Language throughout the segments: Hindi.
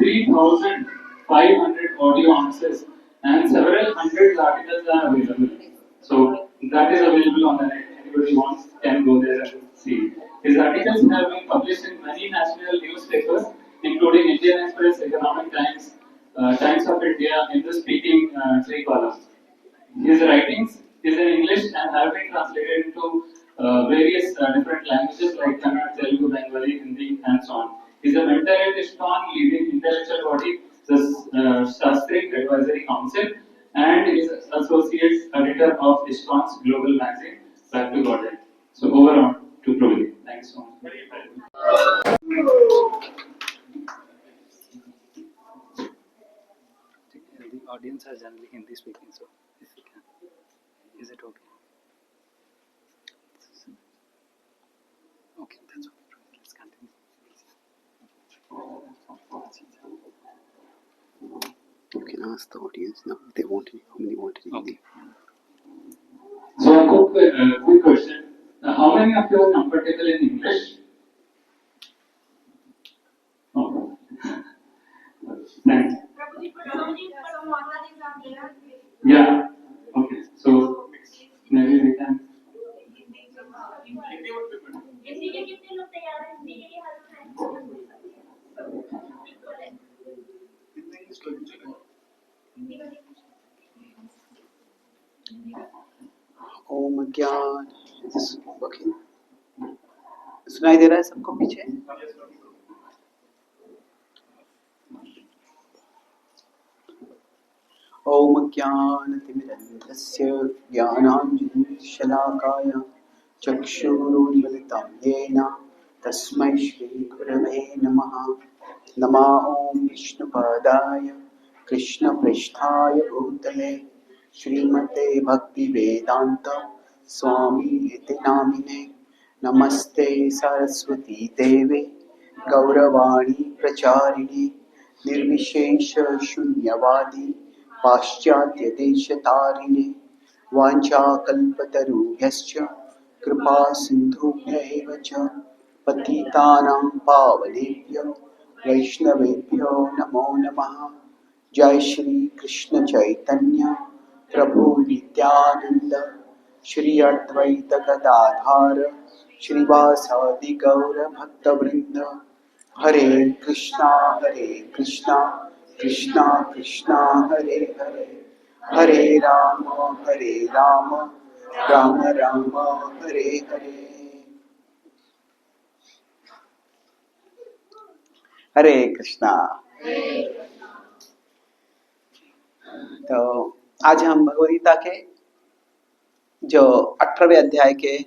3,500 audio answers and several hundred articles are available. So that is available on the net. Anybody wants can go there and see. His articles have been published in many national newspapers, including Indian Express, Economic Times, Times of India, in the speaking tree column. His writings is in English and have been translated into various different languages like Kannada, Telugu, Bengali, Hindi, and so on. He is a mentor at ISKCON, leading intellectual body, the Shastri Advisory Council, and is associate editor of ISKCON's global magazine, Back to Godhead. So over on to Prabhudeep. Thanks so much. The audience are generally Hindi speaking, so if you can, is it okay? Okay, that's okay. Let's continue. You can ask the audience now if they want it, how many want it. Okay. So a quick question. How many of you are comfortable in English? No. Thanks. Yeah. Okay. So maybe we can. ओम ज्ञान ओके सुनाई दे रहा है सबको पीछे ओम ज्ञानतिमिरन्धस्य ज्ञानाञ्जनशलाकाय चक्षुरुन्मिलितं येन तस्मै श्रीगुरवे नमः नमो ॐ विष्णुपादाय कृष्णपृष्ठाय भूतले श्रीमते भक्तिवेदान्त स्वामी इति नामिने नमस्ते सरस्वती देवे गौरवाणी प्रचारिणे निर्विशेष शून्यवादी पाश्चात्य देशतारिणे वाञ्छाकल्पतरुभ्यश्च कृपा सिन्धुभ्य एव च पतितानां पावनेभ्यो वैष्णवेभ्यो नमो नमः। जय श्री कृष्ण चैतन्य प्रभु नित्यानंद श्री अद्वैत गदाधार श्रीवासादि गौर भक्तवृंद हरे कृष्णा कृष्णा कृष्णा हरे हरे हरे राम राम राम हरे हरे हरे कृष्णा। तो आज हम भगवद्गीता के जो 18वें अध्याय के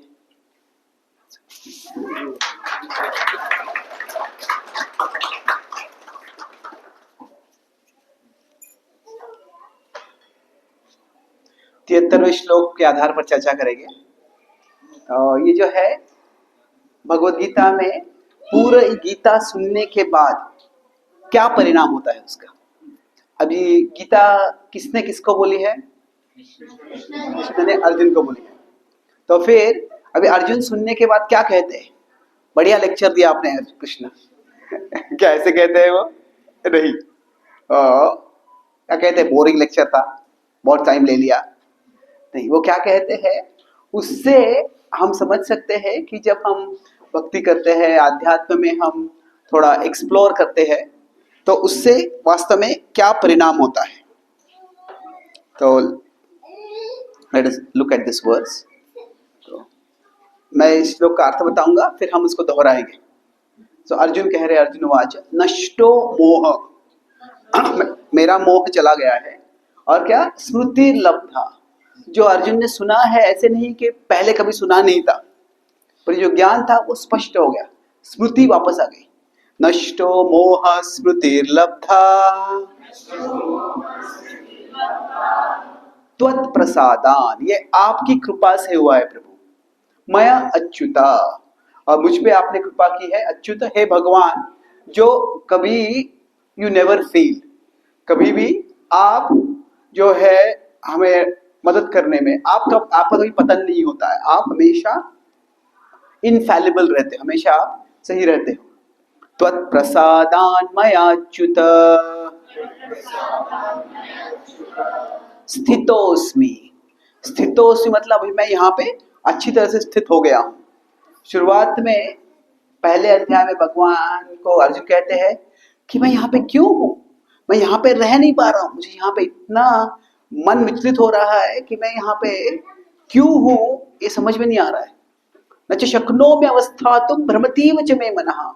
तिहत्तरवें श्लोक के आधार पर चर्चा करेंगे। ये जो है भगवद्गीता में पूरी गीता सुनने के बाद क्या परिणाम होता है उसका। अभी गीता किसने किसको बोली है? कृष्ण ने अर्जुन को बोली है। तो फिर अभी अर्जुन सुनने के बाद क्या कहते हैं? बढ़िया लेक्चर दिया आपने कृष्ण। क्या ऐसे कहते हैं वो? नहीं, क्या कहते हैं? बोरिंग लेक्चर था, बहुत टाइम ले लिया। नहीं, वो क्या कहते हैं? उससे हम समझ सकते हैं कि जब हम भक्ति करते हैं, आध्यात्म में हम थोड़ा एक्सप्लोर करते हैं, तो उससे वास्तव में क्या परिणाम होता है। तो let us look at this verse. तो मैं इस श्लोक का अर्थ बताऊंगा, फिर हम उसको दोहराएंगे। तो अर्जुन कह रहे, अर्जुन वाच नष्टो मोह, मेरा मोह चला गया है। और क्या? स्मृति लब्धा, जो अर्जुन ने सुना है, ऐसे नहीं कि पहले कभी सुना नहीं था, पर जो ज्ञान था वो स्पष्ट हो गया, स्मृति वापस आ गई। नष्टो मोह स्मृतिर्लब्धा त्वत् प्रसादान, ये आपकी कृपा से हुआ है प्रभु। मया अच्युता, और मुझ पे आपने कृपा की है। अच्युत है भगवान, जो कभी यू नेवर फेल, कभी भी आप जो है हमें मदद करने में आपका कभी पतन नहीं होता है। आप हमेशा इनफैलिबल रहते, हमेशा आप सही रहते हो। त्वत्प्रसादान्मयाच्युत स्थितोस्मि। स्थितोस्मि मतलब अभी मैं यहाँ पे अच्छी तरह से स्थित हो गया हूँ। शुरुआत में पहले अध्याय में भगवान को अर्जुन कहते हैं कि मैं यहाँ पे क्यों हूँ, मैं यहाँ पे रह नहीं पा रहा हूँ, मुझे यहाँ पे इतना मन विचलित हो रहा है कि मैं यहाँ पे क्यों हूँ ये समझ में नहीं आ रहा है। न च शक्नोमि अवस्थातुं भ्रमतीव च मे मनः,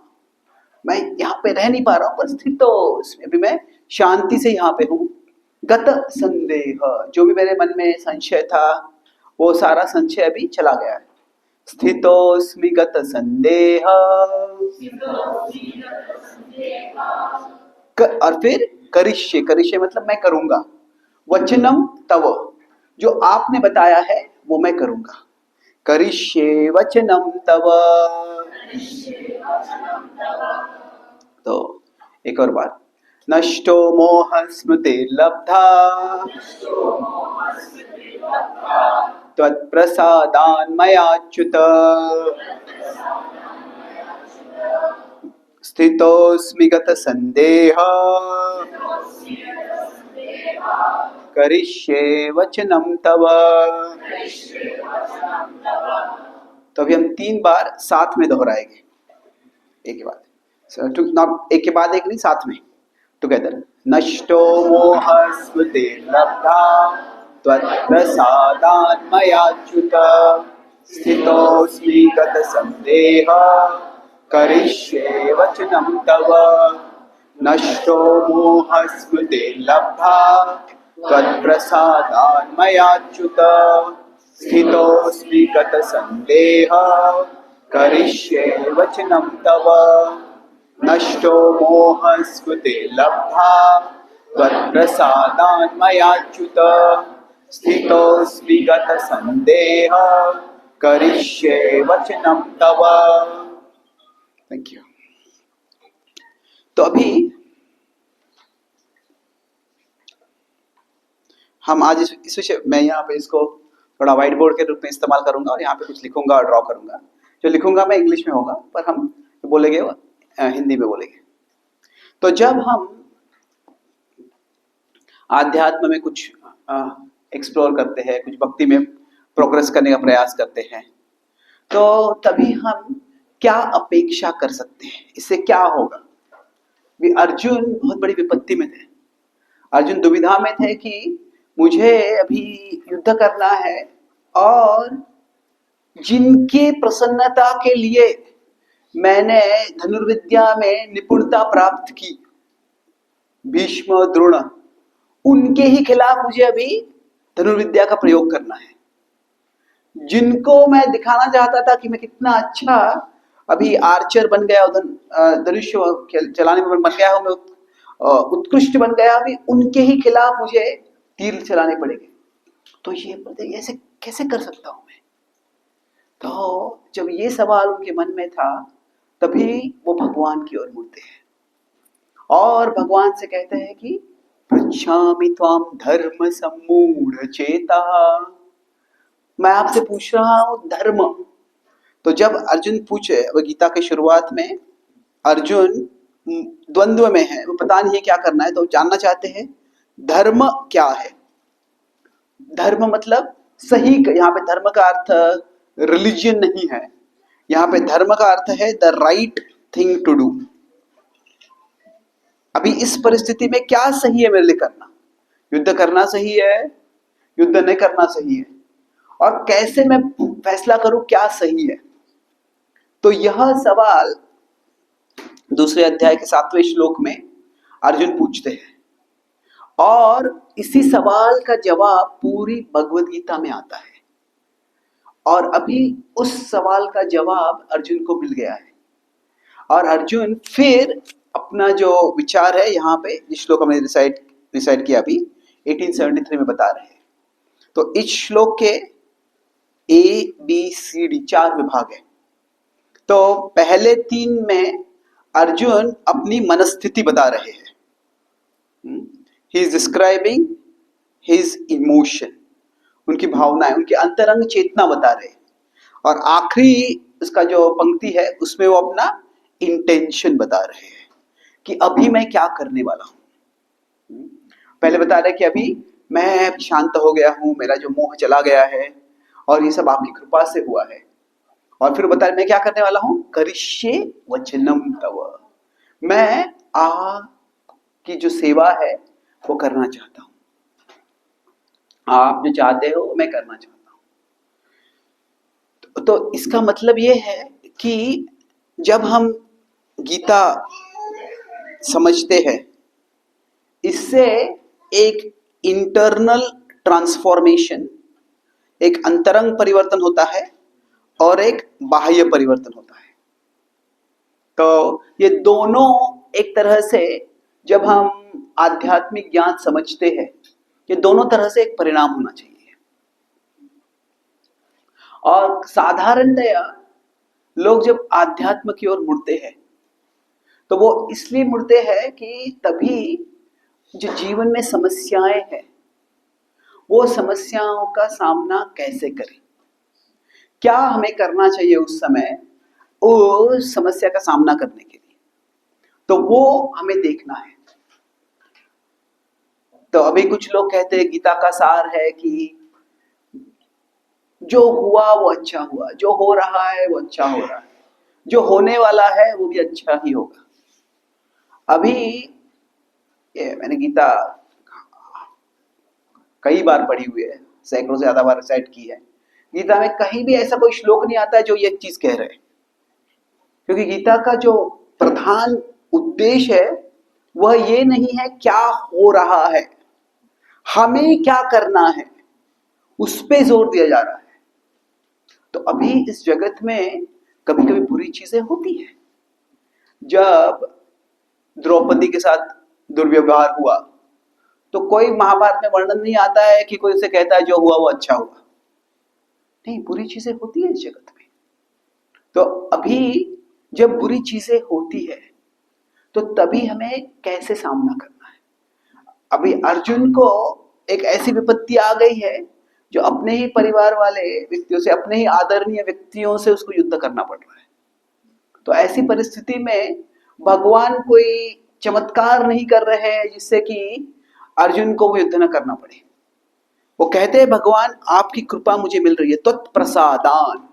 मैं यहाँ पे रह नहीं पा रहा हूँ, पर स्थितोस्मि अभी मैं शांति से यहाँ पे हूँ। गत संदेह, जो भी मेरे मन में संशय था वो सारा संशय अभी चला गया है। स्थितोस्मि गत संदेह, और फिर करिष्ये, करिष्ये मतलब मैं करूंगा। वचनम तव, जो आपने बताया है वो मैं करूंगा। करिष्ये वचनम तव। तो एक और बात, नष्टो मोह स्मृति लब्धा त्वत्प्रसादान्मयाच्युत स्थितोस्मि गत संदेह करिष्ये वचनम तव। तो अभी हम 3 बार साथ में दोहराएंगे, एक के बाद एक के बाद एक नहीं, साथ में टुगेदर। नष्टो मोह स्मृति लब्धा त्वत्प्रसादान्मयाच्युत स्थितोस्मि गत संदेह करिष्ये वचनं तव। नष्टो मोह स्मृति लब्धा त्वत्प्रसादान्मयाच्युत स्थितोस्मि गत संदेह करिष्ये वचनं तव। नष्टो मोह स्मृति लब्धा त्वत्प्रसादान्मयाच्युत स्थितोस्मि गत संदेह करिष्ये वचनं तव। Thank you. तो अभी हम आज इस विषय, मैं यहाँ पे इसको थोड़ा व्हाइट बोर्ड के रूप में इस्तेमाल करूंगा और यहाँ पे कुछ लिखूंगा और ड्रॉ करूंगा। जो लिखूंगा मैं इंग्लिश में होगा, पर हम बोलेंगे हिंदी में बोलेंगे। तो जब हम आध्यात्म में कुछ एक्सप्लोर करते हैं, कुछ भक्ति में प्रोग्रेस करने का प्रयास करते हैं, तो तभी हम क्या अपेक्षा कर सकते हैं, इससे क्या होगा। अर्जुन बहुत बड़ी विपत्ति में थे। अर्जुन दुविधा में थे कि मुझे अभी युद्ध करना है और जिनके प्रसन्नता के लिए मैंने धनुर्विद्या में निपुणता प्राप्त की, भीष्म द्रोण, उनके ही खिलाफ मुझे अभी धनुर्विद्या का प्रयोग करना है। जिनको मैं दिखाना चाहता था कि मैं कितना अच्छा अभी आर्चर बन गया, धनुष चलाने में बन गया हूं, मैं उत्कृष्ट बन गया, अभी उनके ही खिलाफ मुझे तीर चलाने पड़ेंगे। तो ये ऐसे कैसे कर सकता हूं मैं। तो जब ये सवाल उनके मन में था, तभी वो भगवान की ओर मुड़ते हैं और भगवान से कहते हैं कि पृच्छामि त्वाम धर्म सम्मूढ़ चेता, मैं आपसे पूछ रहा हूं धर्म। तो जब अर्जुन पूछे, वो गीता के शुरुआत में अर्जुन द्वंद्व में है, वो पता नहीं है क्या करना है, तो जानना चाहते हैं धर्म क्या है। धर्म मतलब सही, यहाँ पे धर्म का अर्थ रिलीजन नहीं है, यहाँ पे धर्म का अर्थ है the right thing to do. अभी इस परिस्थिति में क्या सही है मेरे लिए करना, युद्ध करना सही है, युद्ध नहीं करना सही है, और कैसे मैं फैसला करूं क्या सही है। तो यह सवाल दूसरे अध्याय के 7वें श्लोक में अर्जुन पूछते हैं, और इसी सवाल का जवाब पूरी भगवद गीता में आता है। और अभी उस सवाल का जवाब अर्जुन को मिल गया है, और अर्जुन फिर अपना जो विचार है यहाँ पे, जिस श्लोक हमने रिसाइट किया अभी 1873 में बता रहे हैं। तो इस श्लोक के ABCD 4 विभाग है। तो पहले 3 में अर्जुन अपनी मनस्थिति बता रहे हैं, he is describing his emotion, उनकी भावनाएं, उनकी अंतरंग चेतना बता रहे हैं। और आखिरी उसका जो पंक्ति है उसमें वो अपना इंटेंशन बता रहे हैं कि अभी मैं क्या करने वाला हूं। पहले बता रहे कि अभी मैं शांत हो गया हूं, मेरा जो मोह चला गया है और ये सब आपकी कृपा से हुआ है। और फिर बता रहे मैं क्या करने वाला हूं, करिष्ये वचनम तव, मैं आपकी जो सेवा है वो करना चाहता हूं, आप जो चाहते हो मैं करना चाहता हूं। तो इसका मतलब ये है कि जब हम गीता समझते हैं, इससे एक इंटरनल ट्रांसफॉर्मेशन, एक अंतरंग परिवर्तन होता है और एक बाह्य परिवर्तन होता है। तो ये दोनों एक तरह से, जब हम आध्यात्मिक ज्ञान समझते हैं, ये दोनों तरह से एक परिणाम होना चाहिए। और साधारणतया लोग जब आध्यात्म की ओर मुड़ते हैं तो वो इसलिए मुड़ते हैं कि तभी जो जीवन में समस्याएं हैं, वो समस्याओं का सामना कैसे करें, क्या हमें करना चाहिए उस समय उस समस्या का सामना करने के लिए, तो वो हमें देखना है। तो अभी कुछ लोग कहते हैं गीता का सार है कि जो हुआ वो अच्छा हुआ, जो हो रहा है वो अच्छा हो रहा है, जो होने वाला है वो भी अच्छा ही होगा। अभी ये मैंने गीता कई बार पढ़ी हुई है, सैकड़ों से ज्यादा बार रिसाइट की है। गीता में कहीं भी ऐसा कोई श्लोक नहीं आता है जो ये चीज कह रहे हैं, क्योंकि गीता का जो प्रधान उद्देश्य है वह ये नहीं है क्या हो रहा है, हमें क्या करना है, उस पे जोर दिया जा रहा है। तो अभी इस जगत में कभी कभी बुरी चीजें होती हैं। जब द्रौपदी के साथ दुर्व्यवहार हुआ तो कोई महाभारत में वर्णन नहीं आता है कि कोई उसे कहता है जो हुआ वो अच्छा हुआ। नहीं, बुरी चीजें होती है इस जगत में। तो अभी जब बुरी चीजें होती है तो तभी हमें कैसे सामना करना है। अभी अर्जुन को एक ऐसी विपत्ति आ गई है जो अपने ही परिवार वाले व्यक्तियों से, अपने ही आदरणीय व्यक्तियों से उसको युद्ध करना पड़ रहा है। तो ऐसी परिस्थिति में भगवान कोई चमत्कार नहीं कर रहे हैं जिससे कि अर्जुन को वो युद्ध न करना पड़े। वो कहते हैं भगवान आपकी कृपा मुझे मिल रही है, त्वत्प्रसादान,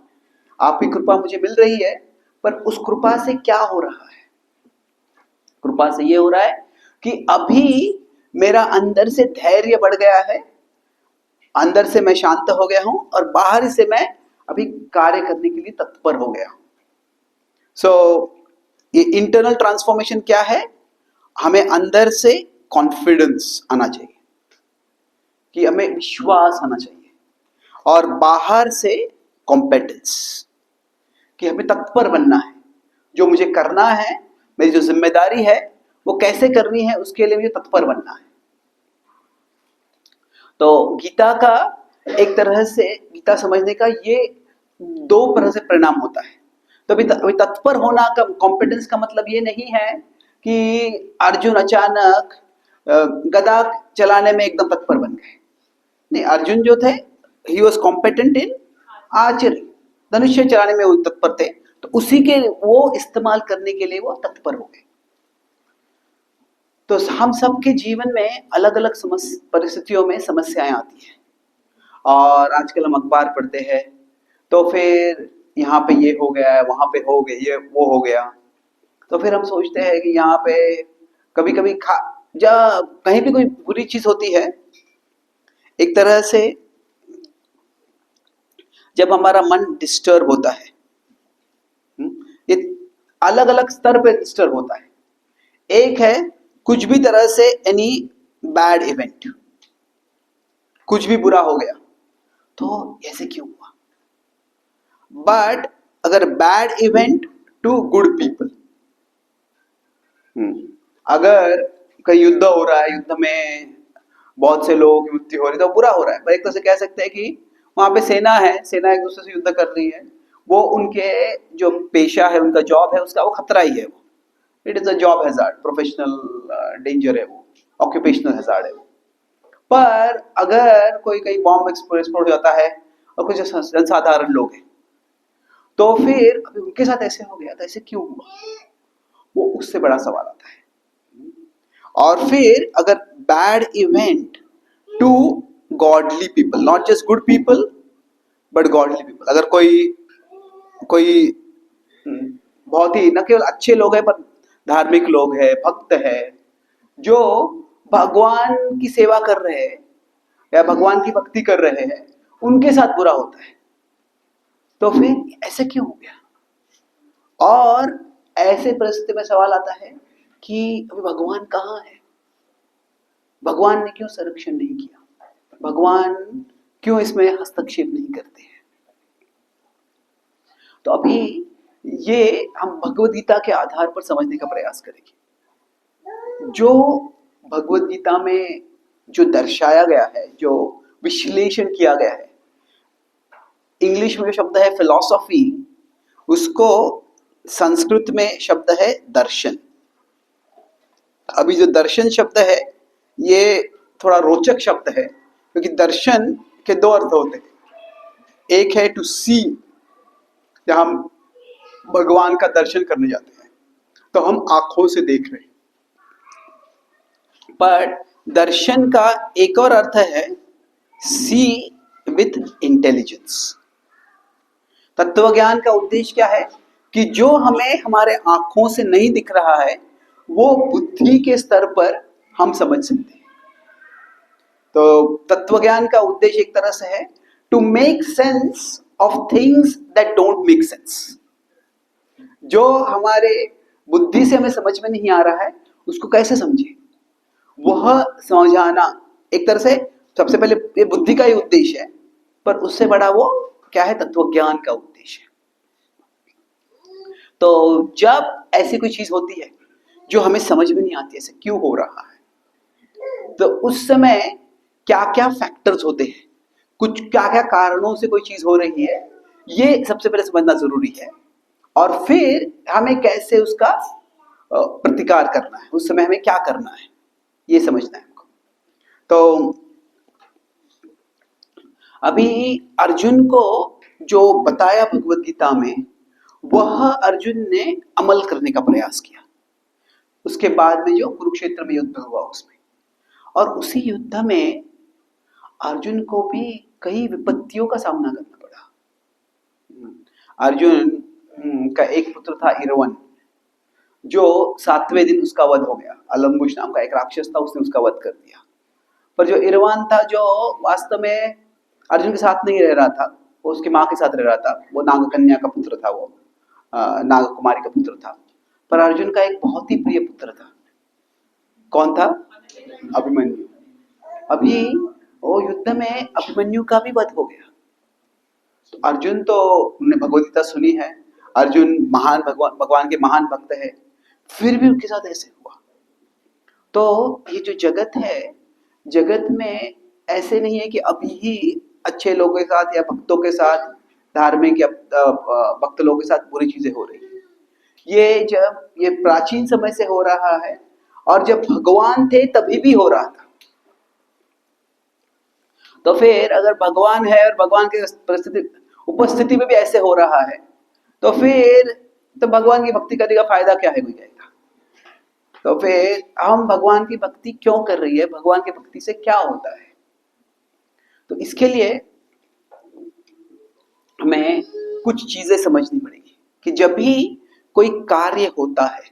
आपकी कृपा मुझे मिल रही है, पर उस कृपा से क्या हो रहा है, कृपा से ये हो रहा है कि अभी मेरा अंदर से धैर्य बढ़ गया है, अंदर से मैं शांत हो गया हूं और बाहर से मैं अभी कार्य करने के लिए तत्पर हो गया हूं। सो ये इंटरनल ट्रांसफॉर्मेशन क्या है, हमें अंदर से कॉन्फिडेंस आना चाहिए, कि हमें विश्वास आना चाहिए, और बाहर से कॉम्पिटेंस, कि हमें तत्पर बनना है, जो मुझे करना है, मेरी जो जिम्मेदारी है वो कैसे करनी है उसके लिए मुझे तत्पर बनना है। तो गीता का एक तरह से, गीता समझने का ये दो तरह से परिणाम होता है। तो अभी तत्पर होना का, कॉम्पिटेंस का मतलब ये नहीं है कि अर्जुन अचानक गदा चलाने में एकदम तत्पर बन गए। नहीं, अर्जुन जो थे he was competent in archery, धनुष्य चलाने में वो तत्पर थे, तो उसी के वो इस्तेमाल करने के लिए वो तत्पर हो गए। तो हम सबके जीवन में अलग अलग परिस्थितियों में समस्याएं आती हैं, और आजकल हम अखबार पढ़ते हैं तो फिर यहाँ पे ये हो गया है, वहां पे हो गया ये, वो हो गया, तो फिर हम सोचते हैं कि यहाँ पे कभी कभी जब कहीं भी कोई बुरी चीज होती है, एक तरह से जब हमारा मन डिस्टर्ब होता है, ये अलग अलग स्तर पे डिस्टर्ब होता है। एक है कुछ भी तरह से एनी बैड इवेंट, कुछ भी बुरा हो गया तो ऐसे क्यों हुआ। बट अगर bad event to good people, अगर कहीं युद्ध हो रहा है, युद्ध में बहुत से लोगों की मृत्यु हो रही है तो बुरा हो रहा है, पर एक तरह से कह सकते हैं कि वहां पे सेना है, सेना एक दूसरे से युद्ध कर रही है, वो उनके जो पेशा है, उनका जॉब है, उसका वो खतरा ही है, वो it is a job hazard, professional danger है, वो ऑक्यूपेशनल हैजार्ड है वो। पर अगर कोई कहीं बॉम्ब एक्सप्लोड हो जाता है और कुछ जनसाधारण लोग हैं, तो फिर अभी उनके साथ ऐसे हो गया तो ऐसे क्यों हुआ, वो उससे बड़ा सवाल आता है। और फिर अगर bad event to godly people, not just good people but godly people, अगर कोई कोई बहुत ही न केवल अच्छे लोग हैं पर धार्मिक लोग हैं, भक्त है, जो भगवान की सेवा कर रहे हैं या भगवान की भक्ति कर रहे हैं, उनके साथ बुरा होता है, तो फिर ऐसे क्यों हो गया? और ऐसे परिस्थिति में सवाल आता है कि अभी भगवान कहाँ है? भगवान ने क्यों संरक्षण नहीं किया? भगवान क्यों इसमें हस्तक्षेप नहीं करते हैं? तो अभी ये हम भगवद गीता के आधार पर समझने का प्रयास करेंगे। जो भगवद गीता में जो दर्शाया गया है, जो विश्लेषण किया गया है, इंग्लिश में जो शब्द है फिलॉसफी, उसको संस्कृत में शब्द है दर्शन। अभी जो दर्शन शब्द है ये थोड़ा रोचक शब्द है, क्योंकि दर्शन के दो अर्थ होते हैं। एक है टू सी, जब हम भगवान का दर्शन करने जाते हैं तो हम आंखों से देख रहे हैं, पर दर्शन का एक और अर्थ है सी विथ इंटेलिजेंस। तत्व ज्ञान का उद्देश्य क्या है कि जो हमें हमारे आंखों से नहीं दिख रहा है वो बुद्धि के स्तर पर हम समझ सकते हैं। तो तत्व ज्ञान का उद्देश्य एक तरह से है to make sense of things that don't make sense. जो हमारे बुद्धि से हमें समझ में नहीं आ रहा है उसको कैसे समझे, वह समझाना एक तरह से सबसे पहले ये बुद्धि का ही उद्देश्य है, पर उससे बड़ा वो क्या है, तत्व ज्ञान का उद्देश्य है। तो जब ऐसी कोई चीज होती है जो हमें समझ में नहीं आती ऐसे क्यों हो रहा है, तो उस समय क्या क्या फैक्टर्स होते हैं, कुछ क्या क्या कारणों से कोई चीज हो रही है, ये सबसे पहले समझना जरूरी है। और फिर हमें कैसे उसका प्रतिकार करना है, उस समय हमें क्या करना है, ये समझना है हमको। तो अभी अर्जुन को जो बताया भगवद गीता में, वह अर्जुन ने अमल करने का प्रयास किया। उसके बाद में जो कुरुक्षेत्र में युद्ध हुआ उसमें, और उसी युद्ध में अर्जुन को भी कई विपत्तियों का सामना करना पड़ा। अर्जुन का एक पुत्र था इरवन, जो 7वें दिन उसका वध हो गया। अलम्बुश नाम का एक राक्षस था, उसने उसका वध कर दिया। पर जो इरवान था, जो वास्तव में अर्जुन के साथ नहीं रह रहा था, वो उसकी माँ के साथ रह रहा था, वो नागकन्या का पुत्र था, वो नाग कुमारी का पुत्र था। पर अर्जुन का एक बहुत ही प्रिय पुत्र था। कौन था? अभिमन्यु। अभी वो युद्ध में अभिमन्यु का भी वध हो गया। तो अर्जुन तो उन्होंने भगवद गीता सुनी है, अर्जुन महान भगवान के महान भक्त है, फिर भी उनके साथ ऐसे हुआ। तो ये जो जगत है, जगत में ऐसे नहीं है कि अभी ही अच्छे लोगों के साथ या भक्तों के साथ, धार्मिक या भक्त लोगों के साथ बुरी चीजें हो रही है। ये जब ये प्राचीन समय से हो रहा है, और जब भगवान थे तभी भी हो रहा था। तो फिर अगर भगवान है और भगवान की उपस्थिति में भी ऐसे हो रहा है, तो फिर तो भगवान की भक्ति करने का फायदा क्या है, कोई जाएगा? तो फिर हम भगवान की भक्ति क्यों कर रही है, भगवान की भक्ति से क्या होता है? तो इसके लिए हमें कुछ चीजें समझनी पड़ेगी कि जब भी कोई कार्य होता है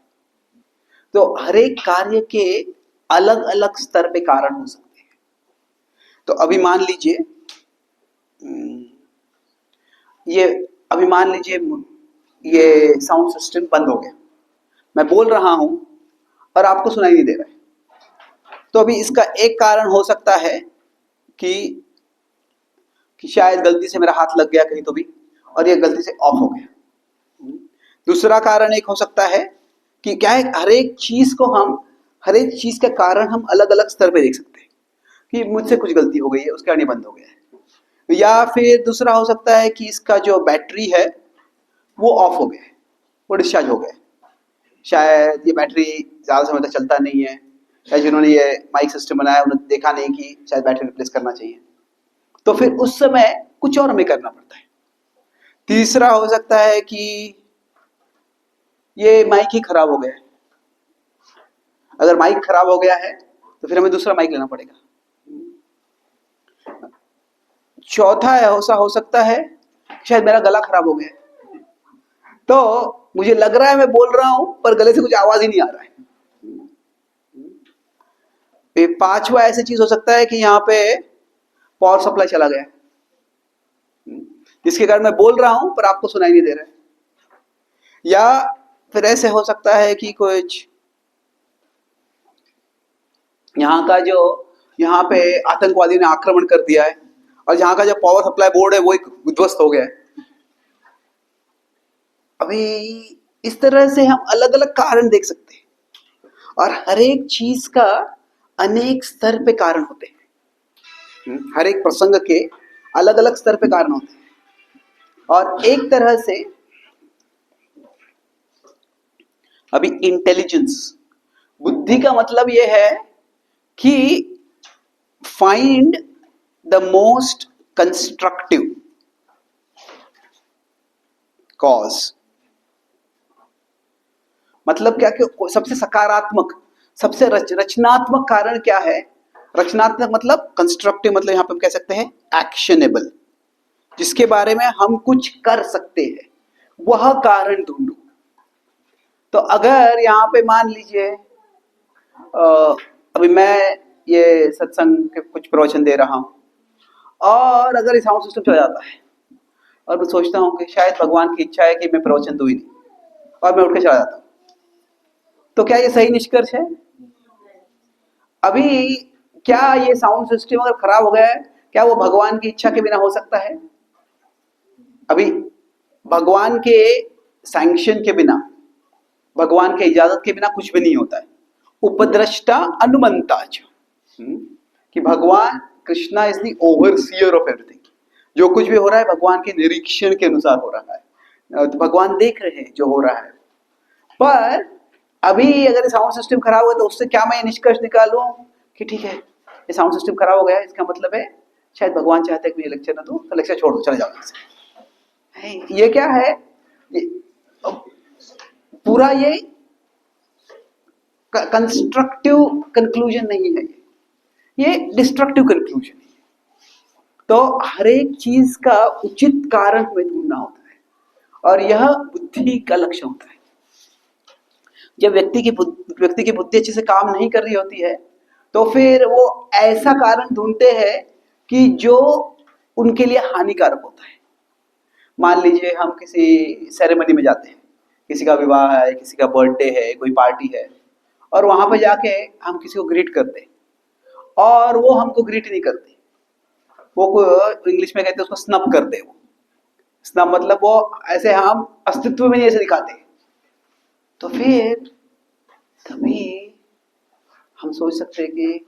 तो हर एक कार्य के अलग अलग स्तर पे कारण हो सकते हैं। तो अभी मान लीजिए ये साउंड सिस्टम बंद हो गया, मैं बोल रहा हूं और आपको सुनाई नहीं दे रहा है। तो अभी इसका एक कारण हो सकता है कि शायद गलती से मेरा हाथ लग गया कहीं तो भी, और ये गलती से ऑफ हो गया। दूसरा कारण एक हो सकता है कि क्या है, हर एक चीज का कारण हम अलग अलग स्तर पे देख सकते हैं कि मुझसे कुछ गलती हो गई है, उसके कारण बंद हो गया है। या फिर दूसरा हो सकता है कि इसका जो बैटरी है वो ऑफ हो गया है, वो डिस्चार्ज हो गया है, शायद ये बैटरी ज्यादा समय तक चलता नहीं है, या जिन्होंने ये माइक सिस्टम बनाया उन्होंने देखा नहीं कि शायद बैटरी रिप्लेस करना चाहिए, तो फिर उस समय कुछ और हमें करना पड़ता है। तीसरा हो सकता है कि ये माइक ही खराब हो गया है, अगर माइक खराब हो गया है तो फिर हमें दूसरा माइक लेना पड़ेगा। चौथा ऐसा हो सकता है शायद मेरा गला खराब हो गया है, तो मुझे लग रहा है मैं बोल रहा हूं पर गले से कुछ आवाज ही नहीं आ रहा है। पांचवा ऐसी चीज हो सकता है कि यहाँ पे पावर सप्लाई चला गया है, जिसके कारण मैं बोल रहा हूं पर आपको सुनाई नहीं दे रहा है। या फिर ऐसे हो सकता है कि कुछ यहाँ पे आतंकवादी ने आक्रमण कर दिया है और यहाँ का जो पावर सप्लाई बोर्ड है वो एक विध्वस्त हो गया है। अभी इस तरह से हम अलग अलग कारण देख सकते हैं और हर एक चीज का अनेक स्तर पे कारण होते हैं। हर एक प्रसंग के अलग अलग स्तर पे कारण होते हैं। और एक तरह से अभी इंटेलिजेंस, बुद्धि का मतलब यह है कि find the most constructive cause, मतलब क्या कि सबसे सकारात्मक, सबसे रचनात्मक कारण क्या है। रचनात्मक मतलब कंस्ट्रक्टिव, मतलब यहां पे हम कह सकते हैं एक्शनेबल, जिसके बारे में हम कुछ कर सकते हैं, वह कारण ढूंढो। तो अगर यहाँ पे मान लीजिए अभी मैं ये सत्संग के कुछ प्रवचन दे रहा हूं और अगर ये साउंड सिस्टम चला जाता है और मैं सोचता हूं कि शायद भगवान की इच्छा है कि मैं प्रवचन दूं ही नहीं और मैं उठ के चला जाता हूं, तो क्या ये सही निष्कर्ष है? अभी क्या ये साउंड सिस्टम अगर खराब हो गया है, क्या वो भगवान की इच्छा के बिना हो सकता है? अभी भगवान के सैंक्शन के बिना, भगवान के इजाजत के बिना कुछ भी नहीं होता है। उपद्रष्टा अनुमंता कि भगवान, Krishna is the overseer of everything. जो कुछ भी हो रहा है भगवान के निरीक्षण के अनुसार हो रहा है, तो भगवान देख रहे हैं जो हो रहा है। पर अभी अगर साउंड सिस्टम खराब हो तो उससे क्या मैं निष्कर्ष निकालूं कि ठीक है ये साउंड सिस्टम खराब हो गया है, इसका मतलब है शायद भगवान चाहते हैं कि मैं लेक्चर ना दूं, तो लेक्चर छोड़ दो, चले जाओ। ये क्या है? पूरा ये कंस्ट्रक्टिव कंक्लूजन नहीं है, ये डिस्ट्रक्टिव कंक्लूजन है। तो हर एक चीज का उचित कारण हमें ढूंढना होता है और यह बुद्धि का लक्ष्य होता है। जब व्यक्ति की बुद्धि अच्छे से काम नहीं कर रही होती है तो फिर वो ऐसा कारण ढूंढते हैं कि जो उनके लिए हानिकारक होता है। मान लीजिए हम किसी सेरेमनी में जाते हैं, किसी का विवाह है, किसी का बर्थडे है, कोई पार्टी है, और वहां पर जाके हम किसी को ग्रीट करते हैं और वो हमको ग्रीट नहीं करते, वो इंग्लिश में कहते हैं उसको स्नब करते हैं। वो स्नब मतलब वो ऐसे हम अस्तित्व में नहीं ऐसे दिखाते हैं। तो फिर तभी हम सोच सकते हैं कि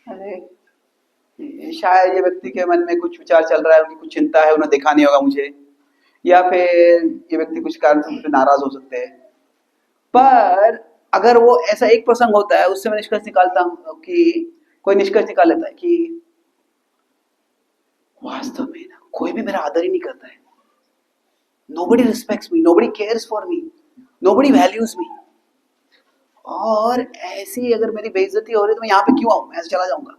अरे शायद ये व्यक्ति के मन में कुछ विचार चल रहा है, उनकी कुछ चिंता है, उन्हें देखा नहीं होगा मुझे, या फिर ये व्यक्ति कुछ कारण से मुझसे नाराज हो सकते हैं। पर अगर वो ऐसा एक प्रसंग होता है, उससे मैं निष्कर्ष निकालता हूं कि कोई निष्कर्ष निकाल लेता है कि वास्तव में ना कोई भी मेरा आदर ही नहीं करता है, nobody respects me, nobody cares for me, nobody values me, और ऐसी अगर मेरी बेइज्जती हो रही तो मैं यहाँ पे क्यों आऊं, मैं ऐसे चला जाऊंगा।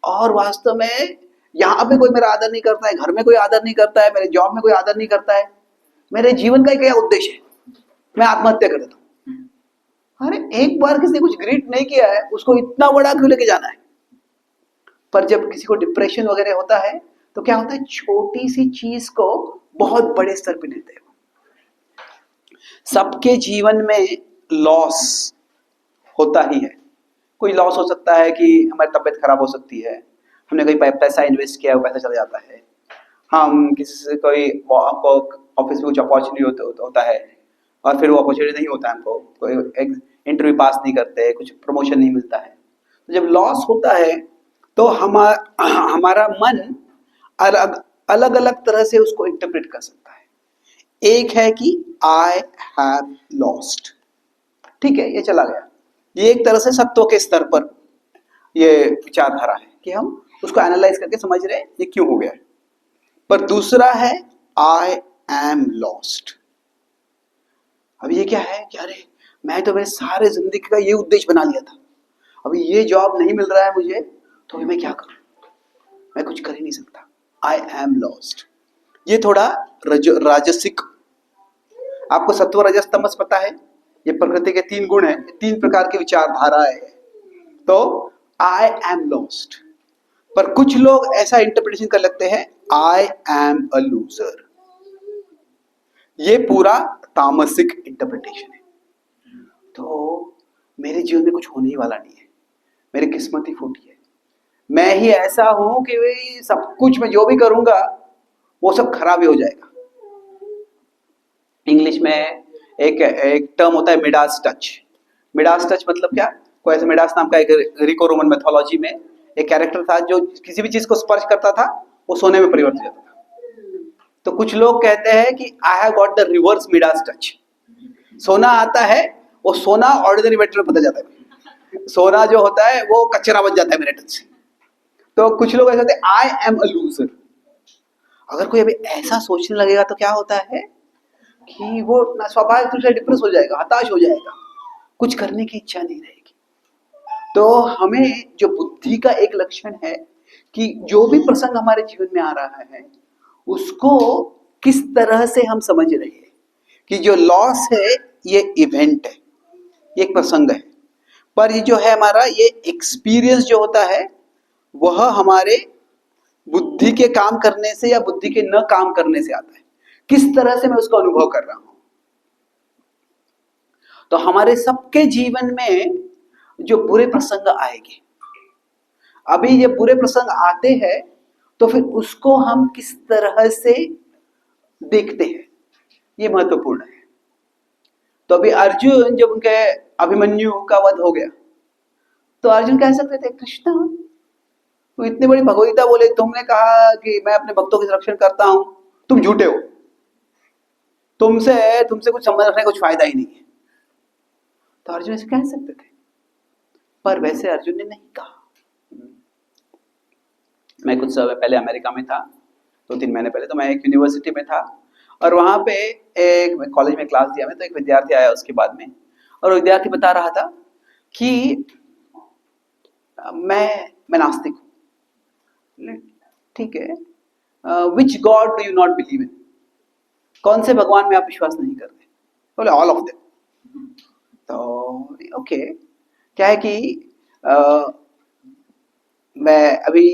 और वास्तव में यहाँ पे कोई मेरा आदर नहीं करता है, घर में कोई आदर नहीं करता है, मेरे जॉब में कोई आदर नहीं करता है, मेरे जीवन का क्या उद्देश्य है, मैं आत्महत्या कर देता हूं। अरे एक बार किसी ने कुछ ग्रीट नहीं किया है, उसको इतना बड़ा क्यों लेके जाना है? पर जब किसी को डिप्रेशन वगैरह होता है तो क्या होता है, छोटी सी चीज को बहुत बड़े स्तर पे लेते हैं। सबके जीवन में लॉस होता ही है। कोई लॉस हो सकता है कि हमारी तबीयत खराब हो सकती है, हमने कोई पैसा इन्वेस्ट किया, वो पैसा चला जाता है, हम किसी से कोई आपको ऑफिस में कुछ अपॉर्चुनिटी होता है और फिर वो अपॉर्चुनिटी नहीं होता है, हमको कोई एक इंटरव्यू पास नहीं करते, कुछ प्रमोशन नहीं मिलता है। तो जब लॉस होता है तो हमारा मन अलग अलग अलग तरह से उसको इंटरप्रेट कर सकता है। एक है कि आई हैव लॉस्ट, ठीक है, ये चला गया, ये एक तरह से सत्व के स्तर पर ये विचारधारा है कि हम उसको एनालाइज करके समझ रहे हैं ये क्यों हो गया। पर दूसरा है आई एम लॉस्ट। अब ये क्या है कि अरे मैं तो मेरे सारे जिंदगी का ये उद्देश्य बना लिया था, अभी ये जॉब नहीं मिल रहा है मुझे, तो अभी मैं क्या करूं, मैं कुछ कर ही नहीं सकता, आई एम लॉस्ट। ये थोड़ा राजसिक। आपको सत्व रजस तमस पता है, ये प्रकृति के 3 गुण हैं, 3 प्रकार की विचारधाराएं हैं। तो आई एम लॉस्ट, पर कुछ लोग ऐसा इंटरप्रिटेशन कर लगते हैं, आई एम अ लूजर। ये पूरा तामसिक इंटरप्रिटेशन है। तो मेरे जीवन में कुछ होने ही वाला नहीं है, मेरी किस्मत ही फूटी है, मैं ही ऐसा हूं कि भाई सब कुछ मैं जो भी करूंगा वो सब खराब ही हो जाएगा। इंग्लिश में एक टर्म होता है मिडास टच। मिडास टच मतलब क्या, कोई ऐसे मिडास नाम का एक ग्रीको रोमन मैथोलॉजी में एक कैरेक्टर था जो किसी भी चीज को स्पर्श करता था वो सोने में परिवर्तित हो जाता था। तो कुछ लोग कहते हैं कि I have got the reverse Midas touch. सोना आता है, वो सोना ऑर्डिनरी मेटल में बदल जाता है, सोना जो होता है वो कचरा बन जाता है मेरे टच से। तो कुछ लोग ऐसे होते हैं आई एम अ लूजर। अगर कोई अभी ऐसा सोचने लगेगा तो क्या होता है कि वो स्वाभाविक रूप से डिप्रेस हो जाएगा, हताश हो जाएगा, कुछ करने की इच्छा नहीं रहेगी। तो हमें जो बुद्धि का एक लक्षण है कि जो भी प्रसंग हमारे जीवन में आ रहा है उसको किस तरह से हम समझ रहे हैं कि जो लॉस है ये इवेंट है, ये एक प्रसंग है, पर ये जो है हमारा ये एक्सपीरियंस जो होता है वह हमारे बुद्धि के काम करने से या बुद्धि के न काम करने से आता है, किस तरह से मैं उसको अनुभव कर रहा हूं। तो हमारे सबके जीवन में जो बुरे प्रसंग आएंगे, अभी ये बुरे प्रसंग आते हैं तो फिर उसको हम किस तरह से देखते हैं ये महत्वपूर्ण है। तो अभी अर्जुन जब उनके अभिमन्यु का वध हो गया तो अर्जुन कह सकते थे कृष्ण तो इतनी बड़ी भगवदगीता बोले, तुमने कहा कि मैं अपने भक्तों की संरक्षण करता हूं, तुम झूठे हो, तुमसे कुछ समझ रखने का कुछ फायदा ही नहीं है। तो अर्जुन ऐसे कह सकते थे, पर वैसे अर्जुन ने नहीं कहा। मैं कुछ समय पहले अमेरिका में था, 2-3 महीने पहले, तो मैं एक यूनिवर्सिटी में था और वहां पे एक कॉलेज में क्लास दिया मैं, तो एक विद्यार्थी आया उसके बाद में, और विद्यार्थी बता रहा था कि मैं नास्तिक हूं। ठीक है, which god do you not believe in, कौन से भगवान में आप विश्वास नहीं करते? बोले ऑल ऑफ देम। तो ओके, क्या है कि मैं अभी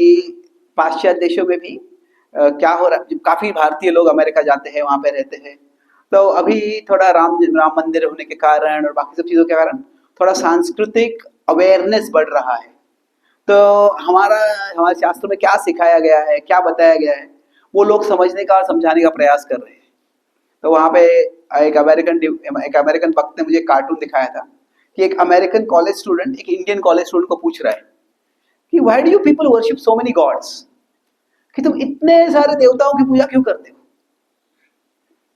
पाश्चात्य देशों में भी क्या हो रहा है, काफी भारतीय लोग अमेरिका जाते हैं, वहां पे रहते हैं, तो अभी थोड़ा राम मंदिर होने के कारण और बाकी सब चीजों के कारण थोड़ा सांस्कृतिक अवेयरनेस बढ़ रहा है। तो हमारे शास्त्र में क्या सिखाया गया है, क्या बताया गया है, वो लोग समझने का और समझाने का प्रयास कर रहे हैं। तो वहां पे एक अमेरिकन वक्त ने मुझे कार्टून दिखाया था कि एक अमेरिकन कॉलेज स्टूडेंट एक इंडियन कॉलेज स्टूडेंट को पूछ रहा है कि why do you people worship so many God's, कि तुम इतने सारे देवताओं की पूजा क्यों करते हो?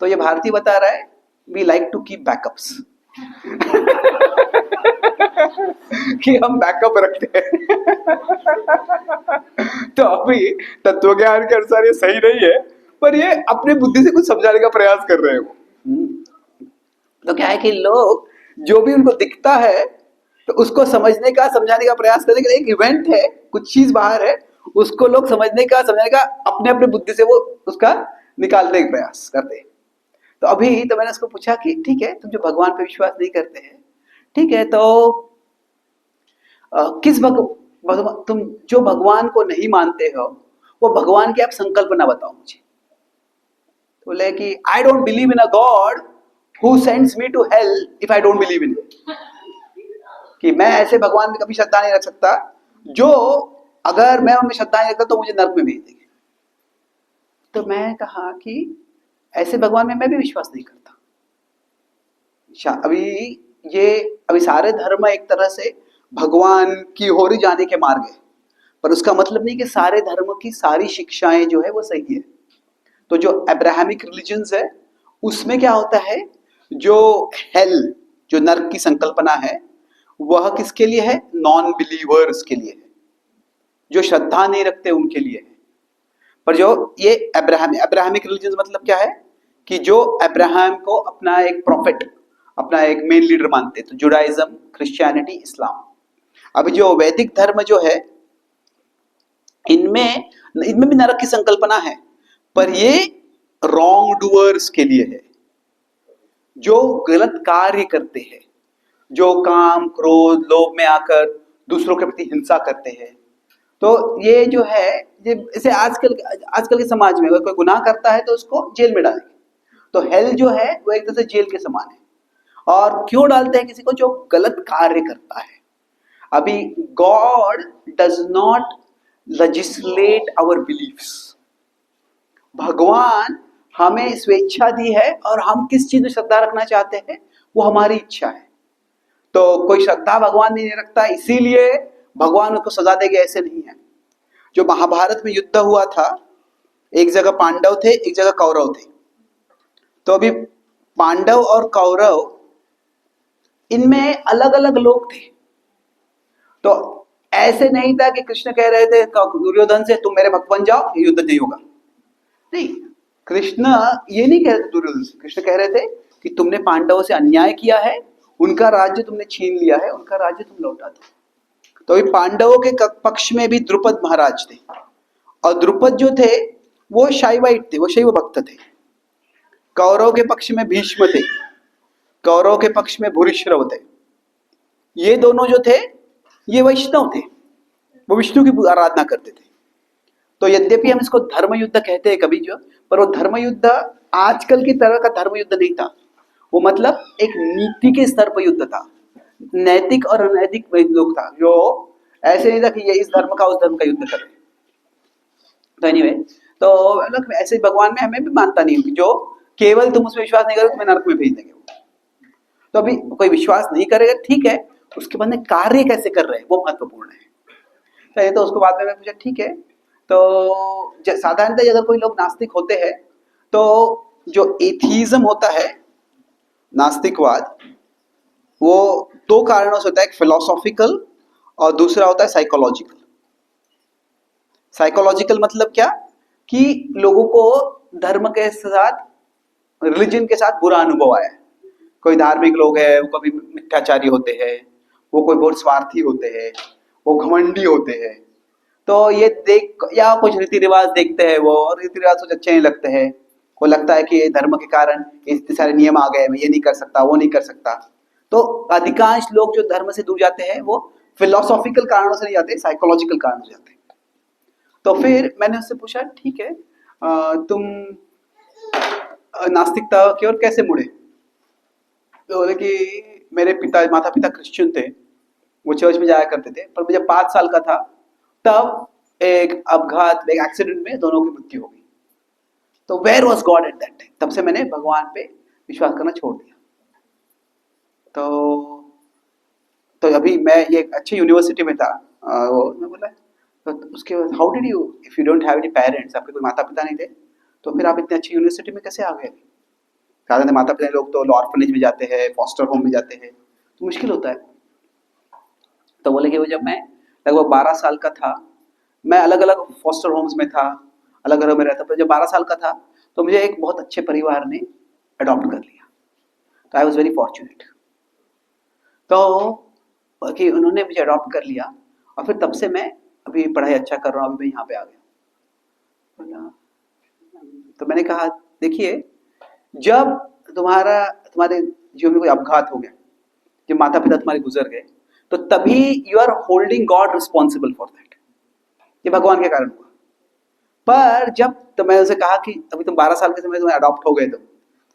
तो ये भारतीय बता रहा है we like to keep backups कि हम बैकअप रखते हैं तो अभी तत्व ज्ञान के अनुसार ये सही नहीं है, पर ये अपनी बुद्धि से कुछ समझाने का प्रयास कर रहे हो। तो क्या है कि लोग जो भी उनको दिखता है तो उसको समझने का समझाने का प्रयास करने के लिए, एक इवेंट है, कुछ चीज बाहर है, उसको लोग समझने का समझाने का अपने अपने बुद्धि से वो उसका निकालने का प्रयास करते हैं। तो अभी तो मैंने उसको पूछा कि ठीक है, तुम जो भगवान पे विश्वास नहीं करते हैं, ठीक है, तो तुम जो भगवान को नहीं मानते हो वो भगवान की आप संकल्पना बताओ मुझे। तो बोले कि I don't believe in a god who sends me to hell if I don't believe in, कि मैं ऐसे भगवान में कभी श्रद्धा नहीं रख सकता जो अगर मैं उनमें श्रद्धा नहीं रखता तो मुझे नर्क में भेज देंगे। तो मैं कहा कि ऐसे भगवान में मैं भी विश्वास नहीं करता। अभी सारे धर्म एक तरह से भगवान की ओर ही जाने के मार्ग है, पर उसका मतलब नहीं कि सारे धर्म की सारी शिक्षाएं जो है वो सही है। तो जो अब्राहमिक रिलीजन्स है उसमें क्या होता है, जो हेल, जो नर्क की संकल्पना है वह किसके लिए है? नॉन बिलीवर्स के लिए है, जो श्रद्धा नहीं रखते उनके लिए है। पर जो ये अब्राहमिक रिलीजन मतलब क्या है कि जो अब्राहम को अपना एक प्रॉफिट, अपना एक मेन लीडर मानते हैं, तो जुडाइज्म, क्रिश्चियनिटी, इस्लाम। अभी जो वैदिक धर्म जो है, इनमें इनमें भी नरक की संकल्पना है, पर ये रॉन्ग डूअर्स के लिए है, जो गलत कार्य करते हैं, जो काम, क्रोध, लोभ में आकर दूसरों के प्रति हिंसा करते हैं। तो ये जो है, ये इसे आजकल के समाज में अगर कोई गुनाह करता है तो उसको जेल में डालेंगे। तो हेल जो है वो एक तरह से जेल के समान है। और क्यों डालते हैं किसी को? जो गलत कार्य करता है। अभी God does not legislate our beliefs. भगवान हमें स्वेच्छा दी है और हम किस चीज में श्रद्धा रखना चाहते हैं वो हमारी इच्छा है। तो कोई श्रद्धा भगवान नहीं रखता इसीलिए भगवान उसको सजा देंगे, ऐसे नहीं है। जो महाभारत में युद्ध हुआ था, एक जगह पांडव थे, एक जगह कौरव थे। तो अभी पांडव और कौरव, इनमें अलग अलग लोग थे। तो ऐसे नहीं था कि कृष्ण कह रहे थे दुर्योधन से तुम मेरे भक्त बन जाओ, ये युद्ध नहीं होगा। नहीं, कृष्ण ये नहीं कह रहे थे दुर्योधन से। कृष्ण कह रहे थे कि तुमने पांडवों से अन्याय किया है, उनका राज्य तुमने छीन लिया है, उनका राज्य तुम लौटा दो। तो अभी पांडवों के पक्ष में भी द्रुपद महाराज थे, और द्रुपद जो थे वो शैवाइट थे, वो शैव भक्त थे। कौरव के पक्ष में भीष्म थे, कौरव के पक्ष में भूरिश्रव थे। ये दोनों जो थे ये वैष्णव थे, वो विष्णु की आराधना करते थे। तो यद्यपि हम इसको धर्म युद्ध कहते हैं कभी जो, पर वो धर्म युद्ध आजकल की तरह का धर्म युद्ध नहीं था। वो मतलब एक नीति के स्तर पर युद्ध था, नैतिक और अनैतिक लोग था, जो ऐसे नहीं था कि ये इस धर्म का उस धर्म का युद्ध करे। तो एनीवे, तो मतलब ऐसे भगवान में हमें भी मानता नहीं हूँ कि जो केवल तुम उसमें विश्वास नहीं करोगे तुम्हें नरक में भेज देंगे। तो अभी कोई विश्वास नहीं करेगा, ठीक है, उसके बाद में कार्य कैसे कर रहे हैं वो महत्वपूर्ण है। तो उसको बाद में मैं पूछा, ठीक है, तो साधारणतः अगर कोई लोग नास्तिक होते हैं तो जो एथीज्म होता है, नास्तिकवाद, वो दो कारणों से होता है, एक फिलोसॉफिकल और दूसरा होता है साइकोलॉजिकल। साइकोलॉजिकल मतलब क्या कि लोगों को धर्म के साथ, रिलीजन के साथ बुरा अनुभव आया है। कोई धार्मिक लोग हैं, वो कभी मिथ्याचारी होते हैं, वो कोई बहुत स्वार्थी होते हैं, वो घमंडी होते हैं। तो ये देख, या कुछ रीति रिवाज देखते हैं वो, और रीति रिवाज कुछ अच्छे नहीं लगते हैं, वो लगता है कि ये धर्म के कारण इतने सारे नियम आ गए, मैं ये नहीं कर सकता, वो नहीं कर सकता। तो अधिकांश लोग जो धर्म से दूर जाते हैं वो फिलोसॉफिकल कारणों से नहीं जाते, साइकोलॉजिकल कारणों से जाते हैं। तो फिर मैंने उससे पूछा, ठीक है, तुम नास्तिकता की ओर कैसे मुड़े? तो बोले कि मेरे माता पिता क्रिश्चियन थे, वो चर्च में जाया करते थे, पर मैं जब 5 साल का था तब एक अपघात, एक एक्सीडेंट में दोनों की मृत्यु हो गई। तो where was God at that time? तब से मैंने भगवान पे विश्वास करना छोड़ दिया। तो अभी मैं ये अच्छी यूनिवर्सिटी में था, वो मैं बोला, तो उसके बाद how did you, if you don't have any parents, आपके कोई माता पिता नहीं थे, तो फिर आप इतनी अच्छी यूनिवर्सिटी में कैसे आ गए? साधारण माता पिता लोग तो ऑर्फनेज में जाते हैं, फॉस्टर होम में जाते हैं, तो मुश्किल होता है। तो बोले कि वो जब मैं लगभग 12 साल का था, मैं अलग अलग फॉस्टर होम्स में था, अलग घरों में रहता था। जब 12 साल का था तो मुझे एक बहुत अच्छे परिवार ने अडॉप्ट कर लिया। तो आई वॉज वेरी फॉर्चुनेट। तो कि उन्होंने मुझे अडॉप्ट कर लिया, और फिर तब से मैं अभी पढ़ाई अच्छा कर रहा हूँ, अभी मैं यहाँ पे आ गया। तो मैंने कहा, देखिए, जब तुम्हारे जीवन में कोई अपघात हो गया, जब माता पिता तुम्हारे गुजर गए, तो तभी you are holding God responsible for that. ये भगवान के कारण हुआ। पर जब तो मैं उसे कहा कि अभी तुम 12 साल के समय तुम्हें अडॉप्ट हो गए, तो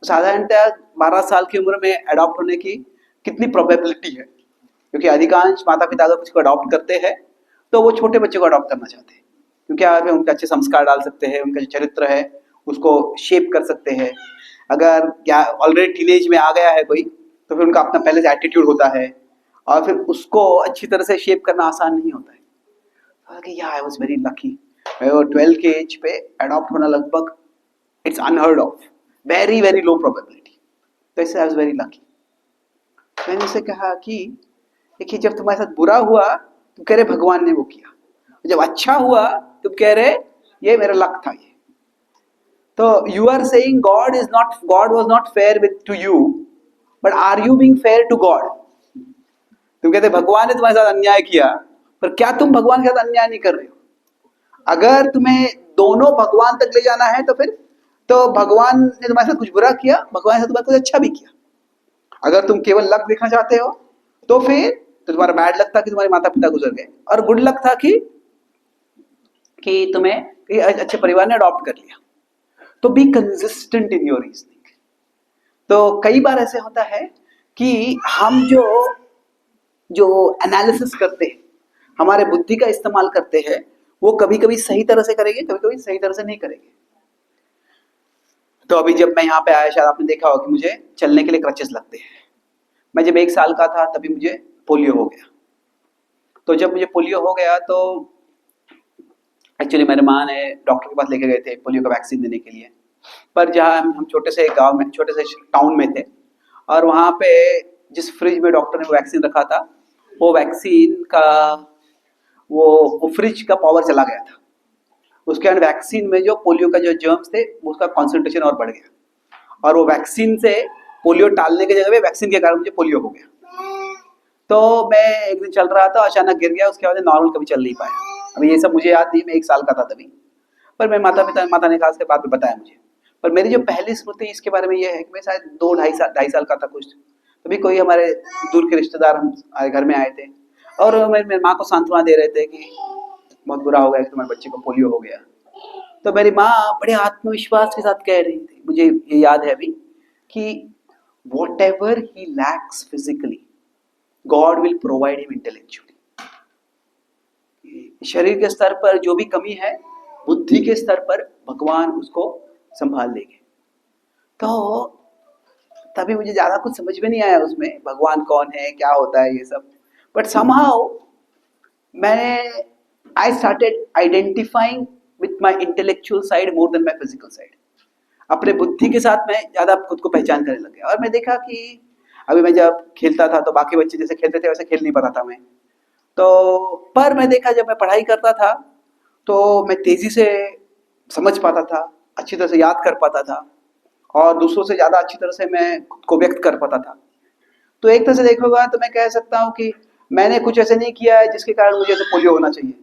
साधारणतः 12 साल की उम्र में अडॉप्ट होने की कितनी प्रोबेबिलिटी है? क्योंकि अधिकांश माता पिता अगर किसी को अडॉप्ट करते हैं तो वो छोटे बच्चे को अडॉप्ट करना चाहते हैं, क्योंकि आप उनके अच्छे संस्कार डाल सकते हैं, उनका जो चरित्र है उसको शेप कर सकते हैं। अगर क्या ऑलरेडी टीनेज में आ गया है कोई, तो फिर उनका अपना पहले से एटीट्यूड होता है, और फिर उसको अच्छी तरह से शेप करना आसान नहीं होता है। या आई वाज वेरी लकी, 12 के एज पे अडॉप्ट होना लगभग it's unheard of, very very low probability. तो इससे आई वाज वेरी लकी। मैंने उसे कहा कि देखिए, जब तुम्हारे साथ बुरा हुआ तुम कह रहे भगवान ने वो किया, जब अच्छा हुआ तुम कह रहे ये मेरा लक था। ये तो you are saying God was not fair with to you but are you being fair to God? तुम कहते भगवान ने तुम्हारे साथ अन्याय किया, पर क्या तुम भगवान के साथ अन्याय नहीं कर रहे हो? अगर तुम्हें दोनों भगवान तक ले जाना है तो फिर तो भगवान ने तुम्हारे साथ कुछ बुरा किया, भगवान ने साथ तुम्हारे कुछ अच्छा भी किया। अगर तुम केवल लक देखना चाहते हो तो फिर तो तुम्हारा बैड लक था कि तुम्हारे माता पिता गुजर गए, और गुड लक था कि तुम्हें अच्छे परिवार ने अडॉप्ट कर लिया। तो be consistent in your reasoning. तो कई बार ऐसे होता है कि हम जो जो एनालिसिस करते हैं, हमारे बुद्धि का इस्तेमाल करते हैं, वो कभी कभी सही तरह से करेंगे, कभी कभी सही तरह से नहीं करेंगे। तो अभी जब मैं यहाँ पे आया, शायद आपने देखा होगा कि मुझे चलने के लिए क्रचेस लगते हैं। मैं जब 1 साल का था तभी मुझे पोलियो हो गया। तो जब मुझे पोलियो हो गया तो एक्चुअली मेरे माँ ने डॉक्टर के पास लेके गए थे पोलियो का वैक्सीन देने के लिए। पर जहाँ हम छोटे से गांव में, छोटे से टाउन में थे, और वहाँ पे जिस फ्रिज में डॉक्टर ने वो वैक्सीन रखा था, वो वैक्सीन का वो फ्रिज का पावर चला गया था। उसके बाद वैक्सीन में जो पोलियो का जो जर्म्स थे उसका कॉन्सेंट्रेशन और बढ़ गया, और वो वैक्सीन से पोलियो टालने की जगह पे वैक्सीन के कारण मुझे पोलियो हो गया। तो मैं एक दिन चल रहा था, अचानक गिर गया, उसके बाद नॉर्मल कभी चल नहीं पाया। अभी ये सब मुझे याद नहीं, मैं 1 साल का था तभी। पर मैं माता ने खास के बाद में बताया मुझे। पर मेरी जो पहली स्मृति इसके बारे में ये है कि मैं शायद 2 ढाई साल का था कुछ, तभी कोई हमारे दूर के रिश्तेदार हम घर में आए थे, और मेरी माँ को सांत्वना दे रहे थे कि बहुत बुरा हो गया कि तुम्हारे बच्चे को पोलियो हो गया। तो मेरी माँ बड़े आत्मविश्वास के साथ कह रही थी, मुझे ये याद है अभी, कि whatever he lacks physically, God will provide him intellectually. शरीर के स्तर पर जो भी कमी है, बुद्धि के स्तर पर भगवान उसको संभाल लेंगे। तो तभी मुझे ज्यादा कुछ समझ में नहीं आया उसमें भगवान कौन है, क्या होता है ये सब। बट somehow मैंने I started identifying with my intellectual side more than my physical side. अपने बुद्धि के साथ मैं ज्यादा खुद को पहचान करने लग गया। और मैं देखा कि अभी मैं जब खेलता था तो बाकी बच्चे जैसे खेलते थे वैसे खेल नहीं पाता था मैं। तो पर मैं देखा जब मैं पढ़ाई करता था तो मैं तेजी से समझ पाता था, अच्छी तरह से याद कर पाता था, और दूसरों से ज्यादा अच्छी तरह से मैं खुद को व्यक्त कर पाता था। तो एक तरह से देखोगा तो मैं कह सकता हूँ कि मैंने कुछ ऐसे नहीं किया है जिसके कारण मुझे तो पोलियो होना चाहिए।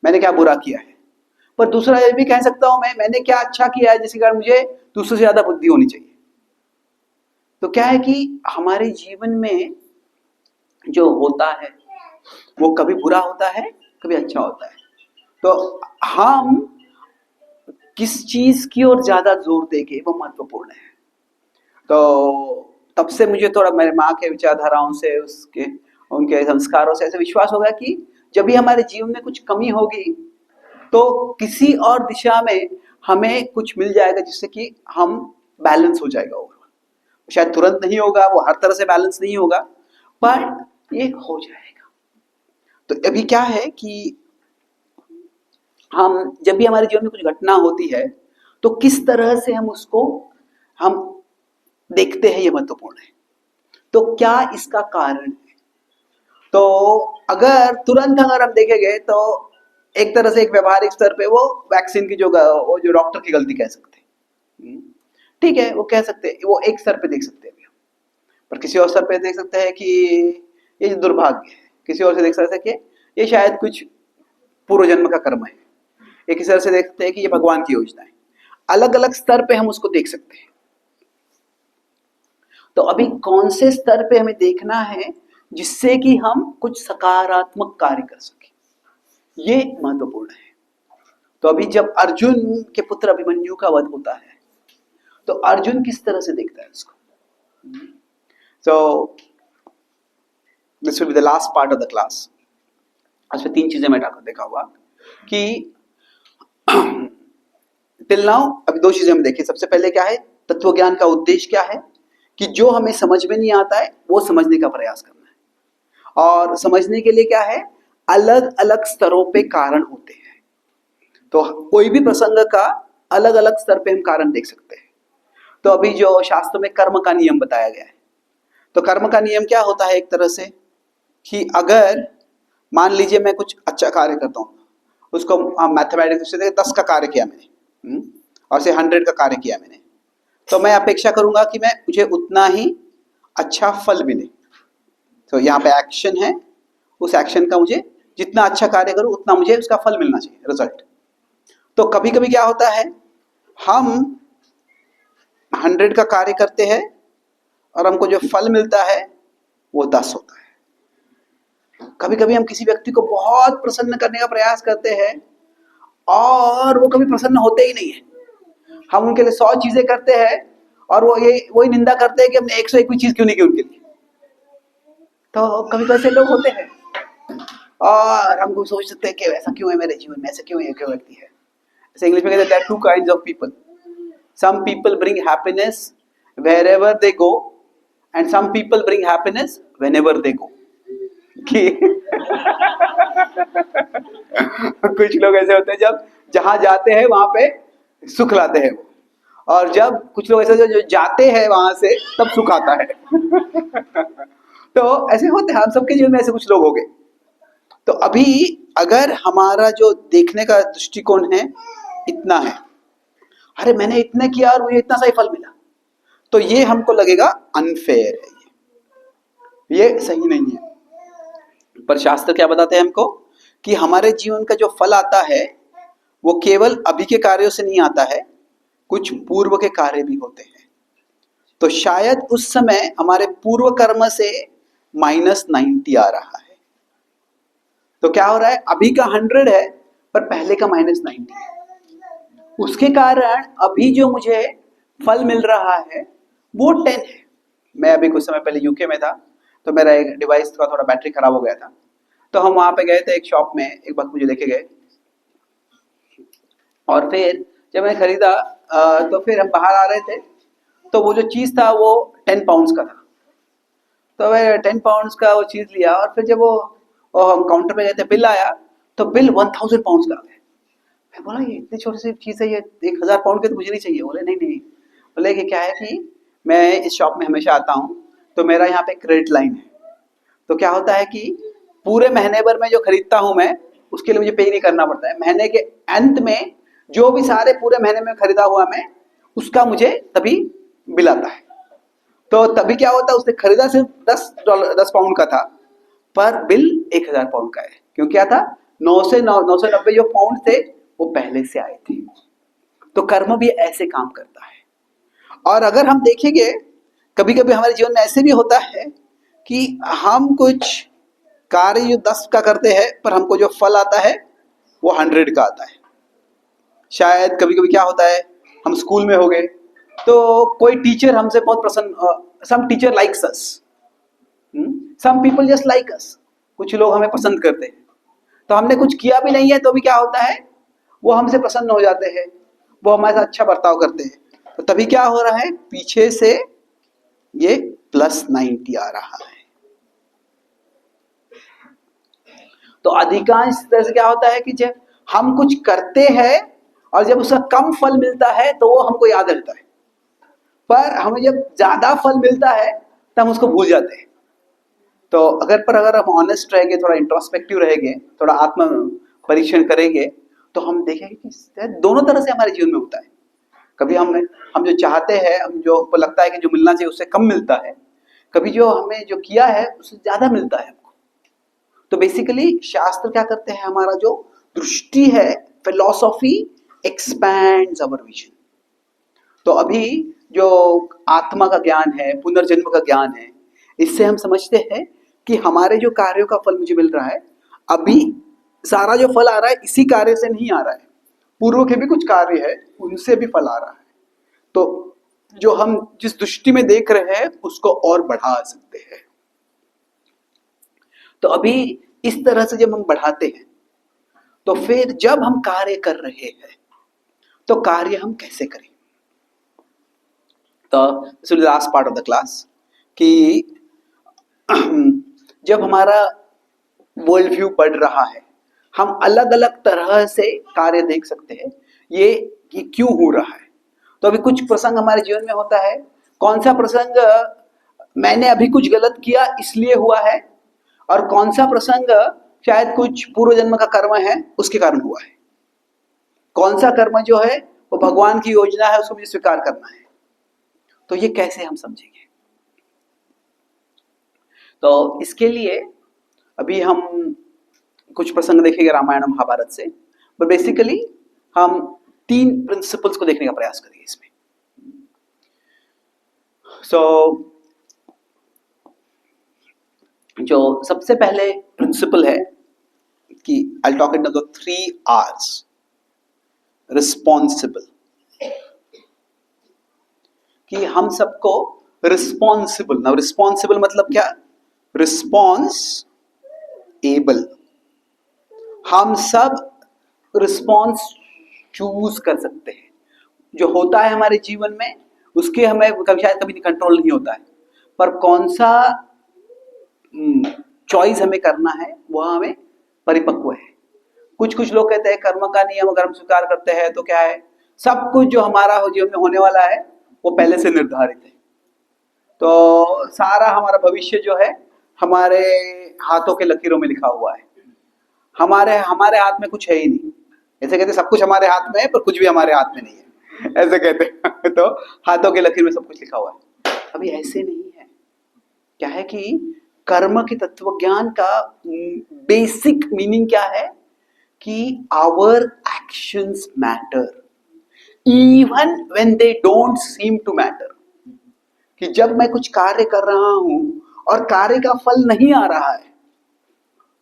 मैंने क्या बुरा किया है? पर दूसरा ये भी कह सकता हूं मैंने क्या अच्छा किया है जिसके कारण मुझे दूसरों से ज्यादा बुद्धि होनी चाहिए। तो क्या है कि हमारे जीवन में जो होता है वो कभी बुरा होता है, कभी अच्छा होता है। तो हम किस चीज की ओर ज्यादा जोर देंगे वो महत्वपूर्ण है। तो तब से मुझे थोड़ा मेरे माँ के विचारधाराओं से, उसके उनके संस्कारों से ऐसे विश्वास होगा कि जब भी हमारे जीवन में कुछ कमी होगी तो किसी और दिशा में हमें कुछ मिल जाएगा जिससे कि हम बैलेंस हो जाएगा। ओवरऑल शायद तुरंत नहीं होगा, वो हर तरह से बैलेंस नहीं होगा, पर ये हो जाएगा। तो अभी क्या है कि हम जब भी हमारे जीवन में कुछ घटना होती है तो किस तरह से हम उसको हम देखते हैं, ये महत्वपूर्ण है। तो क्या इसका कारण है? तो अगर तुरंत अगर हम देखेंगे तो एक तरह से एक व्यवहारिक स्तर पे वो वैक्सीन की वो जो डॉक्टर की गलती कह सकते हैं, ठीक है, वो कह सकते हैं, वो एक स्तर पे देख सकते हैं। पर किसी और स्तर पे देख सकते हैं कि ये दुर्भाग्य है, किसी और से देख सकते हैं कि ये शायद कुछ पूर्व जन्म का कर्म है, ये किसी तरह से देख सकते हैं कि ये भगवान की योजना है। अलग अलग स्तर पे हम उसको देख सकते हैं। तो अभी कौन से स्तर पे हमें देखना है जिससे कि हम कुछ सकारात्मक कार्य कर सके, ये महत्वपूर्ण है। तो अभी जब अर्जुन के पुत्र अभिमन्यु का वध होता है तो अर्जुन किस तरह से देखता है उसको। So this will be the last part of the class. आज में 3 चीजें मैं देखा हुआ कि टिल नाउ अभी 2 चीजें हम देखें। सबसे पहले क्या है, तत्व ज्ञान का उद्देश्य क्या है कि जो हमें समझ में नहीं आता है वो समझने का प्रयास करना है। और समझने के लिए क्या है, अलग अलग स्तरों पे कारण होते हैं। तो कोई भी प्रसंग का अलग अलग स्तर पे हम कारण देख सकते हैं। तो अभी जो शास्त्र में कर्म का नियम बताया गया है, तो कर्म का नियम क्या होता है, एक तरह से कि अगर मान लीजिए मैं कुछ अच्छा कार्य करता हूँ, उसको मैथमेटिक्स से 10 का कार्य किया मैंने और से 100 का कार्य किया मैंने, तो मैं अपेक्षा करूंगा कि मुझे उतना ही अच्छा फल मिले। तो यहाँ पे एक्शन है, उस एक्शन का मुझे जितना अच्छा कार्य करूं उतना मुझे उसका फल मिलना चाहिए, रिजल्ट। तो कभी कभी क्या होता है, हम 100 का कार्य करते हैं और हमको जो फल मिलता है वो 10 होता है। कभी कभी हम किसी व्यक्ति को बहुत प्रसन्न करने का प्रयास करते हैं और वो कभी प्रसन्न होते ही नहीं है। हम उनके लिए 100 चीजें करते हैं और वो ये वही निंदा करते हैं कि हमने 101 चीज क्यों नहीं की उनके लिए। तो कभी कभी ऐसे लोग होते हैं और हम सोच सकते हैं कि ऐसा क्यों है मेरे जीवन में, ऐसा क्यों है, क्यों व्यक्ति है। जैसे इंग्लिश में कहते हैं there are two kinds of people, some people bring happiness wherever they go and some people bring happiness whenever they go. कि कुछ लोग ऐसे होते हैं जब जहां जाते हैं वहां पे सुख लाते हैं, और जब कुछ लोग ऐसे जो जाते हैं वहां से तब सुख आता है। तो ऐसे होते हैं, हम सबके जीवन में ऐसे कुछ लोग हो गए। तो अभी अगर हमारा जो देखने का दृष्टिकोण है इतना है, अरे मैंने इतने किया और मुझे इतना सही फल मिला, तो ये हमको लगेगा अनफेयर है, ये सही नहीं है। पर शास्त्र क्या बताते हैं हमको कि हमारे जीवन का जो फल आता है वो केवल अभी के कार्यों से नहीं आता है, कुछ पूर्व के कार्य भी होते हैं। तो शायद उस समय हमारे पूर्व कर्म से -90 आ रहा है। तो क्या हो रहा है, अभी का 100 है पर पहले का -90 है। उसके कारण अभी जो मुझे फल मिल रहा है वो 10 है। मैं अभी कुछ समय पहले यूके में था, तो मेरा एक डिवाइस का थोड़ा बैटरी खराब हो गया था। तो हम वहां पे गए थे एक शॉप में, एक वक्त मुझे लेके गए और फिर जब मैंने खरीदा तो फिर हम बाहर आ रहे थे, तो वो जो चीज़ था वो 10 पाउंड्स का था। तो मैं 10 पाउंड्स का वो चीज़ लिया और फिर जब वो हम काउंटर पे गए थे, बिल आया तो बिल 1000 पाउंड्स का आ गया। मैं बोला ये इतनी छोटी सी चीज़ है, ये 1000 पाउंड की तो मुझे नहीं चाहिए। बोले नहीं नहीं, बोले कि क्या है कि मैं इस शॉप में हमेशा आता हूँ, तो मेरा यहाँ पे क्रेडिट लाइन है। तो क्या होता है कि पूरे महीने भर में जो खरीदता हूँ मैं, उसके लिए मुझे पे नहीं करना पड़ता है। महीने के अंत में जो भी सारे पूरे महीने में खरीदा हुआ मैं, उसका मुझे तभी बिल आता है। तो तभी क्या होता है, उसने खरीदा सिर्फ $10 पाउंड का था, पर बिल 1000 पाउंड का है। क्यों क्या था, 990 जो पाउंड थे वो पहले से आए थे। तो कर्म भी ऐसे काम करता है। और अगर हम देखेंगे, कभी कभी हमारे जीवन में ऐसे भी होता है कि हम कुछ कार्य जो 10 का करते हैं पर हमको जो फल आता है वो 100 का आता है। शायद कभी कभी क्या होता है, हम स्कूल में हो गए तो कोई टीचर हमसे बहुत प्रसन्न, some teacher likes us, some people just like us. कुछ लोग हमें पसंद करते हैं, तो हमने कुछ किया भी नहीं है तो भी क्या होता है, वो हमसे प्रसन्न हो जाते हैं, वो हमारे साथ अच्छा बर्ताव करते हैं। तो तभी क्या हो रहा है, पीछे से ये +90 आ रहा है। तो अधिकांश तरह से क्या होता है कि जब हम कुछ करते हैं और जब उसका कम फल मिलता है तो वो हमको याद रहता है, पर हमें जब ज्यादा फल मिलता है तो हम उसको भूल जाते हैं। तो अगर हम ऑनेस्ट रहेंगे, थोड़ा इंट्रोस्पेक्टिव रहेंगे, थोड़ा आत्म परीक्षण करेंगे, तो हम देखेंगे कि दोनों तरह से हमारे जीवन में होता है। कभी हम जो चाहते हैं, हम जो हमको लगता है कि जो मिलना चाहिए उससे कम मिलता है, कभी जो हमें जो किया है उससे ज्यादा मिलता है हमको। तो बेसिकली शास्त्र क्या करते हैं, हमारा जो दृष्टि है, फिलॉसफी एक्सपैंड्स आवर विजन। तो अभी जो आत्मा का ज्ञान है, पुनर्जन्म का ज्ञान है, इससे हम समझते हैं कि हमारे जो कार्यों का फल मुझे मिल रहा है, अभी सारा जो फल आ रहा है इसी कार्य से नहीं आ रहा है, पूर्व के भी कुछ कार्य है उनसे भी फल आ रहा है। तो जो हम जिस दृष्टि में देख रहे हैं उसको और बढ़ा सकते हैं। तो अभी इस तरह से जब हम बढ़ाते हैं, तो फिर जब हम कार्य कर रहे हैं तो कार्य हम कैसे करें। तो last part of the class कि जब हमारा वर्ल्ड व्यू बढ़ रहा है, हम अलग अलग तरह से कार्य देख सकते हैं, ये कि क्यों हो रहा है। तो अभी कुछ प्रसंग हमारे जीवन में होता है, कौन सा प्रसंग मैंने अभी कुछ गलत किया इसलिए हुआ है, और कौन सा प्रसंग शायद कुछ पूर्व जन्म का कर्म है उसके कारण हुआ है। कौन सा कर्म जो है वो भगवान की योजना है, उसको मुझे स्वीकार करना है। तो ये कैसे हम समझेंगे। तो इसके लिए अभी हम कुछ प्रसंग देखेंगे रामायण महाभारत से, पर बेसिकली हम 3 प्रिंसिपल्स को देखने का प्रयास करेंगे इसमें। जो सबसे पहले प्रिंसिपल है कि I talk in the 3 R's, responsible, कि हम सबको रिस्पॉन्सिबल, ना रिस्पॉन्सिबल मतलब क्या, रिस्पॉन्स एबल, हम सब रिस्पॉन्स चूज कर सकते हैं। जो होता है हमारे जीवन में उसके हमें शायद कभी कंट्रोल नहीं होता है, पर कौन सा चॉइस हमें करना है वह हमें परिपक्व है। कुछ लोग कहते हैं कर्म का नियम अगर हम स्वीकार करते हैं तो क्या है, सब कुछ जो हमारा जीवन में होने वाला है वो पहले से निर्धारित है। तो सारा हमारा भविष्य जो है हमारे हाथों के लकीरों में लिखा हुआ है। हमारे हाथ में कुछ है ही नहीं। ऐसे कहते सब कुछ हमारे हाथ में है पर कुछ भी हमारे हाथ में नहीं है, ऐसे कहते हैं। तो हाथों के लकीर में सब कुछ लिखा हुआ है। अभी ऐसे नहीं है। क्या है कि कर्म के तत्व ज्ञान का बेसिक मीनिंग क्या है कि our actions matter even when they don't seem to matter. कि जब मैं कुछ कार्य कर रहा हूं और कार्य का फल नहीं आ रहा है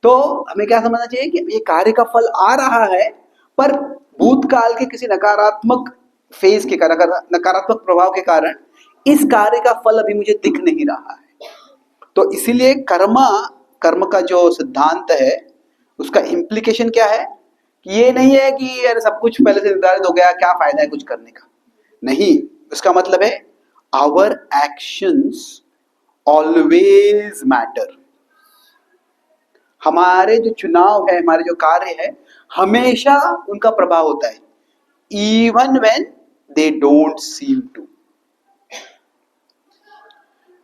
तो हमें क्या समझना चाहिए कि ये कार्य का फल आ रहा है, पर भूतकाल के किसी नकारात्मक फेज के कारण, नकारात्मक प्रभाव के कारण इस कार्य का फल अभी मुझे दिख नहीं रहा है। तो इसीलिए कर्म का जो सिद्धांत है उसका इम्प्लीकेशन क्या है कि ये नहीं है कि यार सब कुछ पहले से निर्धारित हो गया, क्या फायदा है कुछ करने का, नहीं। उसका मतलब है आवर एक्शंस ऑलवेज मैटर। हमारे जो चुनाव है, हमारे जो कार्य है, हमेशा उनका प्रभाव होता है even when they don't seem to.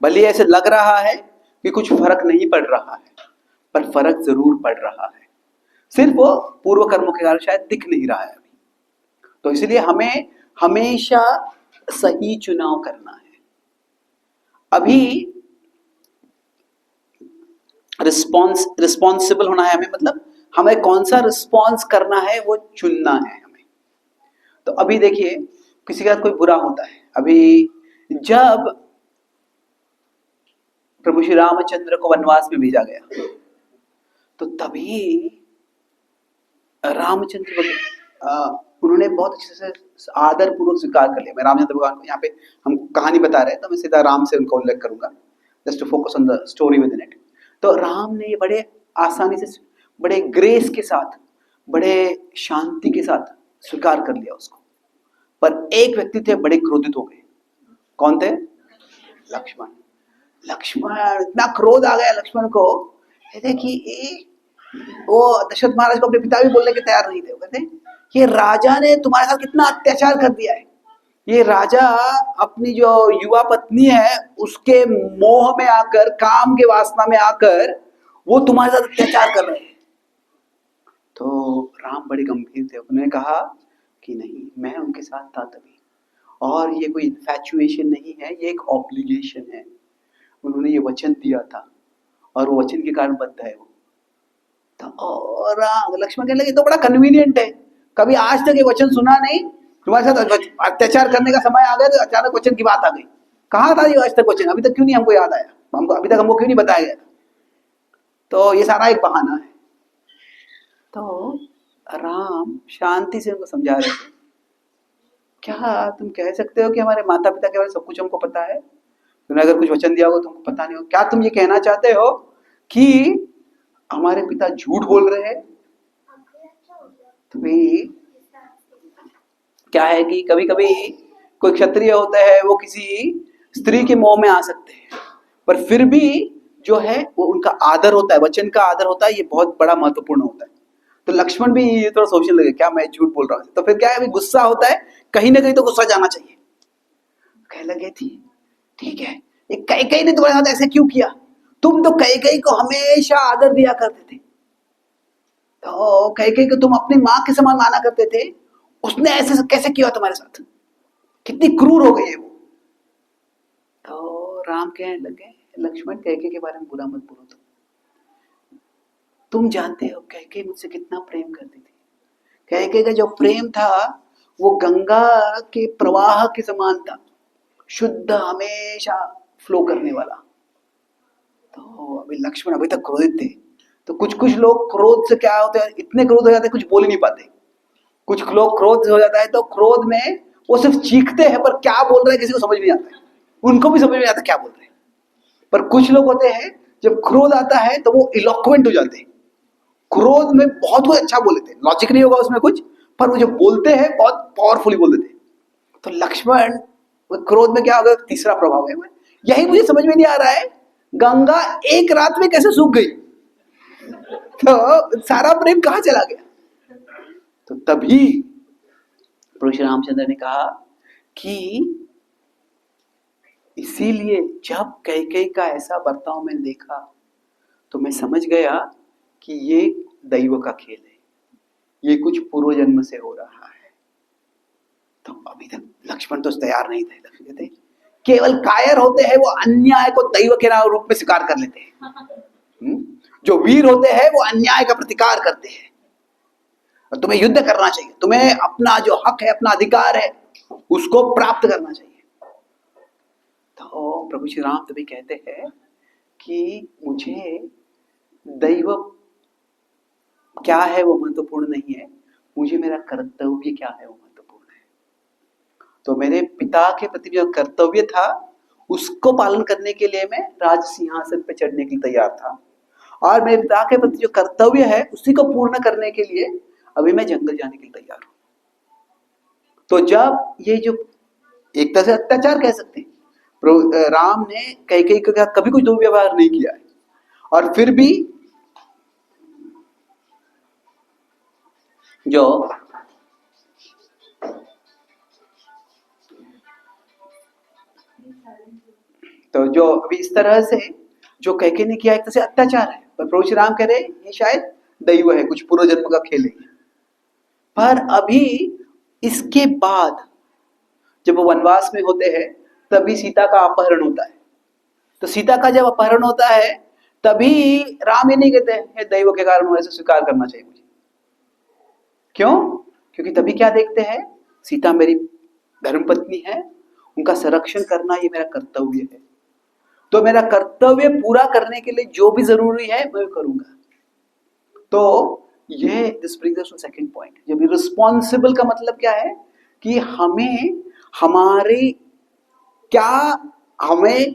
भले ऐसे लग रहा है कि कुछ फर्क नहीं पड़ रहा है, पर फर्क जरूर पड़ रहा है, सिर्फ वो पूर्व कर्मों के कारण शायद दिख नहीं रहा है अभी। तो इसलिए हमें हमेशा सही चुनाव करना है। अभी रिस्पॉन्सिबल होना है हमें, मतलब हमें कौन सा रिस्पॉन्स करना है वो चुनना है हमें। तो अभी देखिए किसी का कोई बुरा होता है, अभी जब प्रभु श्री रामचंद्र को वनवास में भेजा गया तो तभी रामचंद्र उन्होंने बहुत अच्छे से आदर पूर्वक स्वीकार कर लिया। मैं रामचंद्र भगवान को यहाँ पे हम कहानी बता रहे हैं तो मैं सीधा राम से उनका उल्लेख करूंगा, just to focus on the story within it. तो राम ने ये बड़े आसानी से, बड़े ग्रेस के साथ, बड़े शांति के साथ स्वीकार कर लिया उसको। पर एक व्यक्ति थे बड़े क्रोधित हो गए। कौन थे? लक्ष्मण। लक्ष्मण इतना क्रोध आ गया लक्ष्मण को, कहते कि वो दशरथ महाराज को अपने पिता भी बोलने के तैयार नहीं थे। वो कहते ये राजा ने तुम्हारे साथ कितना अत्याचार कर दिया है। ये राजा अपनी जो युवा पत्नी है उसके मोह में आकर, काम के वासना में आकर वो तुम्हारे साथ अत्याचार कर रहे हैं। तो राम बड़े गंभीर थे। उन्होंने कहा कि नहीं, मैं उनके साथ था तभी, और ये कोई इन्फैचुएशन नहीं है, ये एक ऑब्लिगेशन है। उन्होंने ये वचन दिया था और वो वचन के कारण बद्ध है वो। तो लक्ष्मण कहने लगे तो बड़ा कन्वीनियंट है, कभी आज तक ये वचन सुना नहीं, तुम्हारे साथ अत्याचार करने का समय आ गया तो अचानक वचन की बात आ गई। कहाँ था ये आज तक वचन? अभी तक क्यों नहीं हमको याद आया, हमको अभी तक हमको क्यों नहीं बताया गया? तो ये सारा एक बहाना है। तो राम शांति से उनको समझा रहे थे, क्या तुम कह सकते हो कि हमारे माता पिता के बारे में सब कुछ हमको पता है? तुमने अगर कुछ वचन दिया हो तुमको पता नहीं हो? क्या तुम ये कहना चाहते हो कि हमारे पिता झूठ बोल रहे हैं? तो भी क्या है कि कभी कभी कोई क्षत्रिय होता है, वो किसी स्त्री के मोह में आ सकते हैं, पर फिर भी जो है वो उनका आदर होता है, वचन का आदर होता है, ये बहुत बड़ा महत्वपूर्ण होता है। तो लक्ष्मण भी ये थोड़ा सोचने लगे, क्या मैं झूठ बोल रहा हूँ? तो फिर क्या है, अभी गुस्सा होता है, कहीं ना कहीं तो गुस्सा जाना चाहिए। कह लगे थी ठीक है, कैकेयी ने तुम्हारे साथ ऐसे क्यों किया? तुम तो कैकेयी को हमेशा आदर दिया करते थे, तो कैकेयी को तुम अपनी माँ के समान माना करते थे, उसने ऐसे कैसे किया तुम्हारे साथ? कितनी क्रूर हो गई है वो। तो राम कहने लगे लक्ष्मण कैकेयी के बारे में बुरा मत बोलो। तुम जानते हो कैकेयी मुझसे कितना प्रेम करती थी। कैकेयी का जो प्रेम था वो गंगा के प्रवाह के समान था, शुद्ध, हमेशा फ्लो करने वाला। तो अभी लक्ष्मण अभी तक क्रोधित थे। तो कुछ कुछ लोग क्रोध से क्या होते हैं, इतने क्रोध हो जाते हैं कुछ बोल ही नहीं पाते। कुछ लोग क्रोध हो जाता है तो क्रोध में वो सिर्फ चीखते हैं, पर क्या बोल रहे हैं किसी को समझ नहीं आता है, उनको भी समझ नहीं आता क्या बोल रहे हैं। पर कुछ लोग होते हैं जब क्रोध आता है तो वो इलोक्वेंट हो जाते हैं, क्रोध में बहुत कुछ अच्छा बोल देते हैं, लॉजिक नहीं होगा उसमें कुछ, पर वो जो बोलते हैं बहुत पावरफुली बोल देते हैं। तो लक्ष्मण क्रोध में क्या होगा, तीसरा प्रभाव है। यही मुझे समझ में नहीं आ रहा है, गंगा एक रात में कैसे सूख गई, तो सारा प्रेम कहां चला गया। तो तभी प्रभु श्री रामचंद्र ने कहा कि इसीलिए जब कैकेयी का ऐसा बर्ताव मैंने देखा तो मैं समझ गया कि ये दैव का खेल है, ये कुछ पूर्व जन्म से हो रहा है। तो अभी तक लक्ष्मण तो तैयार नहीं थे। लक्ष्मण थे केवल कायर होते हैं, वो अन्याय को दैव के रूप में स्वीकार कर लेते हैं। जो वीर होते हैं वो अन्याय का प्रतिकार करते हैं। और तुम्हें युद्ध करना चाहिए, तुम्हें अपना जो हक है, अपना अधिकार है, उसको प्राप्त करना चाहिए। तो प्रभु श्री राम तभी कहते हैं कि मुझे दैव क्या है वो महत्वपूर्ण नहीं है, मुझे मेरा कर्तव्य क्या है वो महत्वपूर्ण है। तो मेरे पिता के प्रति जो कर्तव्य था उसको पालन करने के लिए मैं राज सिंहासन पे चढ़ने के लिए तैयार था, और मेरे पिता के प्रति जो कर्तव्य है उसी को पूर्ण करने के लिए अभी मैं जंगल जाने के लिए तैयार हूं। तो जब ये जो एक तरह से अत्याचार कह सकते हैं, राम ने कैकेयी के साथ कभी कुछ दुर्व्यवहार नहीं किया है, और फिर भी जो तो जो अभी इस तरह से जो कैकेयी ने किया एक तरह से अत्याचार है, पर प्रभु श्री राम कह रहे ये शायद दैव है, कुछ पूर्व जन्म का खेल है। पर अभी इसके बाद जब वो वनवास में होते हैं तभी सीता का अपहरण होता है। तो सीता का जब अपहरण होता है तभी राम ये नहीं कहते हैं दैव के कारण ऐसे स्वीकार करना चाहिए मुझे। क्यों? क्योंकि तभी क्या देखते हैं, सीता मेरी धर्मपत्नी है, उनका संरक्षण करना ये मेरा कर्तव्य है। तो मेरा कर्तव्य पूरा करने के लिए जो भी जरूरी है मैं करूंगा। तो ये this brings us to second point. जब रिस्पॉन्सिबल का मतलब क्या है कि हमें हमारे क्या हमें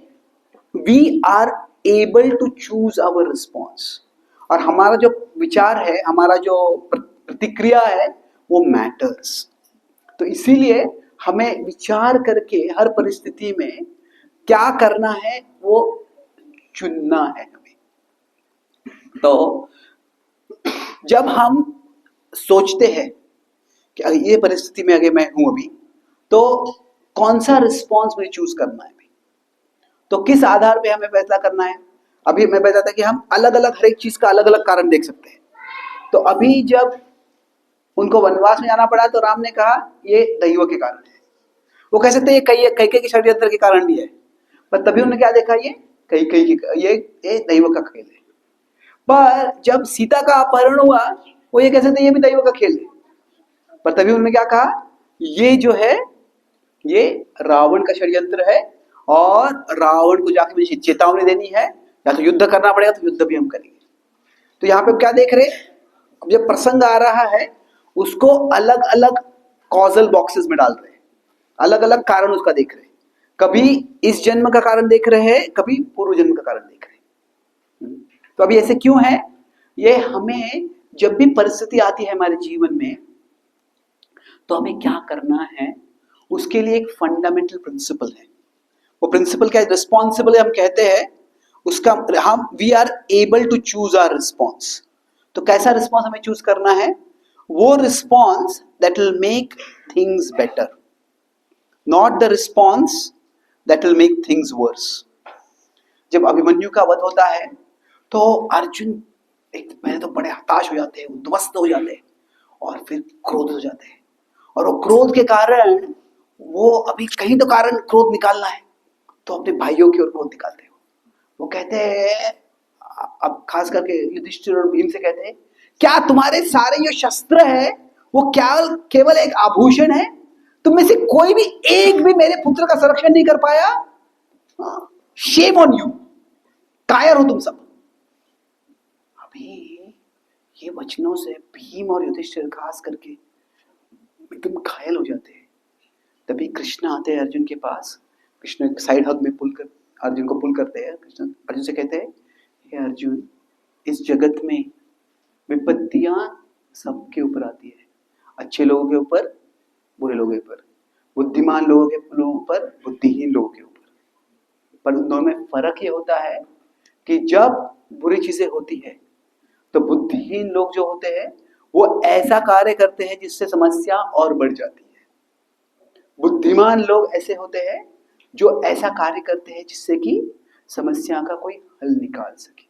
we are able to choose our response, और हमारा जो विचार है, हमारा जो प्रतिक्रिया है वो मैटर्स। तो इसीलिए हमें विचार करके हर परिस्थिति में क्या करना है वो चुनना है हमें। तो जब हम सोचते हैं कि ये परिस्थिति में अगर मैं हूं अभी, तो कौन सा रिस्पॉन्स मुझे चूज करना है, तो किस आधार पे हमें फैसला करना है। अभी मैं बताता कि हम अलग अलग हर एक चीज का अलग अलग कारण देख सकते हैं। तो अभी जब उनको वनवास में जाना पड़ा तो राम ने कहा ये दैव के कारण है। वो कह सकते हैं कैकेयी के षड्यंत्र के कारण भी है, पर तभी उन्होंने क्या देखा, ये कैकेयी ये दैव का खेल है। पर जब सीता का अपहरण हुआ वो ये कह सकते ये भी दैव का खेल है, पर तभी उन्होंने क्या कहा, ये जो है ये रावण का षड्यंत्र है, और रावण को जाके मुझे चेतावनी देनी है, या तो युद्ध करना पड़ेगा तो युद्ध भी हम करेंगे। तो यहाँ पे क्या देख रहे, अब जब प्रसंग आ रहा है उसको अलग अलग कॉजल बॉक्सेस में डाल रहे हैं, अलग अलग कारण उसका देख रहे हैं। कभी इस जन्म का कारण देख रहे हैं, कभी पूर्व जन्म का कारण देख रहे हैं। तो अभी ऐसे क्यों है, ये हमें जब भी परिस्थिति आती है हमारे जीवन में तो हमें क्या करना है उसके लिए एक फंडामेंटल प्रिंसिपल है। वो प्रिंसिपल क्या है, रिस्पॉन्सिबल हम कहते हैं उसका, हम we are able to choose our response. तो कैसा रिस्पॉन्स हमें चूज करना है, वो response that will make things better, not the response that will make things worse. जब अभिमन्यु का वध होता है तो अर्जुन एक पहले तो बड़े हताश हो जाते हैं, उद्वस्त हो जाते हैं, और फिर क्रोध हो जाते हैं, और वो क्रोध के कारण वो अभी कहीं तो कारण क्रोध निकालना है तो अपने भाइयों की ओर क्रोध निकालते हो, वो कहते हैं, अब खास करके युधिष्ठिर और भीम से कहते हैं, क्या तुम्हारे सारे जो शस्त्र है वो क्या केवल एक आभूषण है? तुम में से कोई भी एक भी मेरे पुत्र का संरक्षण नहीं कर पाया? शेम ऑन यू, कायर हो तुम सब। अभी ये वचनों से भीम और युधिष्ठिर खास करके एकदम घायल हो जाते हैं। तभी कृष्ण आते हैं अर्जुन के पास। कृष्ण साइड हग में पुल कर अर्जुन को पुल करते हैं। कृष्ण अर्जुन से कहते हैं, हे अर्जुन, इस जगत में विपत्तियां सबके ऊपर आती है, अच्छे लोगों के ऊपर, बुरे लोगों के ऊपर, बुद्धिमान लोगों के ऊपर, बुद्धिहीन लोगों के ऊपर। पर उन दोनों में फर्क ये होता है कि जब बुरी चीजें होती है तो बुद्धिहीन लोग जो होते हैं वो ऐसा कार्य करते हैं जिससे समस्या और बढ़ जाती है। बुद्धिमान लोग ऐसे होते हैं जो ऐसा कार्य करते हैं जिससे कि समस्या का कोई हल निकाल सके।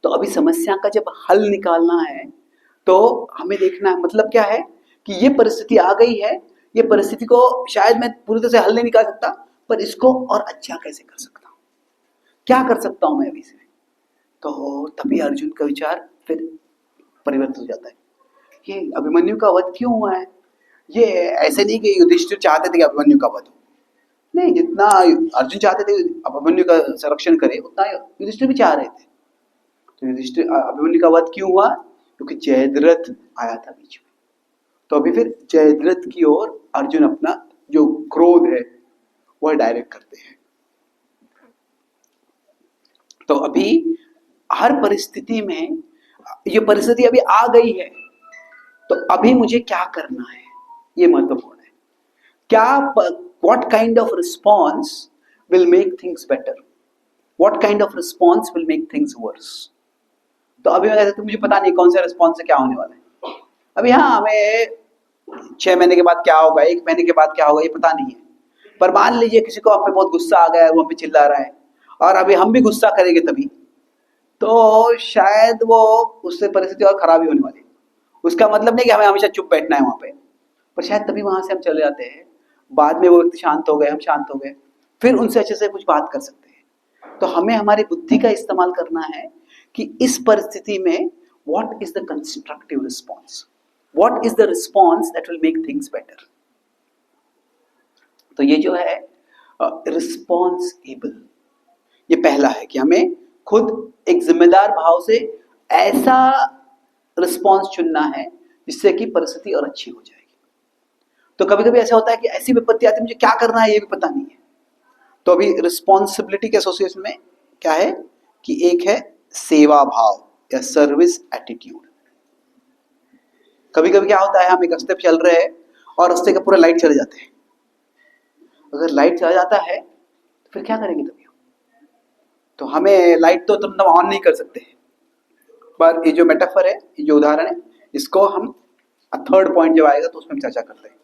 तो अभी समस्या का जब हल निकालना है तो हमें देखना है, मतलब क्या है कि ये परिस्थिति आ गई है, ये परिस्थिति को शायद मैं पूरी तरह से हल नहीं निकाल सकता, पर इसको और अच्छा कैसे कर सकता हूँ, क्या कर सकता हूँ मैं अभी से। तो तभी अर्जुन का विचार फिर परिवर्तन हो जाता है। ये अभिमन्यु का वध क्यों हुआ है? ये ऐसे नहीं कि युधिष्ठिर चाहते थे कि अभिमन्यु का वध हो, नहीं, जितना अर्जुन चाहते थे अभिमन्यु का संरक्षण करे उतना युधिष्ठिर भी चाह रहे थे। तो युधिष्ठिर अभिमन्यु का वध क्यों हुआ? क्योंकि जयद्रथ आया था बीच में। तो अभी फिर जयद्रथ की ओर अर्जुन अपना जो क्रोध है वह डायरेक्ट करते हैं। तो अभी हर परिस्थिति में ये परिस्थिति अभी आ गई है, तो अभी मुझे क्या करना है ये महत्वपूर्ण है। क्या, what kind of response will make things better, what kind of response will make things worse। तो अभी मैं कहता हूं मुझे पता नहीं कौन सा रिस्पॉन्स से क्या होने वाला है। अभी हाँ, हमें 6 महीने के बाद क्या होगा, 1 महीने के बाद क्या होगा, ये पता नहीं है। पर मान लीजिए किसी को आप पे बहुत गुस्सा आ गया है, वो हम पे चिल्ला रहा है, और अभी हम भी गुस्सा करेंगे तभी, तो शायद वो उससे परिस्थिति और खराब ही होने वाली है। उसका मतलब नहीं कि हमें हमेशा चुप बैठना है वहां पे, पर शायद तभी वहां से हम चले जाते हैं, बाद में वो व्यक्ति शांत हो गए, हम शांत हो गए, फिर उनसे अच्छे से कुछ बात कर सकते हैं। तो हमें हमारी बुद्धि का इस्तेमाल करना है कि इस परिस्थिति में what is the constructive response, what is the response that will make things better. तो ये जो है रिस्पॉन्सिबल, ये पहला है कि हमें खुद एक जिम्मेदार भाव से ऐसा रिस्पॉन्स चुनना है जिससे कि परिस्थिति और अच्छी हो जाएगी। तो कभी कभी ऐसा होता है कि ऐसी विपत्ति आती है, मुझे क्या करना है ये भी पता नहीं है। तो अभी रिस्पॉन्सिबिलिटी के एसोसिएशन में क्या है कि एक है सेवा भाव या सर्विस एटीट्यूड। कभी कभी क्या होता है, हम एक रास्ते पे चल रहे हैं और रास्ते का पूरा लाइट चले जाते हैं। अगर लाइट चला जाता है तो फिर क्या करेंगे तभी? तो हमें लाइट तो तुरंत ऑन नहीं कर सकते, पर ये जो मेटाफर है, ये जो उदाहरण है, इसको हम थर्ड पॉइंट जब आएगा तो उसमें चर्चा करते हैं।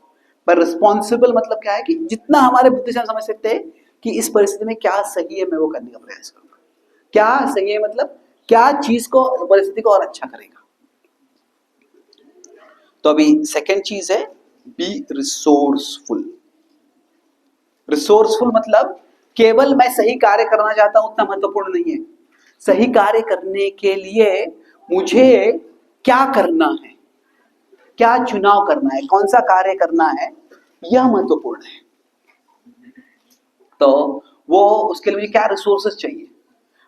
पर रिस्पॉन्सिबल मतलब क्या है कि जितना हमारे बुद्धि से हम समझ सकते हैं कि इस परिस्थिति में क्या सही है, मैं वो करने का प्रयास करूंगा। क्या सही है मतलब क्या चीज को, परिस्थिति को और अच्छा करेगा। तो अभी सेकेंड चीज है बी रिसोर्सफुल। रिसोर्सफुल मतलब केवल मैं सही कार्य करना चाहता हूं उतना महत्वपूर्ण नहीं है। सही कार्य करने के लिए मुझे क्या करना है, क्या चुनाव करना है, कौन सा कार्य करना है, यह महत्वपूर्ण है। तो वो उसके लिए मुझे क्या रिसोर्सेस चाहिए।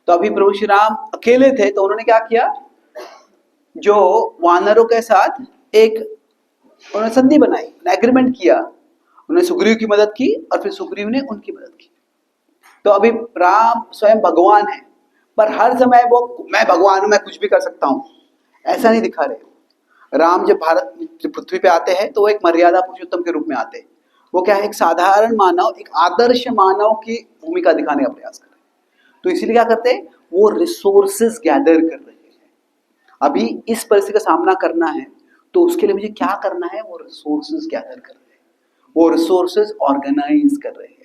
तो अभी प्रभु श्री राम अकेले थे तो उन्होंने क्या किया, जो वानरों के साथ एक उन्होंने संधि बनाई, एग्रीमेंट किया। उन्होंने सुग्रीव की मदद की और फिर सुग्रीव ने उनकी मदद की। तो अभी राम स्वयं भगवान है, पर हर समय वो मैं भगवान हूं, मैं कुछ भी कर सकता हूं, ऐसा नहीं दिखा रहे। राम जब भारत पृथ्वी पे आते हैं तो वो एक मर्यादा पुरुषोत्तम के रूप में आते हैं। वो क्या है, एक साधारण मानव, एक आदर्श मानव की भूमिका दिखाने का प्रयास कर रहे हैं। तो इसीलिए क्या करते हैं, वो रिसोर्सेज गैदर कर रहे हैं। अभी इस परिस्थिति का सामना करना है तो उसके लिए मुझे क्या करना है, वो रिसोर्सेज गैदर कर रहे हैं, वो रिसोर्सेज ऑर्गेनाइज कर रहे हैं।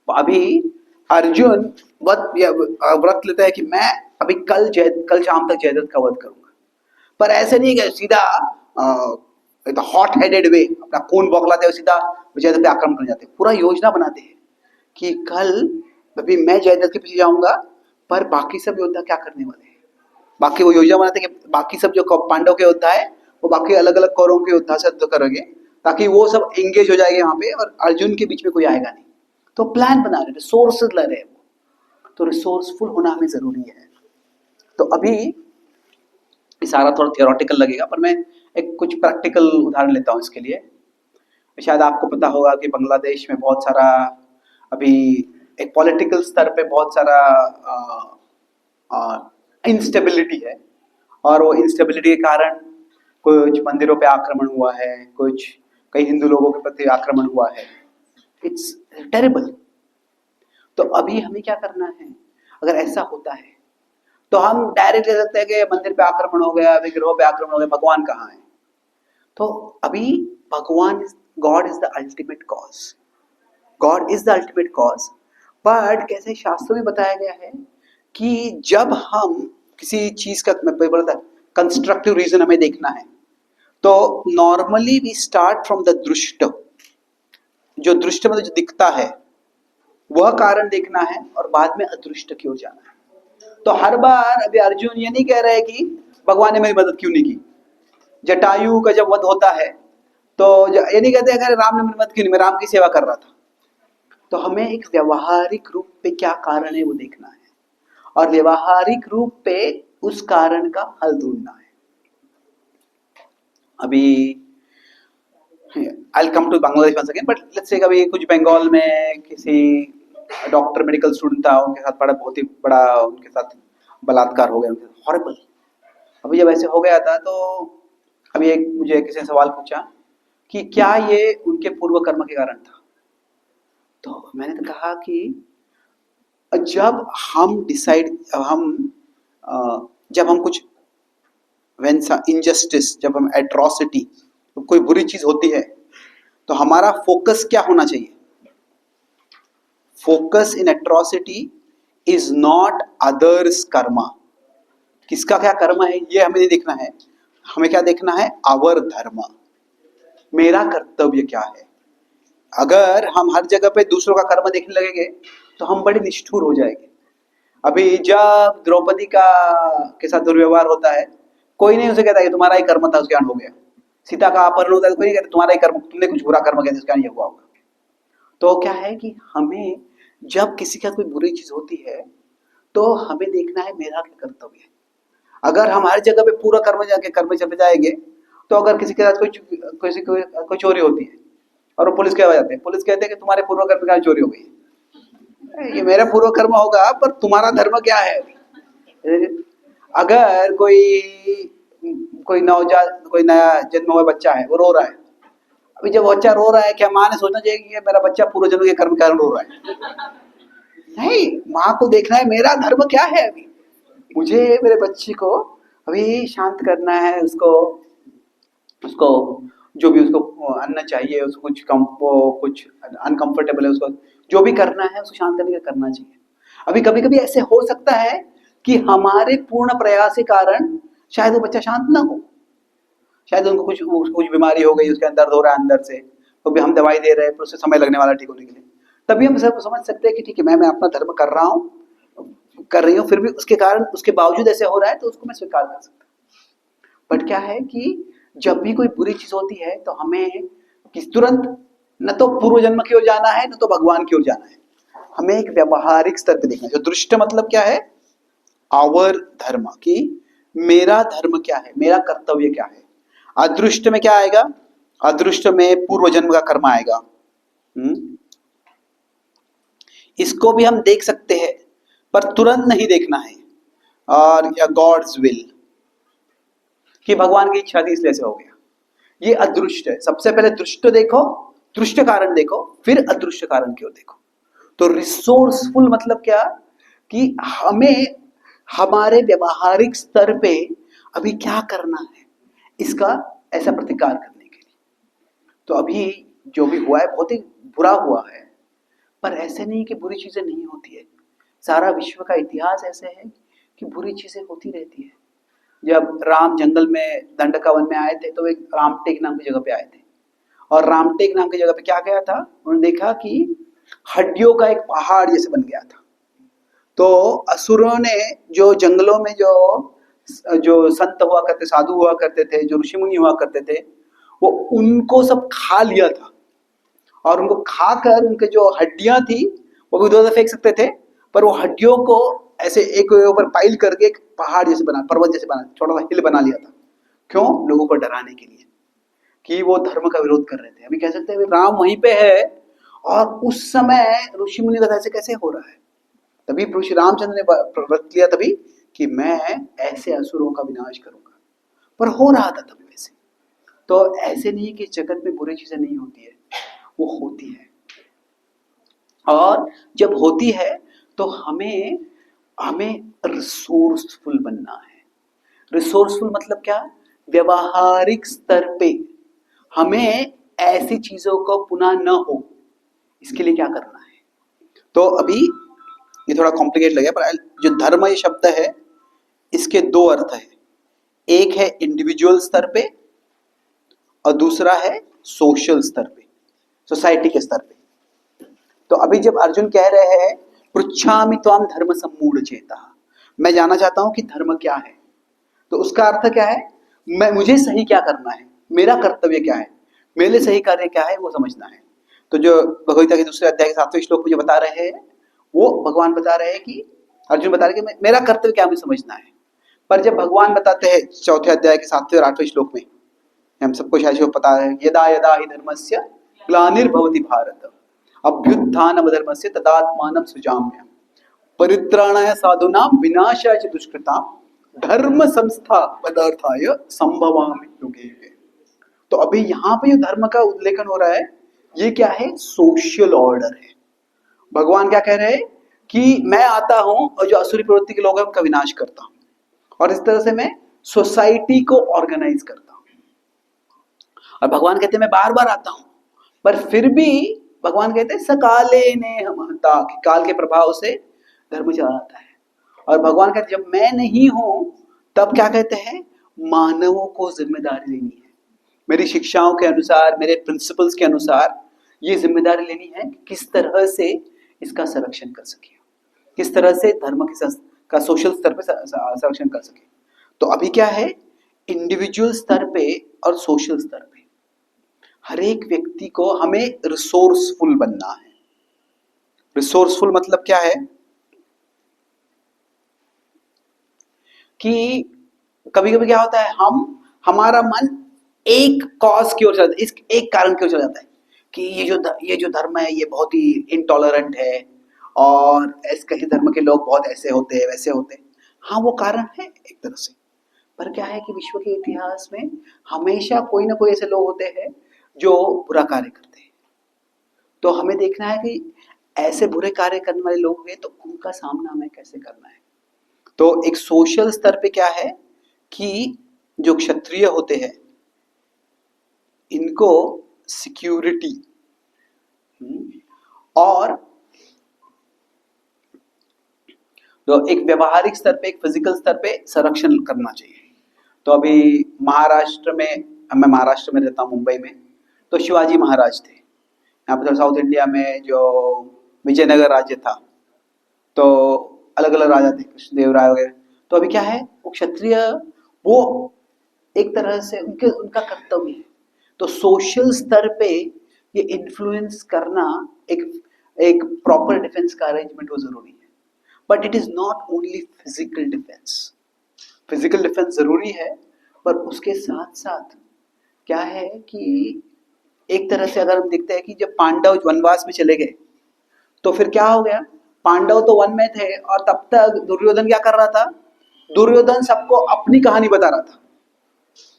अभी अर्जुन व्रत लेता है कि मैं अभी कल शाम तक जयद्रथ का वध करूंगा, पर ऐसे नहीं कि सीधा हॉट हेडेड वे अपना खून बौखलाते हुए सीधा जयद्रथ पे आक्रमण कर जाते हैं। पूरा योजना बनाते हैं कि कल अभी मैं जयद्रथ के पीछे जाऊंगा, पर बाकी सब योद्धा क्या करने वाले हैं। बाकी वो योजना बनाते कि बाकी सब जो पांडव के योद्धा है वो बाकी अलग अलग कौरवों के योद्धा से युद्ध करेंगे, ताकि वो सब एंगेज हो जाएंगे वहां पे और अर्जुन के बीच में कोई आएगा नहीं। तो प्लान बना रहे, रिसोर्सेज ला रहे हैं वो। तो रिसोर्सफुल होना हमें जरूरी है। तो अभी ये सारा थोड़ा थियोरेटिकल लगेगा, पर मैं एक कुछ प्रैक्टिकल उदाहरण लेता हूँ इसके लिए। शायद आपको पता होगा कि बांग्लादेश में बहुत सारा अभी एक पॉलिटिकल स्तर पे बहुत सारा इंस्टेबिलिटी है, और वो इंस्टेबिलिटी के कारण कुछ मंदिरों पे आक्रमण हुआ है, कुछ कई हिंदू लोगों के प्रति आक्रमण हुआ है। It's terrible. तो अभी हमें क्या करना है, अगर ऐसा होता है तो हम डायरेक्ट ले सकते हैं कि मंदिर पे आक्रमण हो गया, विग्रहों पे आक्रमण हो गया, भगवान कहाँ है। तो अभी भगवान, God is the ultimate cause, God is the ultimate cause. But कैसे शास्त्रों में बताया गया है कि जब हम किसी चीज का, मैं बोलता कंस्ट्रक्टिव रीजन हमें देखना है, तो normally we start from the दृष्ट। जो दृष्ट मतलब जो दिखता है वह कारण देखना है, और बाद में अदृष्ट की ओर जाना है। तो हर बार अभी अर्जुन ये नहीं कह रहे कि भगवान ने मेरी मदद क्यों नहीं की। जटायु का जब वध होता है तो ये नहीं कहते अगर राम ने मेरी मदद क्यों नहीं, मैं राम की सेवा कर रहा था। तो हमें एक व्यवहारिक रूप पे क्या कारण है वो देखना है, और व्यवहारिक रूप पे उस कारण का हल ढूंढना है। अभी I come to Bangladesh once again, but let's say कभी कुछ बंगाल में किसी डॉक्टर मेडिकल स्टूडेंट था, उनके साथ बड़ा बहुत ही बड़ा उनके साथ बलात्कार हो गया, हॉरिबल। अभी जब ऐसे हो गया था तो अभी एक मुझे किसी ने सवाल पूछा कि क्या ये उनके पूर्व कर्म के कारण था। तो मैंने तो कहा कि जब हम डिसाइड, जब हम कुछ इनजस्टिस, जब हम एट्रोसिटी, कोई बुरी चीज होती है, तो हमारा फोकस क्या होना चाहिए। Focus in atrocity is not others Karma. किसका क्या कर्म है ये हमें नहीं देखना है, हमें क्या देखना है, आवर धर्म, मेरा कर्तव्य क्या है। अगर हम हर जगह पे दूसरों का कर्म देखने लगेंगे तो हम बड़े निष्ठुर हो जाएंगे। अभी जब द्रौपदी का के साथ दुर्व्यवहार होता है, कोई नहीं उसे कहता है तुम्हारा ही कर्म था उसके कारण हो गया। सीता का अपहरण होता है, कोई नहीं कहता तुम्हारा ही कर्म, तुमने कुछ बुरा कर्म किया जिसके कारण ये हुआ होगा। तो क्या है कि हमें जब किसी का कोई बुरी चीज होती है तो हमें देखना है मेरा क्या कर्तव्य है। अगर हम हर जगह पे पूरा कर्म जाके कर्म चले जाएंगे, तो अगर किसी के साथ कोई चोरी होती है और वो पुलिस के आ जाते हैं, पुलिस कहते हैं कि तुम्हारे पूर्व कर्म के कारण चोरी हो गई। ये मेरा पूर्व कर्म होगा, पर तुम्हारा धर्म क्या है। अगर कोई नवजात, कोई नया जन्म हुआ बच्चा है, वो रो रहा है, अभी जब बच्चा रो रहा है क्या माँ ने सोचना चाहिए कि मेरा बच्चा पूर्व जन्म के कर्म के कारण रो रहा है। नहीं, माँ को देखना है मेरा धर्म क्या है। अभी मुझे मेरे बच्चे को अभी शांत करना है, उसको उसको जो भी उसको अन्न चाहिए, उसको कुछ अनकंफर्टेबल है, उसको जो भी करना है उसको शांत करने का करना चाहिए। अभी कभी कभी ऐसे हो सकता है कि हमारे पूर्ण प्रयास के कारण शायद वो बच्चा शांत ना हो, शायद उनको कुछ बीमारी हो गई, उसके अंदर दर्द हो रहा है अंदर से, तो भी हम दवाई दे रहे हैं, पर उससे समय लगने वाला ठीक होने के लिए। तभी हम सब समझ सकते हैं कि ठीक है, मैं अपना धर्म कर रहा हूँ, कर रही हूँ, फिर भी उसके कारण, उसके बावजूद ऐसे हो रहा है तो उसको मैं स्वीकार कर सकता हूँ। बट क्या है कि जब भी कोई बुरी चीज होती है तो हमें तुरंत न तो पूर्व जन्म की ओर जाना है, न तो भगवान की ओर जाना है। हमें एक व्यवहारिक स्तर पे देखना है। जो दृष्ट मतलब क्या है, आवर धर्म, की मेरा धर्म क्या है, मेरा कर्तव्य क्या है। अदृष्ट में क्या आएगा, अदृष्ट में पूर्व जन्म का कर्म आएगा। इसको भी हम देख सकते हैं, पर तुरंत नहीं देखना है। और या गॉड्स विल, कि भगवान की इच्छा थी इसलिए से हो गया, ये अदृष्ट है। सबसे पहले दृष्ट देखो, दृष्ट कारण देखो, फिर अदृष्ट कारण की ओर देखो। तो रिसोर्सफुल मतलब क्या, कि हमें हमारे व्यवहारिक स्तर पे अभी क्या करना है, इसका ऐसा प्रतिकार करने के लिए। तो अभी जो भी हुआ है बहुत ही बुरा हुआ है, पर ऐसे नहीं कि बुरी चीजें नहीं होती है। सारा विश्व का इतिहास ऐसे है कि बुरी चीजें होती रहती है। जब राम जंगल में दंडका वन में आए थे तो एक रामटेक नाम की जगह पे आए थे, और रामटेक नाम की जगह पे क्या गया था, उन्होंने देखा कि हड्डियों का एक पहाड़ जैसे बन गया था। तो असुरों ने जो जंगलों में जो जो संत हुआ करते, साधु हुआ करते थे, जो ऋषि मुनि हुआ करते थे, वो उनको सब खा लिया था। और उनको खाकर उनके जो हड्डियां थी वो भी उधर फेंक सकते थे, पर वो हड्डियों को ऐसे एक के ऊपर पाइल करके एक पहाड़ जैसे बना, पर्वत जैसे बना, छोटा सा हिल बना लिया था। क्यों? लोगों को डराने के लिए, कि वो धर्म का विरोध कर रहे थे। अभी कह सकते हैं राम वहीं पे है, और उस समय ऋषि मुनि का ऐसे कैसे हो रहा है। तभी श्री रामचंद्र ने व्रत लिया, तभी कि मैं ऐसे असुरों का विनाश करूंगा, पर हो रहा था तभी वैसे। तो ऐसे नहीं कि जगत में बुरी चीजें नहीं होती है, वो होती है। और जब होती है तो हमें हमें रिसोर्सफुल बनना है। रिसोर्सफुल मतलब क्या? व्यवहारिक स्तर पे हमें ऐसी चीजों को पुनः न हो, इसके लिए क्या करना है। तो अभी ये थोड़ा कॉम्प्लिकेट लगे, पर जो धर्म ये शब्द है इसके दो अर्थ है। एक है इंडिविजुअल स्तर पे और दूसरा है सोशल स्तर पे, सोसाइटी के स्तर पे। तो अभी जब अर्जुन कह रहे हैं पृच्छामि त्वाम धर्म सम्मूढ़ चेता, मैं जानना चाहता हूं कि धर्म क्या है, तो उसका अर्थ क्या है? मुझे सही क्या करना है, मेरा कर्तव्य क्या है, मेरे लिए सही कार्य क्या है, वो समझना है। तो जो भगवद्गीता के दूसरे अध्याय के 7वें श्लोक में जो बता रहे हैं, वो भगवान बता रहे हैं कि अर्जुन बता रहे हैं कि मेरा कर्तव्य क्या मुझे समझना है। पर जब भगवान बताते हैं चौथे अध्याय के 7वें और 8वें श्लोक में, हम सबको शायद पता है, यदा यदा हि धर्मस्य ग्लानिर्भवति भारत अभ्युत्थानम धर्मस्य तदात्मानं सृजाम्यहम् परित्राणाय साधूनां विनाशाय च दुष्कृतां धर्म संस्थापनार्थाय संभवामि युगे युगे। तो अभी यहाँ पे जो धर्म का उल्लेखन हो रहा है, ये क्या है? सोशल ऑर्डर है। भगवान क्या कह रहे हैं कि मैं आता हूं और जो असुरी प्रवृत्ति के लोग हैं उनका विनाश करता हूं, और इस तरह से मैं सोसाइटी को ऑर्गेनाइज करता हूं। और भगवान कहते हैं मैं बार बार आता हूं, पर फिर भी भगवान कहते हैं सकाले ने हमता, कि काल के प्रभाव से धर्म चला आता है। और भगवान कहते हैं जब मैं नहीं हूं तब क्या कहते हैं? मानवों को जिम्मेदारी लेनी है, मेरी शिक्षाओं के अनुसार, मेरे प्रिंसिपल्स के अनुसार ये जिम्मेदारी लेनी है कि किस तरह से इसका संरक्षण कर सके, किस तरह से धर्म का सोशल स्तर पे संरक्षण कर सके। तो अभी क्या है? इंडिविजुअल स्तर पे और सोशल स्तर पे हर एक व्यक्ति को हमें रिसोर्सफुल बनना है। रिसोर्सफुल मतलब क्या है? कि कभी कभी क्या होता है, हमारा मन एक कॉज की ओर चला जाता है, इस एक कारण की ओर चला जाता है कि ये जो धर्म है ये बहुत ही इनटॉलरेंट है, और इसके धर्म के लोग बहुत ऐसे होते हैं वैसे होते हैं। हाँ, वो कारण है एक तरह से, पर क्या है कि विश्व के इतिहास में हमेशा कोई ना कोई ऐसे लोग होते हैं जो बुरा कार्य करते हैं। तो हमें देखना है कि ऐसे बुरे कार्य करने वाले लोग हैं तो उनका सामना हमें कैसे करना है। तो एक सोशल स्तर पे क्या है कि जो क्षत्रिय होते हैं इनको सिक्योरिटी और तो एक व्यवहारिक स्तर पे, एक फिजिकल स्तर पे संरक्षण करना चाहिए। तो अभी महाराष्ट्र में, मैं महाराष्ट्र में रहता हूँ मुंबई में, तो शिवाजी महाराज थे। यहाँ पर साउथ इंडिया में जो विजयनगर राज्य था, तो अलग अलग राजा थे, कृष्णदेव राय वगैरह। तो अभी क्या है, वो क्षत्रिय, वो एक तरह से उनका कर्तव्य है। तो सोशल स्तर पे ये इन्फ्लुएंस करना, एक प्रॉपर डिफेंस का अरेंजमेंट वो जरूरी है। But it is not only physical defence. Physical defence जरूरी है, पर उसके साथ साथ क्या है कि एक तरह से अगर हम देखते हैं कि जब पांडव वनवास में चले गए तो फिर क्या हो गया, पांडव तो वन में थे और तब तक दुर्योधन क्या कर रहा था? दुर्योधन सबको अपनी कहानी बता रहा था।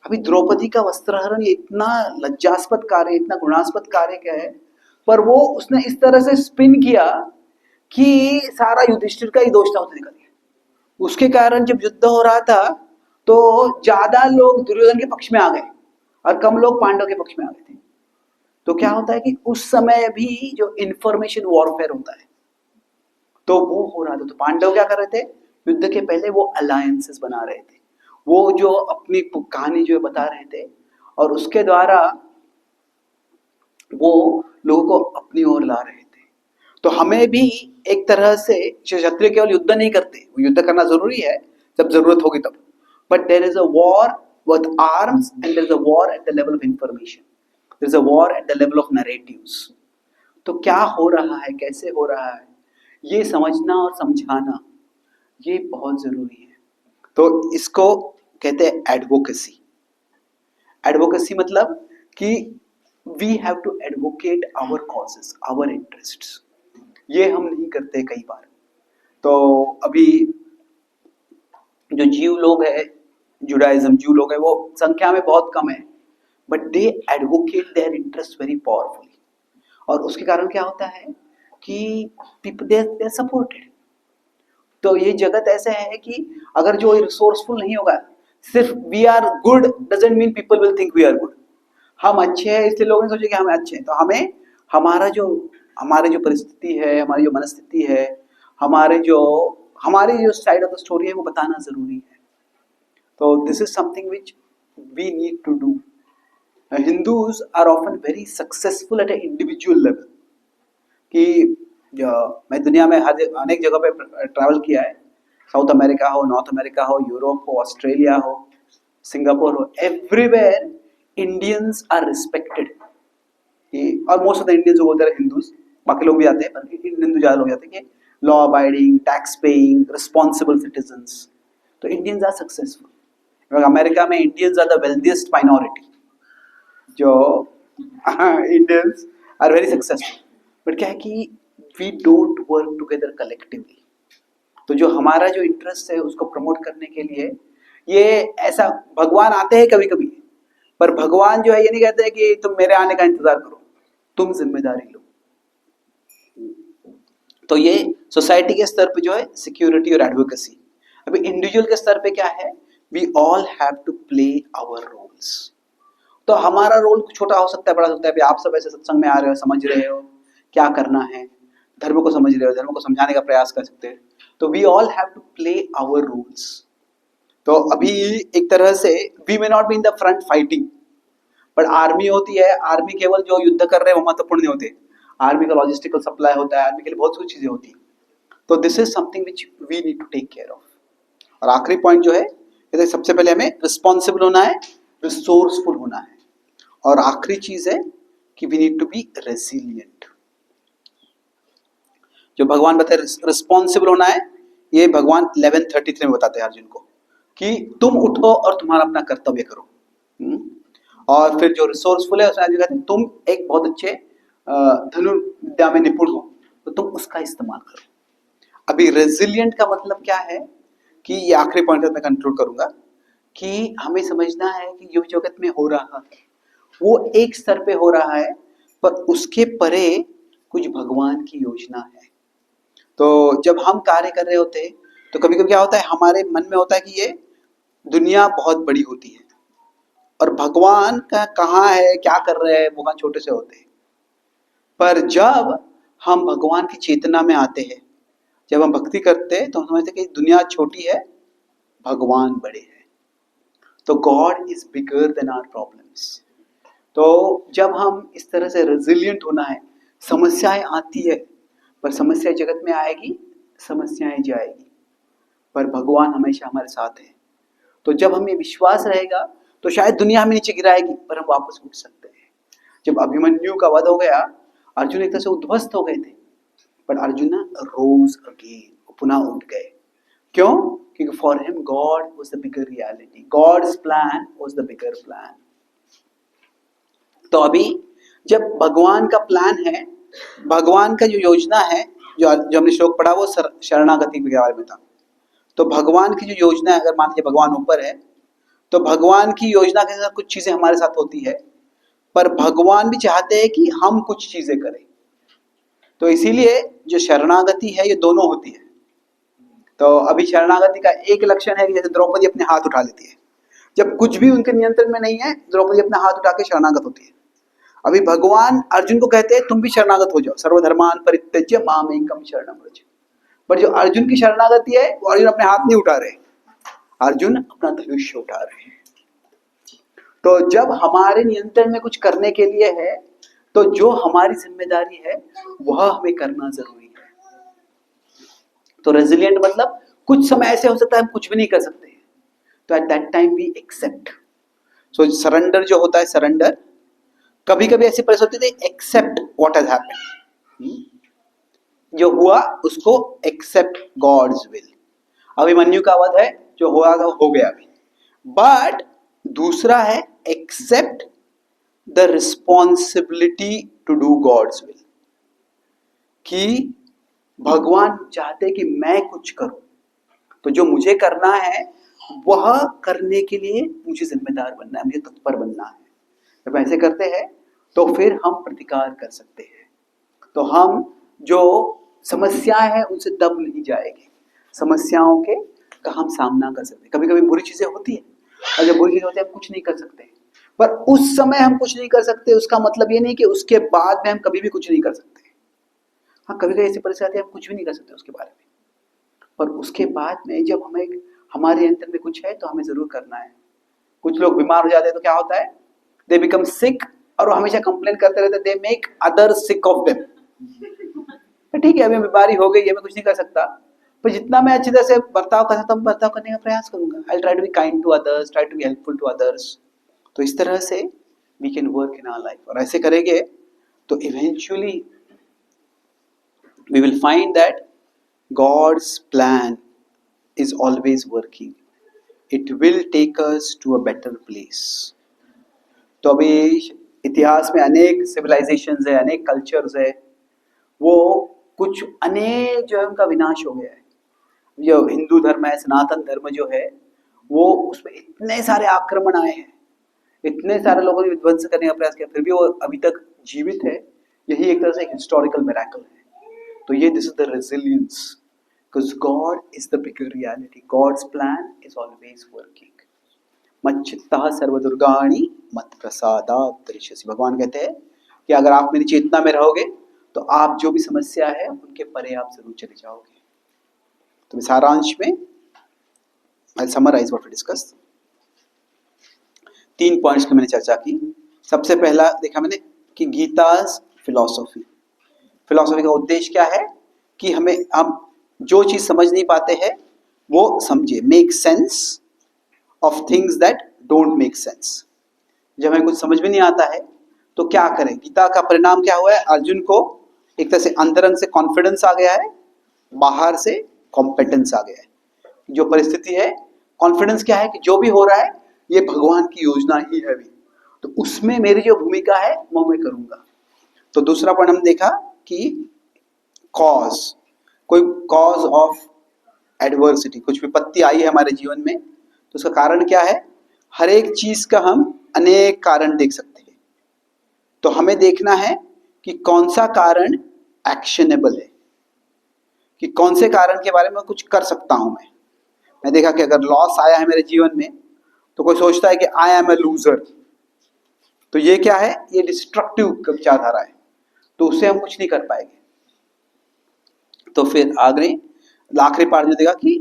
अभी द्रौपदी का वस्त्रहरण ये इतना लज्जास्पद कार्य, इतना गुणास्पद कार्य क्या है, पर वो उसने इस तरह से स्पिन किया कि सारा युधिष्ठिर का ही दोष था, उसने निकल गया। उसके कारण जब युद्ध हो रहा था तो ज्यादा लोग दुर्योधन के पक्ष में आ गए और कम लोग पांडव के पक्ष में आ गए थे। तो क्या होता है कि उस समय भी जो इंफॉर्मेशन वॉरफेयर होता है तो वो हो रहा था। तो पांडव क्या कर रहे थे? युद्ध के पहले वो अलायंसेस बना रहे थे, वो जो अपनी कहानी जो बता रहे थे, और उसके द्वारा वो लोगों को अपनी ओर ला रहे थे। तो हमें भी एक तरह से क्षत्रिय केवल युद्ध नहीं करते, वो युद्ध करना जरूरी है जब जरूरत होगी तब, but there is a war with arms and there is a war at the level of information, there is a war at the level of narratives. तो क्या हो रहा है, कैसे हो रहा है, ये समझना और समझाना ये बहुत जरूरी है। तो इसको कहते हैं एडवोकेसी। एडवोकेसी मतलब कि we have to advocate our causes, our interests. ये हम नहीं करते कई बार। तो अभी जो जीव लोग है, जुडाइज्म जीव लोग है, वो संख्या में बहुत कम है, but they advocate their interest very powerfully. और उसके कारण क्या होता है कि पीपल दे सपोर्टेड। तो ये जगत ऐसे है कि अगर जो रिसोर्सफुल नहीं होगा, सिर्फ we are good doesn't mean people will think we are good. हम अच्छे हैं इसलिए लोग नहीं सोचेंगे हम अच्छे हैं। तो हमें हमारे जो परिस्थिति है, हमारी जो मनस्थिति है, हमारी जो साइड ऑफ द स्टोरी है वो बताना जरूरी है। तो this is something which we need to do. Hindus are often very successful at a individual level. कि मैं दुनिया में अनेक जगह पे ट्रैवल किया है, साउथ अमेरिका हो, नॉर्थ अमेरिका हो, यूरोप हो, ऑस्ट्रेलिया हो, सिंगापुर हो, एवरीवेयर इंडियंस आर रिस्पेक्टेड। और मोस्ट ऑफ द इंडियंस जो होते हैं हिंदूज, बाकी लोग भी आते हैं पर हिंदू ज्यादा लोग आते हैं कि law abiding, tax paying, responsible citizens. तो इंडियंस आर सक्सेसफुल। अमेरिका में Indians are the wealthiest minority, जो Indians are very successful. But क्या है कि we don't work together collectively. तो जो हमारा जो इंटरेस्ट है उसको प्रमोट करने के लिए ये ऐसा, भगवान आते हैं कभी कभी, पर भगवान जो है ये नहीं कहते हैं कि तुम मेरे आने का इंतजार करो, तुम जिम्मेदारी लो। तो ये सोसाइटी के स्तर पे जो है सिक्योरिटी और एडवोकेसी। अभी इंडिविजुअल के स्तर पे क्या है, we all have to play our roles. तो हमारा रोल छोटा हो सकता है, बड़ा हो सकता है। अभी आप सब ऐसे सत्संग में आ रहे हो, समझ रहे हो क्या करना है, धर्म को समझ रहे हो, धर्म को समझाने का प्रयास कर सकते हैं। तो we all have to play our roles. तो अभी एक तरह से we may not be in the front fighting, but army होती है, आर्मी केवल जो युद्ध कर रहे हैं वो महत्वपूर्ण नहीं होते। आर्मी का लॉजिस्टिकल सप्लाई होता है, आर्मी के लिए बहुत सी चीजें होती है। तो this is something which we need to take care of. और आखिरी पॉइंट जो है, सबसे पहले हमें रिस्पॉन्सिबल होना है, रिसोर्सफुल होना है, और आखिरी चीज है कि वी नीड टू बी रेसिलिएंट। जो भगवान बताए रिस्पॉन्सिबल होना है, ये भगवान 11:33 में बताते हैं अर्जुन को कि तुम उठो और तुम्हारा अपना कर्तव्य करो। और फिर जो रिसोर्सफुल है उसमें कहते हैं तुम एक बहुत अच्छे धनुर्विद्या में निपुण हो तो तुम उसका इस्तेमाल करो। अभी रेजिलिएंट का मतलब क्या है कि ये आखिरी पॉइंट मैं कंक्लूड करूंगा कि हमें समझना है कि जो जगत में हो रहा है वो एक स्तर पे हो रहा है, पर उसके परे कुछ भगवान की योजना है। तो जब हम कार्य कर रहे होते हैं तो कभी कभी क्या होता है, हमारे मन में होता है कि ये दुनिया बहुत बड़ी होती है और भगवान का कहाँ है, क्या कर रहे हैं, भगवान छोटे से होते हैं। पर जब हम भगवान की चेतना में आते हैं, जब हम भक्ति करते हैं तो हम समझते हैं कि दुनिया छोटी है, भगवान बड़े हैं। तो God is bigger than our problems. तो जब हम इस तरह से रेजिलिएंट होना है, समस्याएं आती है पर समस्या जगत में आएगी, समस्याएं जाएगी, पर भगवान हमेशा हमारे साथ है। तो जब हमें विश्वास रहेगा तो शायद दुनिया हमें नीचे गिराएगी पर हम वापस उठ सकते हैं। जब अभिमन्यु का वध हो गया, अर्जुन एक तरह से उद्ध्वस्त हो गए थे, पर अर्जुन रोज अगेन, पुनः उठ गए। क्यों? क्योंकि for him God was the bigger reality, God's plan was the bigger plan. तो अभी जब भगवान का प्लान है, भगवान का जो योजना है, जो हमने श्लोक पढ़ा वो शरणागति के बारे में था। तो भगवान की जो योजना है, अगर मान लीजिए भगवान ऊपर है तो भगवान की योजना के साथ कुछ चीजें हमारे साथ होती है, पर भगवान भी चाहते हैं कि हम कुछ चीजें करें। तो इसीलिए जो शरणागति है ये दोनों होती है। तो अभी शरणागति का एक लक्षण है कि जैसे द्रौपदी अपने हाथ उठा लेती है, जब कुछ भी उनके नियंत्रण में नहीं है द्रौपदी अपना हाथ उठा के शरणागत होती है। अभी भगवान अर्जुन को कहते हैं तुम भी शरणागत हो जाओ, सर्वधर्मान परित्यज्य मामेकम शरणम व्रज। पर जो अर्जुन की शरणागति है वो अर्जुन अपने हाथ नहीं उठा रहे, अर्जुन अपना धनुष्य उठा रहे हैं। तो जब हमारे नियंत्रण में कुछ करने के लिए है तो जो हमारी जिम्मेदारी है वह हमें करना जरूरी है। तो रेजिलिएंट मतलब कुछ समय ऐसे हो सकता है हम कुछ भी नहीं कर सकते, तो at that time we accept. So surrender जो होता है, सरेंडर, कभी कभी ऐसी परिस्थिति होती है एक्सेप्ट व्हाट हैज हैपेंड, जो हुआ उसको एक्सेप्ट गॉड्स विल। अभिमन्यु का वध है, जो हुआ हो गया अभी। बट दूसरा है accept the responsibility to do God's will, कि भगवान चाहते कि मैं कुछ करूं, तो जो मुझे करना है वह करने के लिए मुझे जिम्मेदार बनना है, मुझे तत्पर बनना है। जब ऐसे करते हैं तो फिर हम प्रतिकार कर सकते हैं। तो हम जो समस्याएं हैं उनसे दब नहीं जाएंगे, समस्याओं के का हम सामना कर सकते हैं। कभी कभी बुरी चीजें होती है, और जब बुरी चीजें होती है हम कुछ नहीं कर सकते, पर उस समय हम कुछ नहीं कर सकते उसका मतलब ये नहीं कि उसके बाद में हम कभी भी कुछ नहीं कर सकते। हाँ, कभी कभी ऐसी परिस्थिति आती है हम कुछ भी नहीं कर सकते उसके बारे में, पर उसके बाद में जब हमें हमारे अंतर में कुछ है तो हमें जरूर करना है। कुछ लोग बीमार हो जाते हैं तो क्या होता है, दे बिकम सिक, और वो हमेशा कंप्लेन करते रहते, they make other sick of them. ठीक है, अभी बीमारी हो गई है, मैं कुछ नहीं कर सकता, पर जितना मैं अच्छी तरह से बर्ताव कर सकता हूँ बर्ताव करने का प्रयास करूंगा। I try to be kind to others, try to be helpful to others. तो इस तरह से we can work in our life, और ऐसे करेंगे तो eventually we will find that God's plan is always working. It will take us to a better place. तो अभी इतिहास में अनेक सिविलाइजेशंस है, अनेक कल्चर्स है, वो कुछ अनेक जो है उनका विनाश हो गया है। जो हिंदू धर्म है, सनातन धर्म जो है, वो उसमें इतने सारे आक्रमण आए हैं, इतने सारे लोगों ने विध्वंस करने का प्रयास किया, फिर भी वो अभी तक जीवित है। यही एक तरह से एक हिस्टोरिकल मिरेकल है। तो ये this is the resilience, because God is the bigger reality. God's plan is always working. मच्चित्तः सर्वदुर्गाणि मत प्रसादात् तरिष्यसि। भगवान कहते हैं कि अगर आप मेरी चेतना में रहोगे तो आप जो भी समस्या है उनके परे आप जरूर चले जाओगे। तो सारांश में I'll summarize what we discussed. 3 points पे मैंने चर्चा की। सबसे पहला देखा मैंने कि गीता's फिलॉसफी का उद्देश्य क्या है, कि हम जो चीज समझ नहीं पाते हैं वो समझे, make sense of things that don't make sense. जब हमें कुछ समझ में नहीं आता है तो क्या करें। गीता का परिणाम क्या हुआ है, अर्जुन को एक तरह से अंतरंग से कॉन्फिडेंस आ गया है, बाहर से कॉम्पिटेंस आ गया है। जो परिस्थिति है, कॉन्फिडेंस क्या है कि जो भी हो रहा है ये भगवान की योजना ही है अभी, तो उसमें मेरी जो भूमिका है वो मैं करूंगा। तो दूसरा पॉइंट हम देखा कि कॉज, कोई कॉज ऑफ एडवर्सिटी, कुछ विपत्ति आई है हमारे जीवन में तो उसका कारण क्या है। हर एक चीज का हम अनेक कारण देख सकते हैं, तो हमें देखना है कि कौन सा कारण एक्शनेबल है, कि कौन से कारण के बारे में कुछ कर सकता हूं मैं देखा कि अगर लॉस आया है मेरे जीवन में तो कोई सोचता है कि आई एम ए लूजर, तो ये क्या है, ये डिस्ट्रक्टिव विचारधारा है, तो उससे हम कुछ नहीं कर पाएंगे। तो फिर आखिरी पार्ट में देखा कि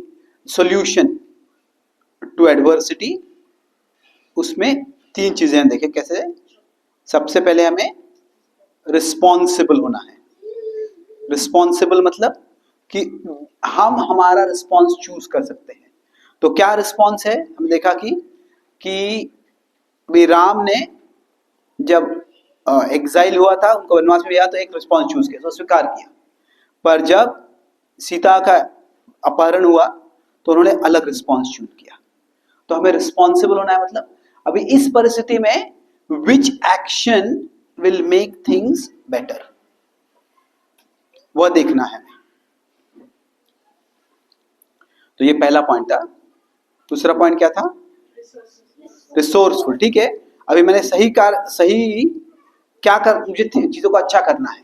सॉल्यूशन टू एडवर्सिटी, उसमें 3 चीजें देखे कैसे। सबसे पहले हमें रिस्पॉन्सिबल होना है। रिस्पॉन्सिबल मतलब कि हम हमारा रिस्पॉन्स चूज कर सकते हैं। तो क्या रिस्पॉन्स है, हमने देखा कि राम ने जब एग्जाइल हुआ था, उनको वनवास में गया तो एक रिस्पॉन्स चूज किया, तो स्वीकार किया। पर जब सीता का अपहरण हुआ तो उन्होंने अलग रिस्पॉन्स चूज किया। तो हमें रिस्पॉन्सिबल होना है, मतलब अभी इस परिस्थिति में विच action will make things better, वह देखना है। तो ये पहला पॉइंट था। दूसरा पॉइंट क्या था, रिसोर्सफुल। ठीक है, अभी मैंने सही क्या कर, मुझे चीजों को अच्छा करना है,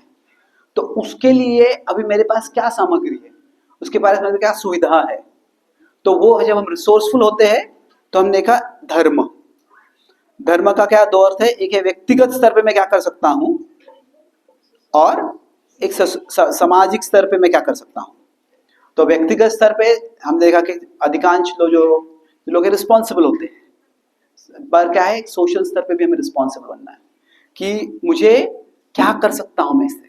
तो उसके लिए अभी मेरे पास क्या सामग्री है, उसके बारे में क्या सुविधा है। तो वो जब हम रिसोर्सफुल होते हैं तो हमने देखा धर्म का क्या 2 अर्थ है, एक है व्यक्तिगत स्तर पे मैं क्या कर सकता हूं, और एक सामाजिक स्तर पे मैं क्या कर सकता हूं। तो व्यक्तिगत स्तर पे हम देखा कि अधिकांश लोग रिस्पॉन्सिबल होते हैं, पर क्या है सोशल स्तर पे भी हमें रिस्पॉन्सिबल बनना है कि मुझे क्या कर सकता हूं मैं इससे?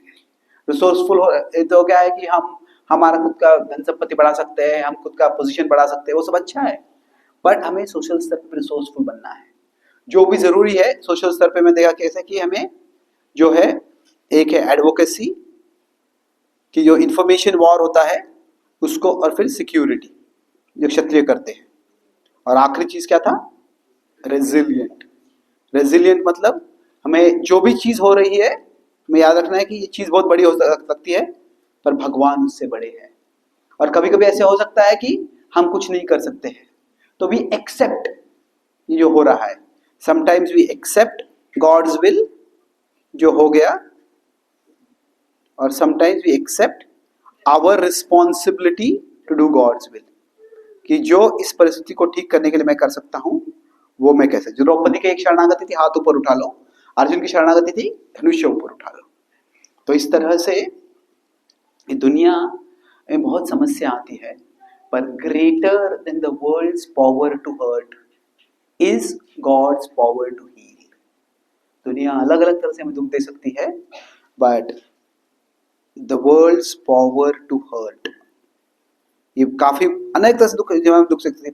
रिसोर्सफुल तो क्या है कि हम हमारा खुद का धन संपत्ति बढ़ा सकते हैं, हम खुद का पोजीशन बढ़ा सकते हैं, वो सब अच्छा है, बट हमें सोशल स्तर पर रिसोर्सफुल बनना है। जो भी जरूरी है सोशल स्तर पे मैं देखा कैसे कि हमें जो है, एक है एडवोकेसी कि जो इंफॉर्मेशन वॉर होता है उसको, और फिर सिक्योरिटी जो क्षत्रिय करते हैं, और आखिरी चीज क्या था? रेजिलियंट। रेजिलियंट मतलब हमें जो भी चीज हो रही है हमें याद रखना है कि ये चीज बहुत बड़ी हो सकती है पर भगवान उससे बड़े हैं, और कभी कभी ऐसे हो सकता है कि हम कुछ नहीं कर सकते हैं, तो वी एक्सेप्ट ये जो हो रहा है। Sometimes we accept God's will जो हो गया, और sometimes we accept our responsibility to do God's will, कि जो इस परिस्थिति को ठीक करने के लिए मैं कर सकता हूं वो मैं कैसे। जो द्रौपदी की एक शरणागति थी हाथ ऊपर उठा लो, अर्जुन की शरणागति थी धनुष्य ऊपर उठा लो। तो इस तरह से दुनिया में बहुत समस्या आती है, पर greater than the world's power to hurt is God's power to heal. दुनिया अलग अलग तरह से हमें दुख दे सकती है, but the world's power to hurt, ये काफी अनेक तरह से दुख सकती है,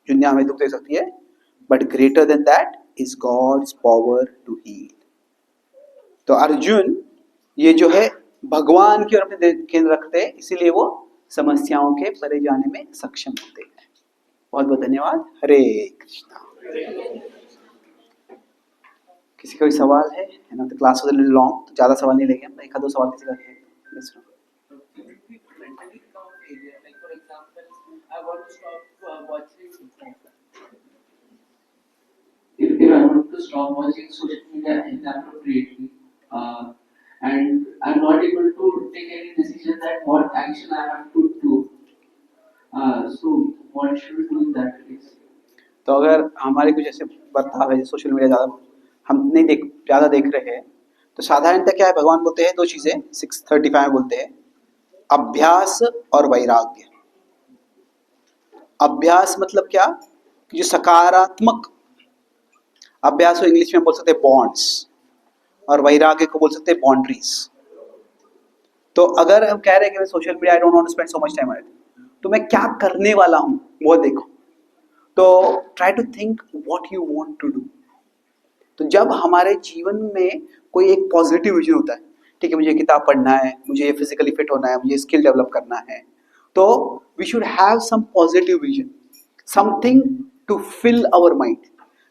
दुनिया हमें दुख दे सकती है, but greater than that is God's power to heal. तो अर्जुन ये जो है भगवान की ओर अपने केंद्र रखते हैं, इसीलिए वो समस्याओं के परे जाने में सक्षम होते हैं। बहुत बहुत धन्यवाद। हरे कृष्णा। किसी का कोई सवाल है ना? तो क्लास वाज लॉन्ग, तो ज्यादा सवाल नहीं लेंगे हम, एक आध दो सवाल किसी का है? Yes, sir. If I want to stop watching social media inappropriately, and I'm not able to take any decision that what action I have to do, so what should we do in that case? तो अगर हमारे कुछ ऐसे बर्ताव है, सोशल मीडिया ज़्यादा हम नहीं ज़्यादा देख रहे हैं, तो साधारणतः क्या है, भगवान बोलते हैं दो चीज़ें 6:35 में बोलते हैं, अभ्यास और वैराग्य। अभ्यास मतलब क्या? कि जो सकारात्मक अभ्यास को इंग्लिश में बोल सकते हैं बॉन्ड्स, और वैराग्य को बोल सकते हैं बाउंड्रीज। तो अगर हम कह रहे हैं कि मैं social media I don't want to spend so much time on it, तो मैं क्या करने वाला हूं वो देखो। तो try to think what you want to do. तो जब हमारे जीवन में कोई एक पॉजिटिव विजन होता है, ठीक है मुझे किताब पढ़ना है, मुझे फिजिकली फिट होना है, मुझे स्किल डेवलप करना है, तो we should have some positive vision, something to fill our mind.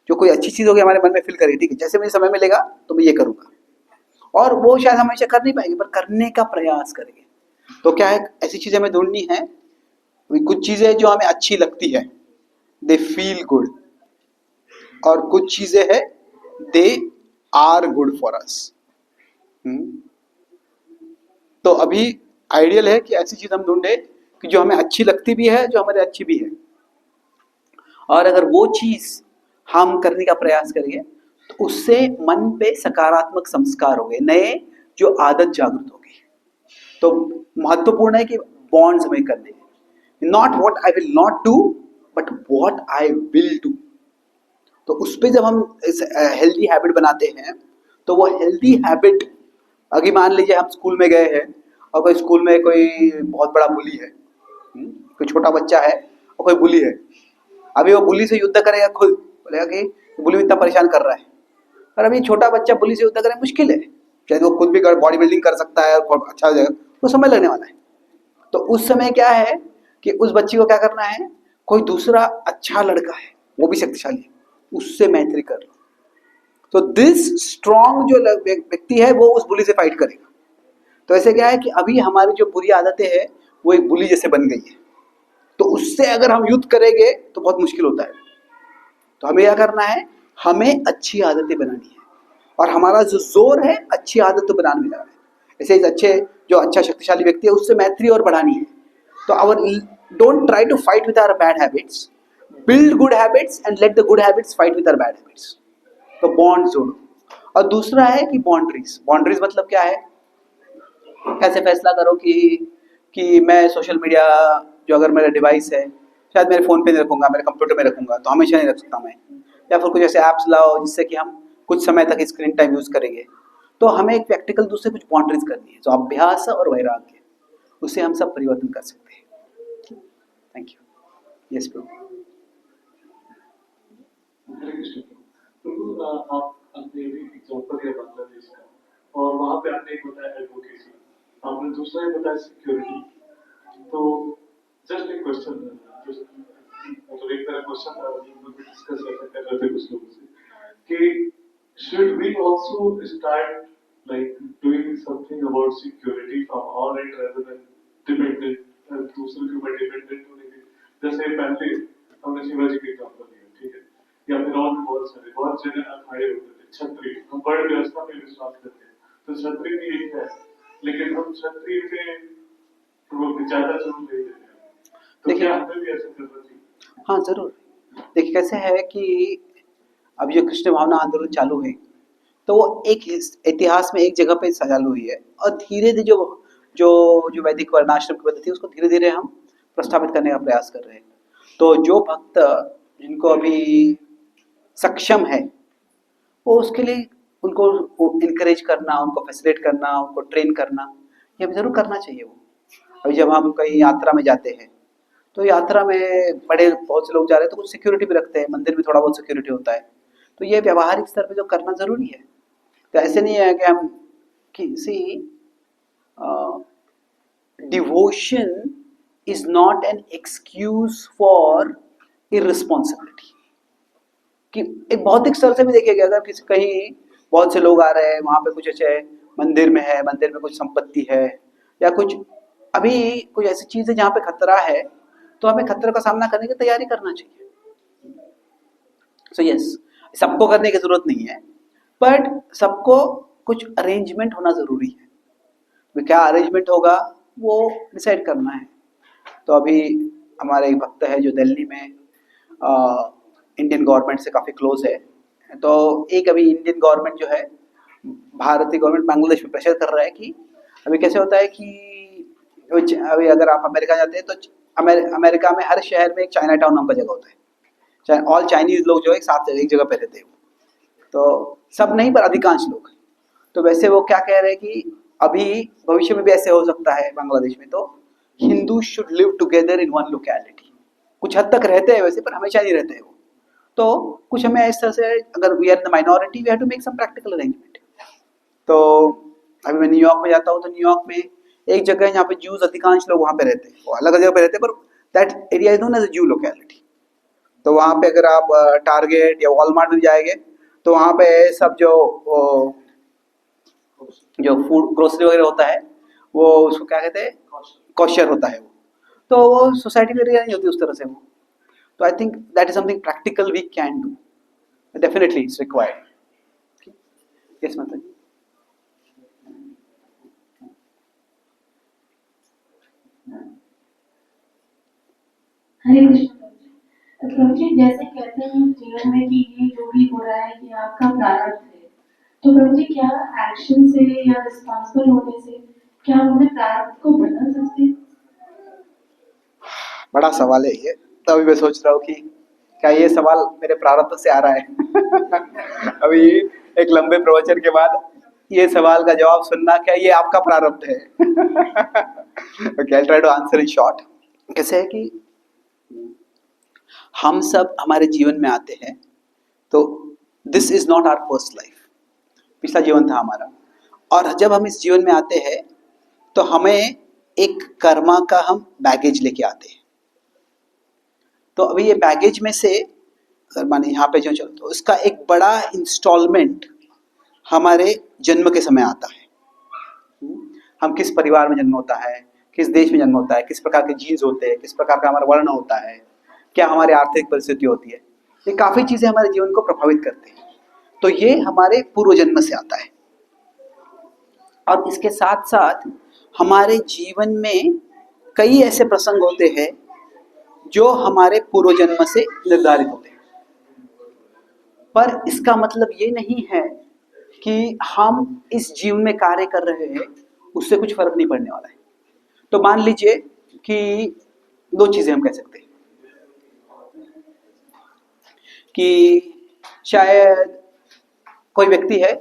जो कोई अच्छी चीज होगी हमारे मन में फिल करेगी, ठीक है जैसे मुझे समय मिलेगा तो मैं ये करूंगा, और वो शायद हमेशा कर नहीं पाएंगे पर करने का प्रयास करेंगे। तो क्या है, ऐसी चीजें हमें ढूंढनी है, कुछ चीजें जो हमें अच्छी लगती है दे फील गुड, और कुछ चीजें है they are good for us. तो अभी आइडियल है कि ऐसी चीज हम ढूंढे कि जो हमें अच्छी लगती भी है, जो हमारे अच्छी भी है, और अगर वो चीज हम करने का प्रयास करेंगे तो उससे मन पे सकारात्मक संस्कार होंगे, नए जो आदत जागृत होगी। तो महत्वपूर्ण है कि बॉन्ड्स हमें करने हैं, not what I will not do but what I will do. तो उस पर जब हम हेल्दी हैबिट बनाते हैं, तो वो हेल्दी हैबिट, अभी मान लीजिए हम स्कूल में गए हैं और कोई स्कूल में कोई बहुत बड़ा बुली है, कोई छोटा बच्चा है और कोई बुली है, अभी वो बुली से युद्ध करेगा, खुद बोलेगा कि बुली इतना परेशान कर रहा है, पर अभी छोटा बच्चा बुली से युद्ध करें मुश्किल है, शायद वो खुद भी बॉडी बिल्डिंग कर सकता है और अच्छा हो जाएगा, तो समय लगने वाला है। तो उस समय क्या है कि उस बच्ची को क्या करना है, कोई दूसरा अच्छा लड़का है वो भी शक्तिशाली है, उससे मैत्री कर लो। तो दिस स्ट्रॉन्ग जो व्यक्ति है वो उस बुली से फाइट करेगा। तो ऐसे क्या है कि अभी हमारी जो बुरी आदतें हैं वो एक बुली जैसे बन गई है, तो उससे अगर हम युद्ध करेंगे तो बहुत मुश्किल होता है। तो हमें क्या करना है, हमें अच्छी आदतें बनानी है, और हमारा जो जोर है अच्छी आदतें बनाने में लगा है। ऐसे अच्छे जो अच्छा शक्तिशाली व्यक्ति है उससे मैत्री और बढ़ानी है। तो our don't try to fight with our bad habits, build good habits and let the good habits fight with our bad habits. तो बॉन्ड जोड़ो। और दूसरा है कि बाउंड्रीज। बाउंड्रीज मतलब क्या है, कैसे फैसला करो कि मैं सोशल मीडिया जो अगर मेरा डिवाइस है, शायद मेरे फ़ोन पे नहीं रखूँगा, मेरे कंप्यूटर में रखूँगा, तो हमेशा नहीं रख सकता मैं, या फिर कुछ ऐसे ऐप्स लाओ जिससे कि हम कुछ समय तक स्क्रीन टाइम यूज़ करेंगे। तो हमें एक प्रैक्टिकल दूसरे कुछ बाउंड्रीज करनी है, जो अभ्यास और वैराग्य, उससे हम सब परिवर्तन कर सकते हैं। Thank you. यस प्रभु। हरे कृष्ण प्रभु, आप आपने अभी एग्जाम्पल दिया बांग्लादेश का, और वहाँ पे आपने एक बताया एडवोकेसी, आपने दूसरा ही बताया सिक्योरिटी। तो जस्ट एक क्वेश्चन, मतलब एक तरह क्वेश्चन था, हम लोग डिस्कस कर रहे थे कुछ लोगों से कि should we also start like doing something about security from our end rather than dependent, दूसरे के ऊपर डिपेंडेंट होने के। जैसे पहले हमने शिवाजी का एग्जाम्पल लिया, ठीक है, या फिर और भी बहुत जगह अखाड़े होते थे, छत्री, हम वर्ण व्यवस्था पे विश्वास करते हैं, तो छत्री भी एक है, लेकिन हम छत्री पे वो ज्यादा जोर नहीं देते हैं, तो क्या हमें भी ऐसा करना चाहिए? हाँ जरूर। देखिए कैसे है कि अब जो कृष्ण भावना आंदोलन चालू है, तो वो एक इतिहास में एक जगह पे चालू हुई है, और धीरे धीरे जो जो जो वैदिक वर्णाश्रम की पद्धति है उसको धीरे धीरे हम प्रस्थापित करने का प्रयास कर रहे हैं। तो जो भक्त जिनको अभी सक्षम है, वो उसके लिए उनको इनकरेज करना, उनको फैसिलिटेट करना, उनको ट्रेन करना, ये हमें जरूर करना चाहिए। वो अभी जब हम कहीं यात्रा में जाते हैं, तो यात्रा में बड़े बहुत से लोग जा रहे हैं, तो कुछ सिक्योरिटी भी रखते हैं, मंदिर में थोड़ा बहुत सिक्योरिटी होता है, तो ये व्यवहारिक स्तर पे जो करना जरूरी है। तो ऐसे नहीं है कि हम किसी devotion is not an excuse for irresponsibility. कि एक भौतिक स्तर से भी देखिएगा, अगर किसी कहीं बहुत से लोग आ रहे हैं, वहां पे कुछ अच्छे मंदिर में है, मंदिर में कुछ संपत्ति है, या कुछ अभी कुछ ऐसी चीज है जहाँ पे खतरा है, तो हमें खतरे का सामना करने की तैयारी करना चाहिए। सो यस, सबको करने की जरूरत नहीं है, बट सबको कुछ अरेंजमेंट होना जरूरी है। तो क्या अरेंजमेंट होगा वो डिसाइड करना है। तो अभी हमारे एक भक्त है जो दिल्ली में इंडियन गवर्नमेंट से काफ़ी क्लोज है, तो एक अभी इंडियन गवर्नमेंट जो है, भारतीय गवर्नमेंट बांग्लादेश में प्रेशर कर रहा है कि अभी कैसे होता है कि अभी अगर आप अमेरिका जाते हैं, तो अमेरिका में हर शहर में एक चाइना टाउन नाम का जगह होता है, ऑल चाइनीज लोग जो है साथ एक जगह पे रहते हैं, तो सब नहीं पर अधिकांश लोग। तो वैसे वो क्या कह रहे हैं कि अभी भविष्य में भी ऐसे हो सकता है बांग्लादेश में, तो Hindu should live together in one locality. कुछ हद तक रहते हैं वैसे, पर हमेशा नहीं रहते हैं वो। तो कुछ हमें इस तरह से, अगर we are the minority, we have to make some practical arrangement. तो अभी मैं न्यूयॉर्क में जाता हूँ, तो न्यूयॉर्क में एक जगह है जहाँ पे जूस अधिकांश लोग वहाँ पे रहते हैं, वो अलग जगह पे रहते हैं, पर that area is known as a Jew locality. तो वहाँ पे अगर आप टारगेट या वॉलमार्ट में जाएंगे, तो वहाँ पे सब जो फूड ग्रोसरी वगैरह होता है, वो उसको क्या कहते हैं, कॉशर होता है वो। तो वो सोसाइटी में एरिया नहीं होती उस तरह से वो। तो I think that is something practical we can do, definitely it's required. Yes माता जी। हरे कृष्ण प्रभु जी, जैसे कहते हैं जीवन में कि ये जो भी हो रहा है ये आपका प्रारब्ध है, तो प्रभु जी क्या एक्शन से या रिस्पॉन्सिबल होने से क्या हम अपने प्रारब्ध को बदल सकते हैं? बड़ा सवाल है ये। तो अभी मैं सोच रहा हूँ कि क्या ये सवाल मेरे प्रारब्ध से आ रहा है अभी एक लंबे प्रवचन के बाद ये सवाल का जवाब सुनना, क्या ये आपका प्रारब्ध है okay, I try to answer in short. कैसे है कि हम सब हमारे जीवन में आते हैं, तो this is not our first life, पिछला जीवन था हमारा, और जब हम इस जीवन में आते हैं तो हमें एक कर्मा का हम बैगेज लेके आते हैं। तो अभी ये बैगेज में से अगर माने यहाँ पे जो चलते, तो इसका एक बड़ा इंस्टॉलमेंट हमारे जन्म के समय आता है। हम किस परिवार में जन्म होता है, किस देश में जन्म होता है, किस प्रकार के जीन्स होते हैं, किस प्रकार का हमारा वर्ण होता है, क्या हमारी आर्थिक परिस्थिति होती है, ये काफ़ी चीज़ें हमारे जीवन को प्रभावित करती हैं। तो ये हमारे पूर्व जन्म से आता है, और इसके साथ साथ हमारे जीवन में कई ऐसे प्रसंग होते हैं जो हमारे पूर्व जन्म से निर्धारित होते हैं। पर इसका मतलब ये नहीं है कि हम इस जीवन में कार्य कर रहे हैं उससे कुछ फर्क नहीं पड़ने वाला है। तो मान लीजिए कि दो चीजें हम कह सकते हैं कि शायद कोई व्यक्ति है,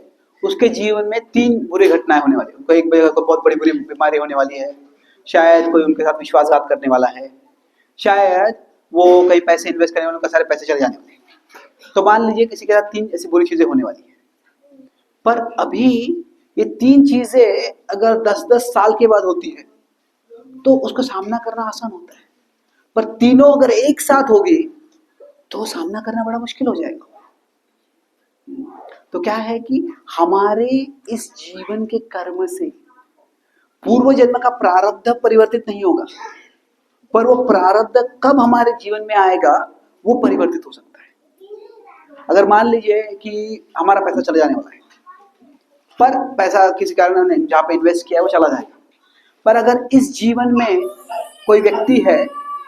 उसके जीवन में 3 बुरी घटनाएं होने वाली है। उनको एक कोई बहुत बड़ी बुरी बीमारी होने वाली है, शायद कोई उनके साथ विश्वासघात करने वाला है, शायद वो कहीं पैसे इन्वेस्ट करने वाले, उनका सारे पैसे चले जाने वाले हैं। तो मान लीजिए किसी के साथ 3 ऐसी बुरी चीजें होने वाली है। पर अभी ये 3 चीजें अगर 10-10 साल के बाद होती है तो उसको सामना करना आसान होता है, पर तीनों अगर एक साथ होगी तो सामना करना बड़ा मुश्किल हो जाएगा। तो क्या है कि हमारे इस जीवन के कर्म से पूर्व जन्म का प्रारब्ध परिवर्तित नहीं होगा, पर वो प्रारब्ध कब हमारे जीवन में आएगा वो परिवर्तित हो सकता है। अगर मान लीजिए कि हमारा पैसा चले जाने वाला है, पर पैसा किसी कारण हमने जहाँ पे इन्वेस्ट किया है वो चला जाएगा, पर अगर इस जीवन में कोई व्यक्ति है,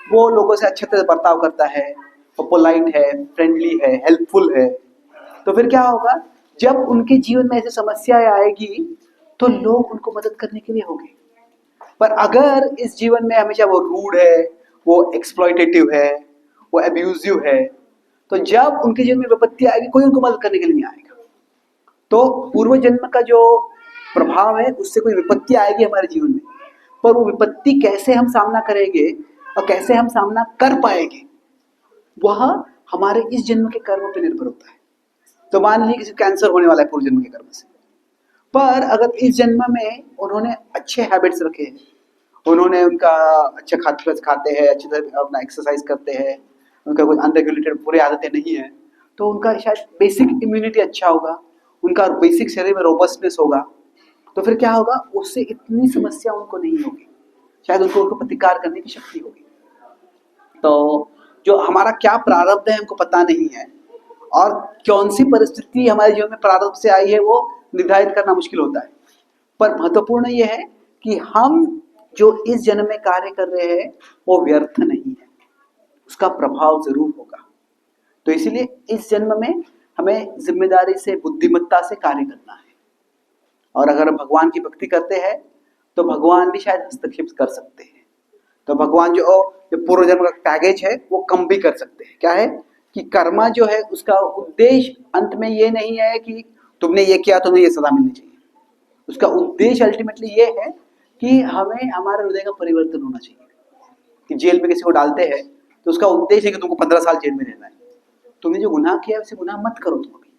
वो लोगों से अच्छे तरह बर्ताव करता है, वो पोलाइट है, फ्रेंडली है, हेल्पफुल है, तो फिर क्या होगा, जब उनके जीवन में ऐसी समस्याएं आएगी तो लोग उनको मदद करने के लिए होंगे। पर अगर इस जीवन में हमेशा वो रूड है, वो एक्सप्लॉइटेटिव है, वो अब्यूजिव है, तो जब उनके जीवन में विपत्ति आएगी कोई उनको मदद करने के लिए नहीं आएगा। तो पूर्व जन्म का जो प्रभाव है उससे कोई विपत्ति आएगी हमारे जीवन में, पर वो विपत्ति कैसे हम सामना करेंगे और कैसे हम सामना कर पाएंगे वह हमारे इस जन्म के कर्म पर निर्भर होता है। तो मान लीजिए किसी कैंसर होने वाला है पूर्व जन्म के कर्म से, पर अगर इस जन्म में उन्होंने अच्छे हैबिट्स रखे हैं, उन्होंने उनका अच्छा खाते हैं, अच्छी तरह अपना एक्सरसाइज करते हैं, उनका कोई अनरेगुलेटेड बुरी आदतें नहीं है, तो उनका शायद बेसिक इम्यूनिटी अच्छा होगा, उनका बेसिक शरीर में रोबस्टनेस होगा, तो फिर क्या होगा, उससे इतनी समस्या उनको नहीं होगी, शायद उनको प्रतिकार करने की शक्ति होगी। तो जो हमारा क्या प्रारब्ध है हमको पता नहीं है, और कौन सी परिस्थिति हमारे जीवन में प्रारब्ध से आई है वो निर्धारित करना मुश्किल होता है। पर महत्वपूर्ण ये है कि हम जो इस जन्म में कार्य कर रहे हैं वो व्यर्थ नहीं है, उसका प्रभाव जरूर होगा। तो इसीलिए इस जन्म में हमें जिम्मेदारी से, बुद्धिमत्ता से कार्य करना है, और अगर हम भगवान की भक्ति करते हैं तो भगवान भी शायद हस्तक्षेप कर सकते हैं। तो भगवान जो पूर्व जन्म का बैगेज है वो कम भी कर सकते हैं। क्या है कि कर्मा जो है उसका उद्देश्य अंत में ये नहीं है कि तुमने ये किया तुम्हें ये सजा मिलनी चाहिए, उसका उद्देश्य अल्टीमेटली ये है कि हमें हमारे हृदय का परिवर्तन होना चाहिए। कि जेल में किसी को डालते हैं तो उसका उद्देश्य है कि तुमको 15 साल जेल में रहना है, तुमने जो गुनाह किया है उसे गुनाह मत करो तुम अभी।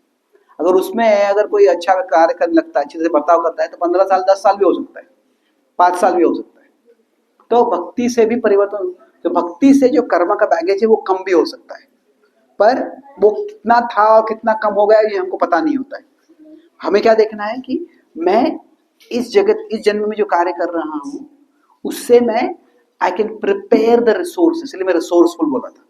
अगर उसमें अगर कोई अच्छा कार्य करने लगता है, अच्छे से बर्ताव करता है, तो 15 साल 10 साल भी हो सकता है, 5 साल भी हो सकता है। तो भक्ति से भी परिवर्तन, तो भक्ति से जो कर्म का बैगेज है वो कम भी हो सकता है, पर वो कितना था और कितना कम हो गया ये हमको पता नहीं होता है। हमें क्या देखना है कि मैं इस जन्म में जो कार्य कर रहा हूँ उससे मैं I can prepare the resource, इसलिए मैं रिसोर्सफुल बोला था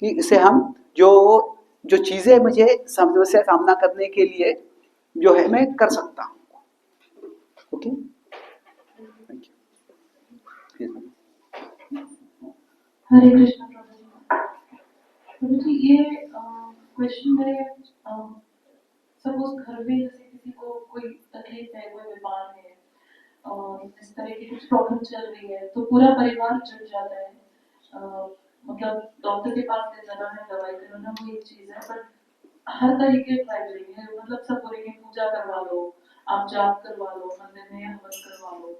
कि इसे हम जो चीजें मुझे समस्या सामना करने के लिए जो है मैं कर सकता हूँ। Okay, thank you. Hare Krishna प्रभु जी, ये क्वेश्चन मेरे सपोज घर में जैसे किसी को कोई तकलीफ है, कोई बीमार है और इस तरह की कुछ प्रॉब्लम चल रही है तो पूरा परिवार जुट जाता है। मतलब डॉक्टर के पास ले जाना है, दवाई कराना, वो एक चीज है, पर हर तरीके ट्राई करेंगे, मतलब सब बोलेंगे पूजा करवा लो, आप जाप करवा लो, मंदिर में हवन करवा लो,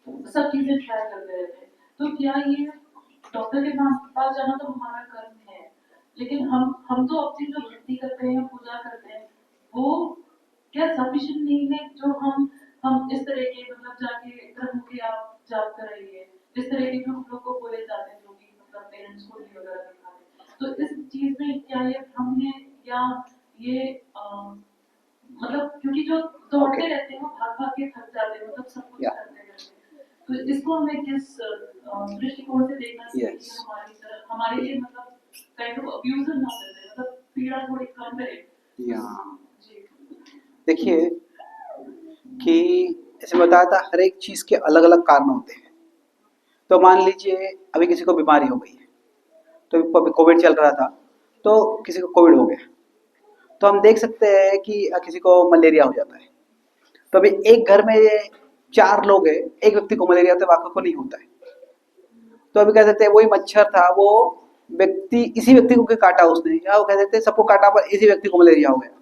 तो सब चीजें ट्राई करते रहते हैं। तो क्या ये डॉक्टर के पास जाना तो हमारा कर्म है, लेकिन हम तो अपनी जो भक्ति करते हैं, पूजा करते हैं, वो क्या सफिशिएंट नहीं है जो हम इस तरह के मतलब जाके धर्म के आप जाप कराइए, इस तरह के जो हम लोग को बोले जाते हैं, जो कि मतलब पेरेंट्स को भी वगैरह दिखाते हैं, तो इस चीज में क्या ये हम है या ये मतलब क्योंकि जो दौड़ते रहते हैं वो भाग भाग के थक जाते हैं, मतलब सब कुछ करते रहते हैं, तो इसको हमें किस दृष्टिकोण से देखना चाहिए कि हमारे लिए मतलब काइंड ऑफ अब्यूजर ना करते, मतलब पीड़ा थोड़ी कम रहे। देखिए कि जैसे बताया था हर एक चीज के अलग अलग कारण होते हैं। तो मान लीजिए अभी किसी को बीमारी हो गई है, तो अभी कोविड चल रहा था तो किसी को कोविड हो गया, तो हम देख सकते हैं कि किसी को मलेरिया हो जाता है, तो अभी एक घर में 4 लोग हैं, एक व्यक्ति को मलेरिया होता है, बाकी को नहीं होता है, तो अभी कह सकते हैं वही मच्छर था, वो व्यक्ति इसी व्यक्ति को काटा उसने, या वो कह सकते हैं सबको काटा पर इसी व्यक्ति को मलेरिया हो गया,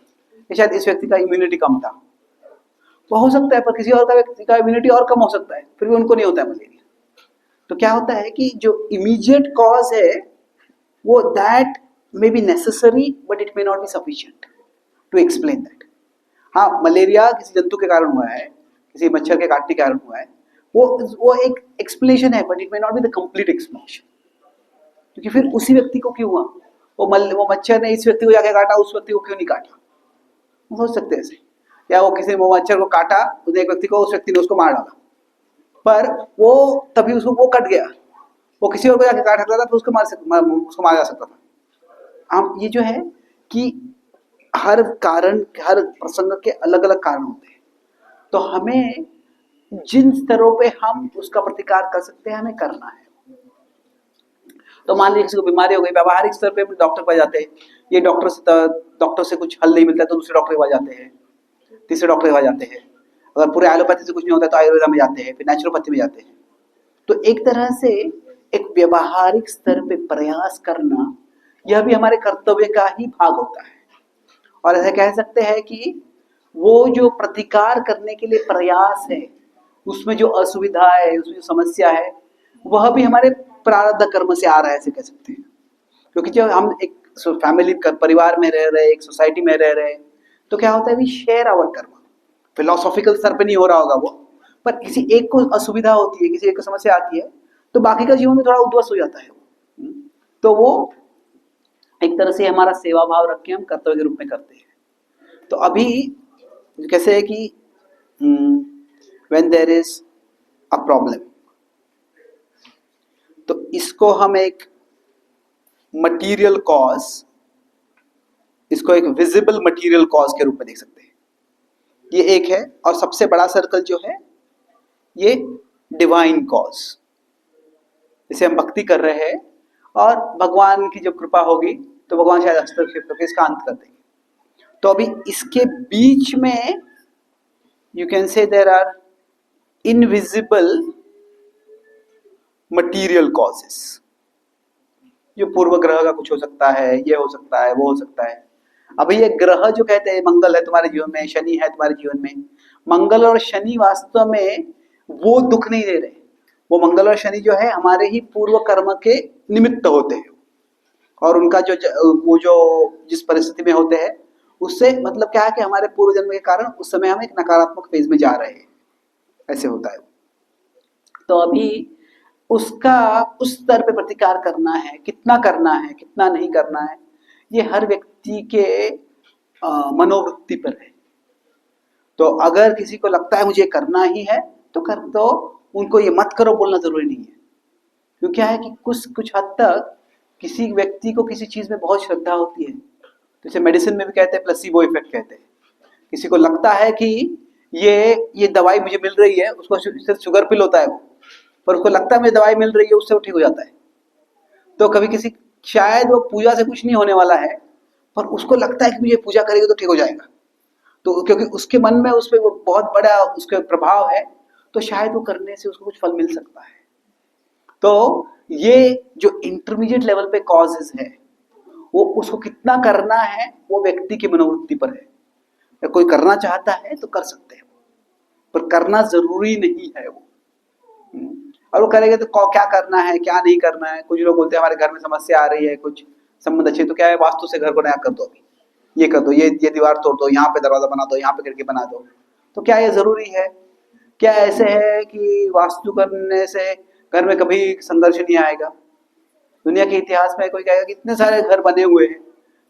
शायद इस व्यक्ति का इम्यूनिटी कम था, वो हो सकता है, पर किसी और का व्यक्ति का इम्यूनिटी और कम हो सकता है, फिर भी उनको नहीं होता है मलेरिया। तो क्या होता है कि जो इमीडिएट कॉज है वो that may be necessary but it may not be sufficient to explain that. हाँ, मलेरिया किसी जंतु के कारण हुआ है, किसी मच्छर के काटने के कारण हुआ है, वो एक एक्सप्लेनेशन है, but it may not be the complete explanation. क्योंकि फिर उसी व्यक्ति को क्यों हुआ, वो मच्छर ने इस व्यक्ति को जाके काटा, उस व्यक्ति को क्यों नहीं काटा, सोच सकते हैं ऐसे। या वो किसी ने मच्छर को काटा, उसने एक व्यक्ति को, उस व्यक्ति ने उसको मार डाला, पर वो तभी उसको वो कट गया, वो किसी और को जाके काट सकता था तो उसको मारा जा सकता था। हम ये जो है कि हर कारण, हर प्रसंग के अलग अलग कारण होते हैं, तो हमें जिन स्तरों पे हम उसका प्रतिकार कर सकते हैं हमें करना है। तो मान लीजिए किसी को बीमारी हो गई, व्यावहारिक स्तर पे डॉक्टर के पास जाते हैं, ये डॉक्टर से कुछ हल नहीं मिलता तो दूसरे डॉक्टर के पास जाते हैं, तीसरे डॉक्टर के पास जाते हैं, अगर पूरे एलोपैथी से कुछ नहीं होता तो आयुर्वेदा में जाते हैं, फिर नेचुरोपैथी में जाते हैं। तो एक तरह से एक व्यवहारिक स्तर पे प्रयास करना, यह भी हमारे कर्तव्य का ही भाग होता है। और ऐसा कह सकते हैं कि वो जो प्रतिकार करने के लिए प्रयास है, उसमें जो असुविधा है, उसमें जो समस्या है, वह भी हमारे प्रारब्ध कर्म से आ रहा है, ऐसे कह सकते हैं। क्योंकि जब हम एक फैमिली परिवार में रह रहे, एक सोसाइटी में रह रहे, तो क्या होता है, वी शेयर आवर कर्म। फिलोसॉफिकल स्तर पे नहीं हो रहा होगा वो, पर किसी एक को असुविधा होती है, किसी एक को समस्या आती है, तो बाकी का जीवन में थोड़ा उद्ध्वस्त हो जाता है वो। तो वो एक तरह से हमारा सेवा भाव रख के हम कर्तव्य के रूप में करते हैं। तो अभी कैसे है कि when there is a problem, तो इसको हम एक मटीरियल कॉज, इसको एक विजिबल मटीरियल कॉज के रूप में देख सकते हैं। ये एक है, और सबसे बड़ा सर्कल जो है ये डिवाइन कॉज, जिसे हम भक्ति कर रहे हैं, और भगवान की जब कृपा होगी तो भगवान शायद हस्तक्षेप करके इसका अंत कर देंगे। तो अभी इसके बीच में you can say there are invisible material causes, जो पूर्व ग्रह का कुछ हो सकता है, ये हो सकता है, वो हो सकता है। अभी ये ग्रह जो कहते हैं, मंगल है तुम्हारे जीवन में, शनि है तुम्हारे जीवन में, मंगल और शनि वास्तव में वो दुख नहीं दे रहे। वो मंगल और शनि जो है हमारे ही पूर्व कर्म के निमित्त होते हैं, और उनका वो जो जिस परिस्थिति में होते हैं उससे मतलब क्या है कि हमारे पूर्व जन्म के कारण उस समय हम एक नकारात्मक फेज में जा रहे हैं, ऐसे होता है। तो अभी उसका उस स्तर पे प्रतिकार करना है, कितना करना है, कितना नहीं करना है, ये हर व्यक्ति के मनोवृत्ति पर है। तो अगर किसी को लगता है मुझे करना ही है तो कर दो, उनको ये मत करो बोलना जरूरी नहीं है। क्योंकि क्या है कि कुछ हद तक किसी व्यक्ति को किसी चीज में बहुत श्रद्धा होती है, जैसे मेडिसिन में भी कहते हैं प्लेसिबो इफेक्ट कहते हैं। किसी को लगता है कि ये दवाई मुझे मिल रही है, उसको सिर्फ शुगर पिल होता है वो, पर उसको लगता है मुझे दवाई मिल रही है, उससे वो ठीक हो जाता है। तो कभी किसी, शायद वो पूजा से कुछ नहीं होने वाला है, पर उसको लगता है कि मुझे पूजा करेगी तो ठीक हो जाएगा, तो क्योंकि उसके मन में उस पर वो बहुत बड़ा उसका प्रभाव है, तो शायद वो करने से उसको कुछ फल मिल सकता है। तो ये जो इंटरमीडिएट लेवल पे कॉजेज है, वो उसको कितना करना है वो व्यक्ति की मनोवृत्ति पर है। अगर कोई करना चाहता है तो कर सकते हैं, पर करना जरूरी नहीं है वो। और वो करेंगे तो क्या करना है, क्या नहीं करना है। कुछ लोग बोलते हैं हमारे घर में समस्या आ रही है, कुछ संबंध अच्छे, तो क्या है, वास्तु से घर को नया कर दो, अभी ये कर दो, ये दीवार तोड़ दो, यहाँ पे दरवाजा बना दो, यहाँ पे खिड़की बना दो। तो क्या ये जरूरी है? क्या ऐसे है कि वास्तु करने से घर में कभी संघर्ष नहीं आएगा? दुनिया के इतिहास में कोई कहेगा कितने सारे घर बने हुए हैं,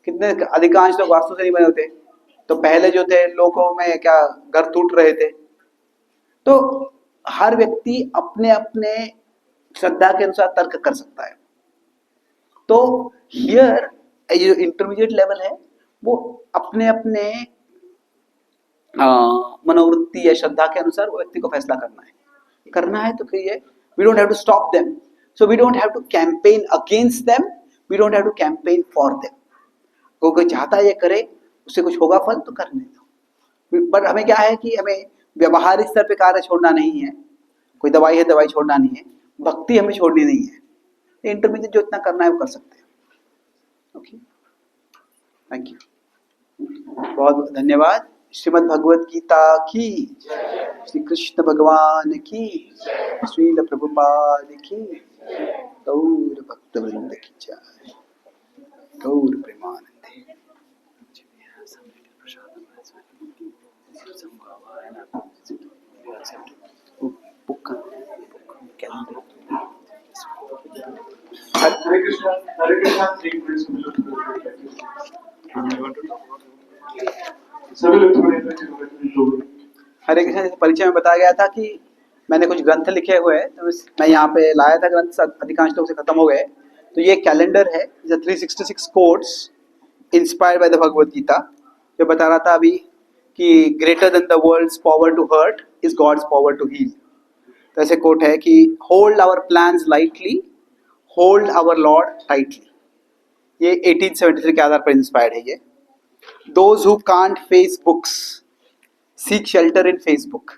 कितने अधिकांश लोग वास्तु से नहीं बने होते। तो पहले जो थे लोगों में क्या घर टूट रहे थे। तो हर व्यक्ति अपने अपने श्रद्धा के अनुसार तर्क कर सकता है। तो हियर जो इंटरमीडिएट लेवल है वो अपने अपने मनोवृत्ति या श्रद्धा के अनुसार वो व्यक्ति को फैसला करना है तो कहिए, we don't have to stop them, so we don't have to campaign against them, we don't have to campaign for them. कोई चाहता है ये करे, उससे कुछ होगा फल तो करने दो। बट हमें क्या है कि हमें व्यवहारिक स्तर पे कार्य छोड़ना नहीं है, कोई दवाई है दवाई छोड़ना नहीं है, भक्ति हमें छोड़नी नहीं है। इंटरमीडिएट जो इतना करना है वो कर सकते हैं। ओके, थैंक यू, बहुत बहुत धन्यवाद। श्रीमद् भगवत गीता की, श्री कृष्ण भगवान की, श्रील प्रभुपाद की, गौर भक्त वृंद की जय, गौर प्रेमानंदे। Hare Krishna, take place similar to the similar to the हरे कृष्ण, जैसे परिचय में बताया गया था कि मैंने कुछ ग्रंथ लिखे हुए हैं, तो मैं यहाँ पे लाया था ग्रंथ, अधिकांश लोग से खत्म हो गए। तो ये कैलेंडर है, 366 quotes inspired by the Bhagavad Gita, जो बता रहा था अभी कि greater than the world's power to hurt is God's power to heal. तो ऐसे कोट है कि hold our plans lightly, hold our lord tightly. ये 1873 के आधार पर इंस्पायर्ड है ये। Those who can't face books seek shelter in Facebook.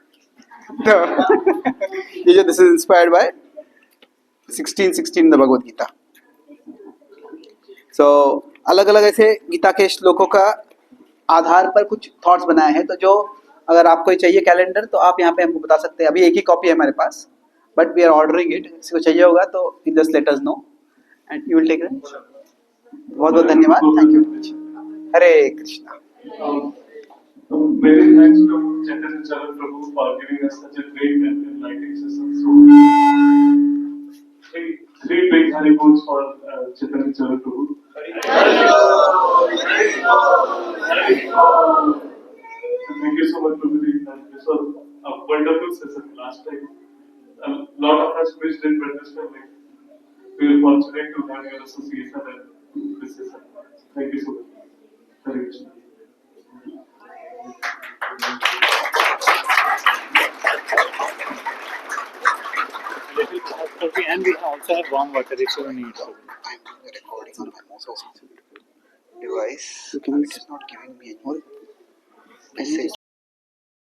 ये जो this is inspired by 1616 the Bhagavad Gita. सो अलग अलग ऐसे गीता के श्लोकों का आधार पर कुछ थॉट्स बनाए हैं। तो जो अगर आपको चाहिए कैलेंडर तो आप यहाँ पे हमको बता सकते हैं। अभी एक ही कॉपी है हमारे पास, but we are ordering it. किसी को चाहिए होगा तो you just let us know and you will take it. बहुत बहुत धन्यवाद, thank you. Hare Krishna. Many thanks to Chaitanya Charan Prabhu for giving us such a great and enlightening session. So, three big Hari Bols for Chaitanya Charan Prabhu. Thank you so much, Prabhuji. This was a wonderful session last time. A lot of us missed it, but this time we were fortunate to have your association and this session. Thank you so much. Hare Krishna. At the end, we also have warm water if you need. I'm doing a recording on my mobile device. It is not giving me any message.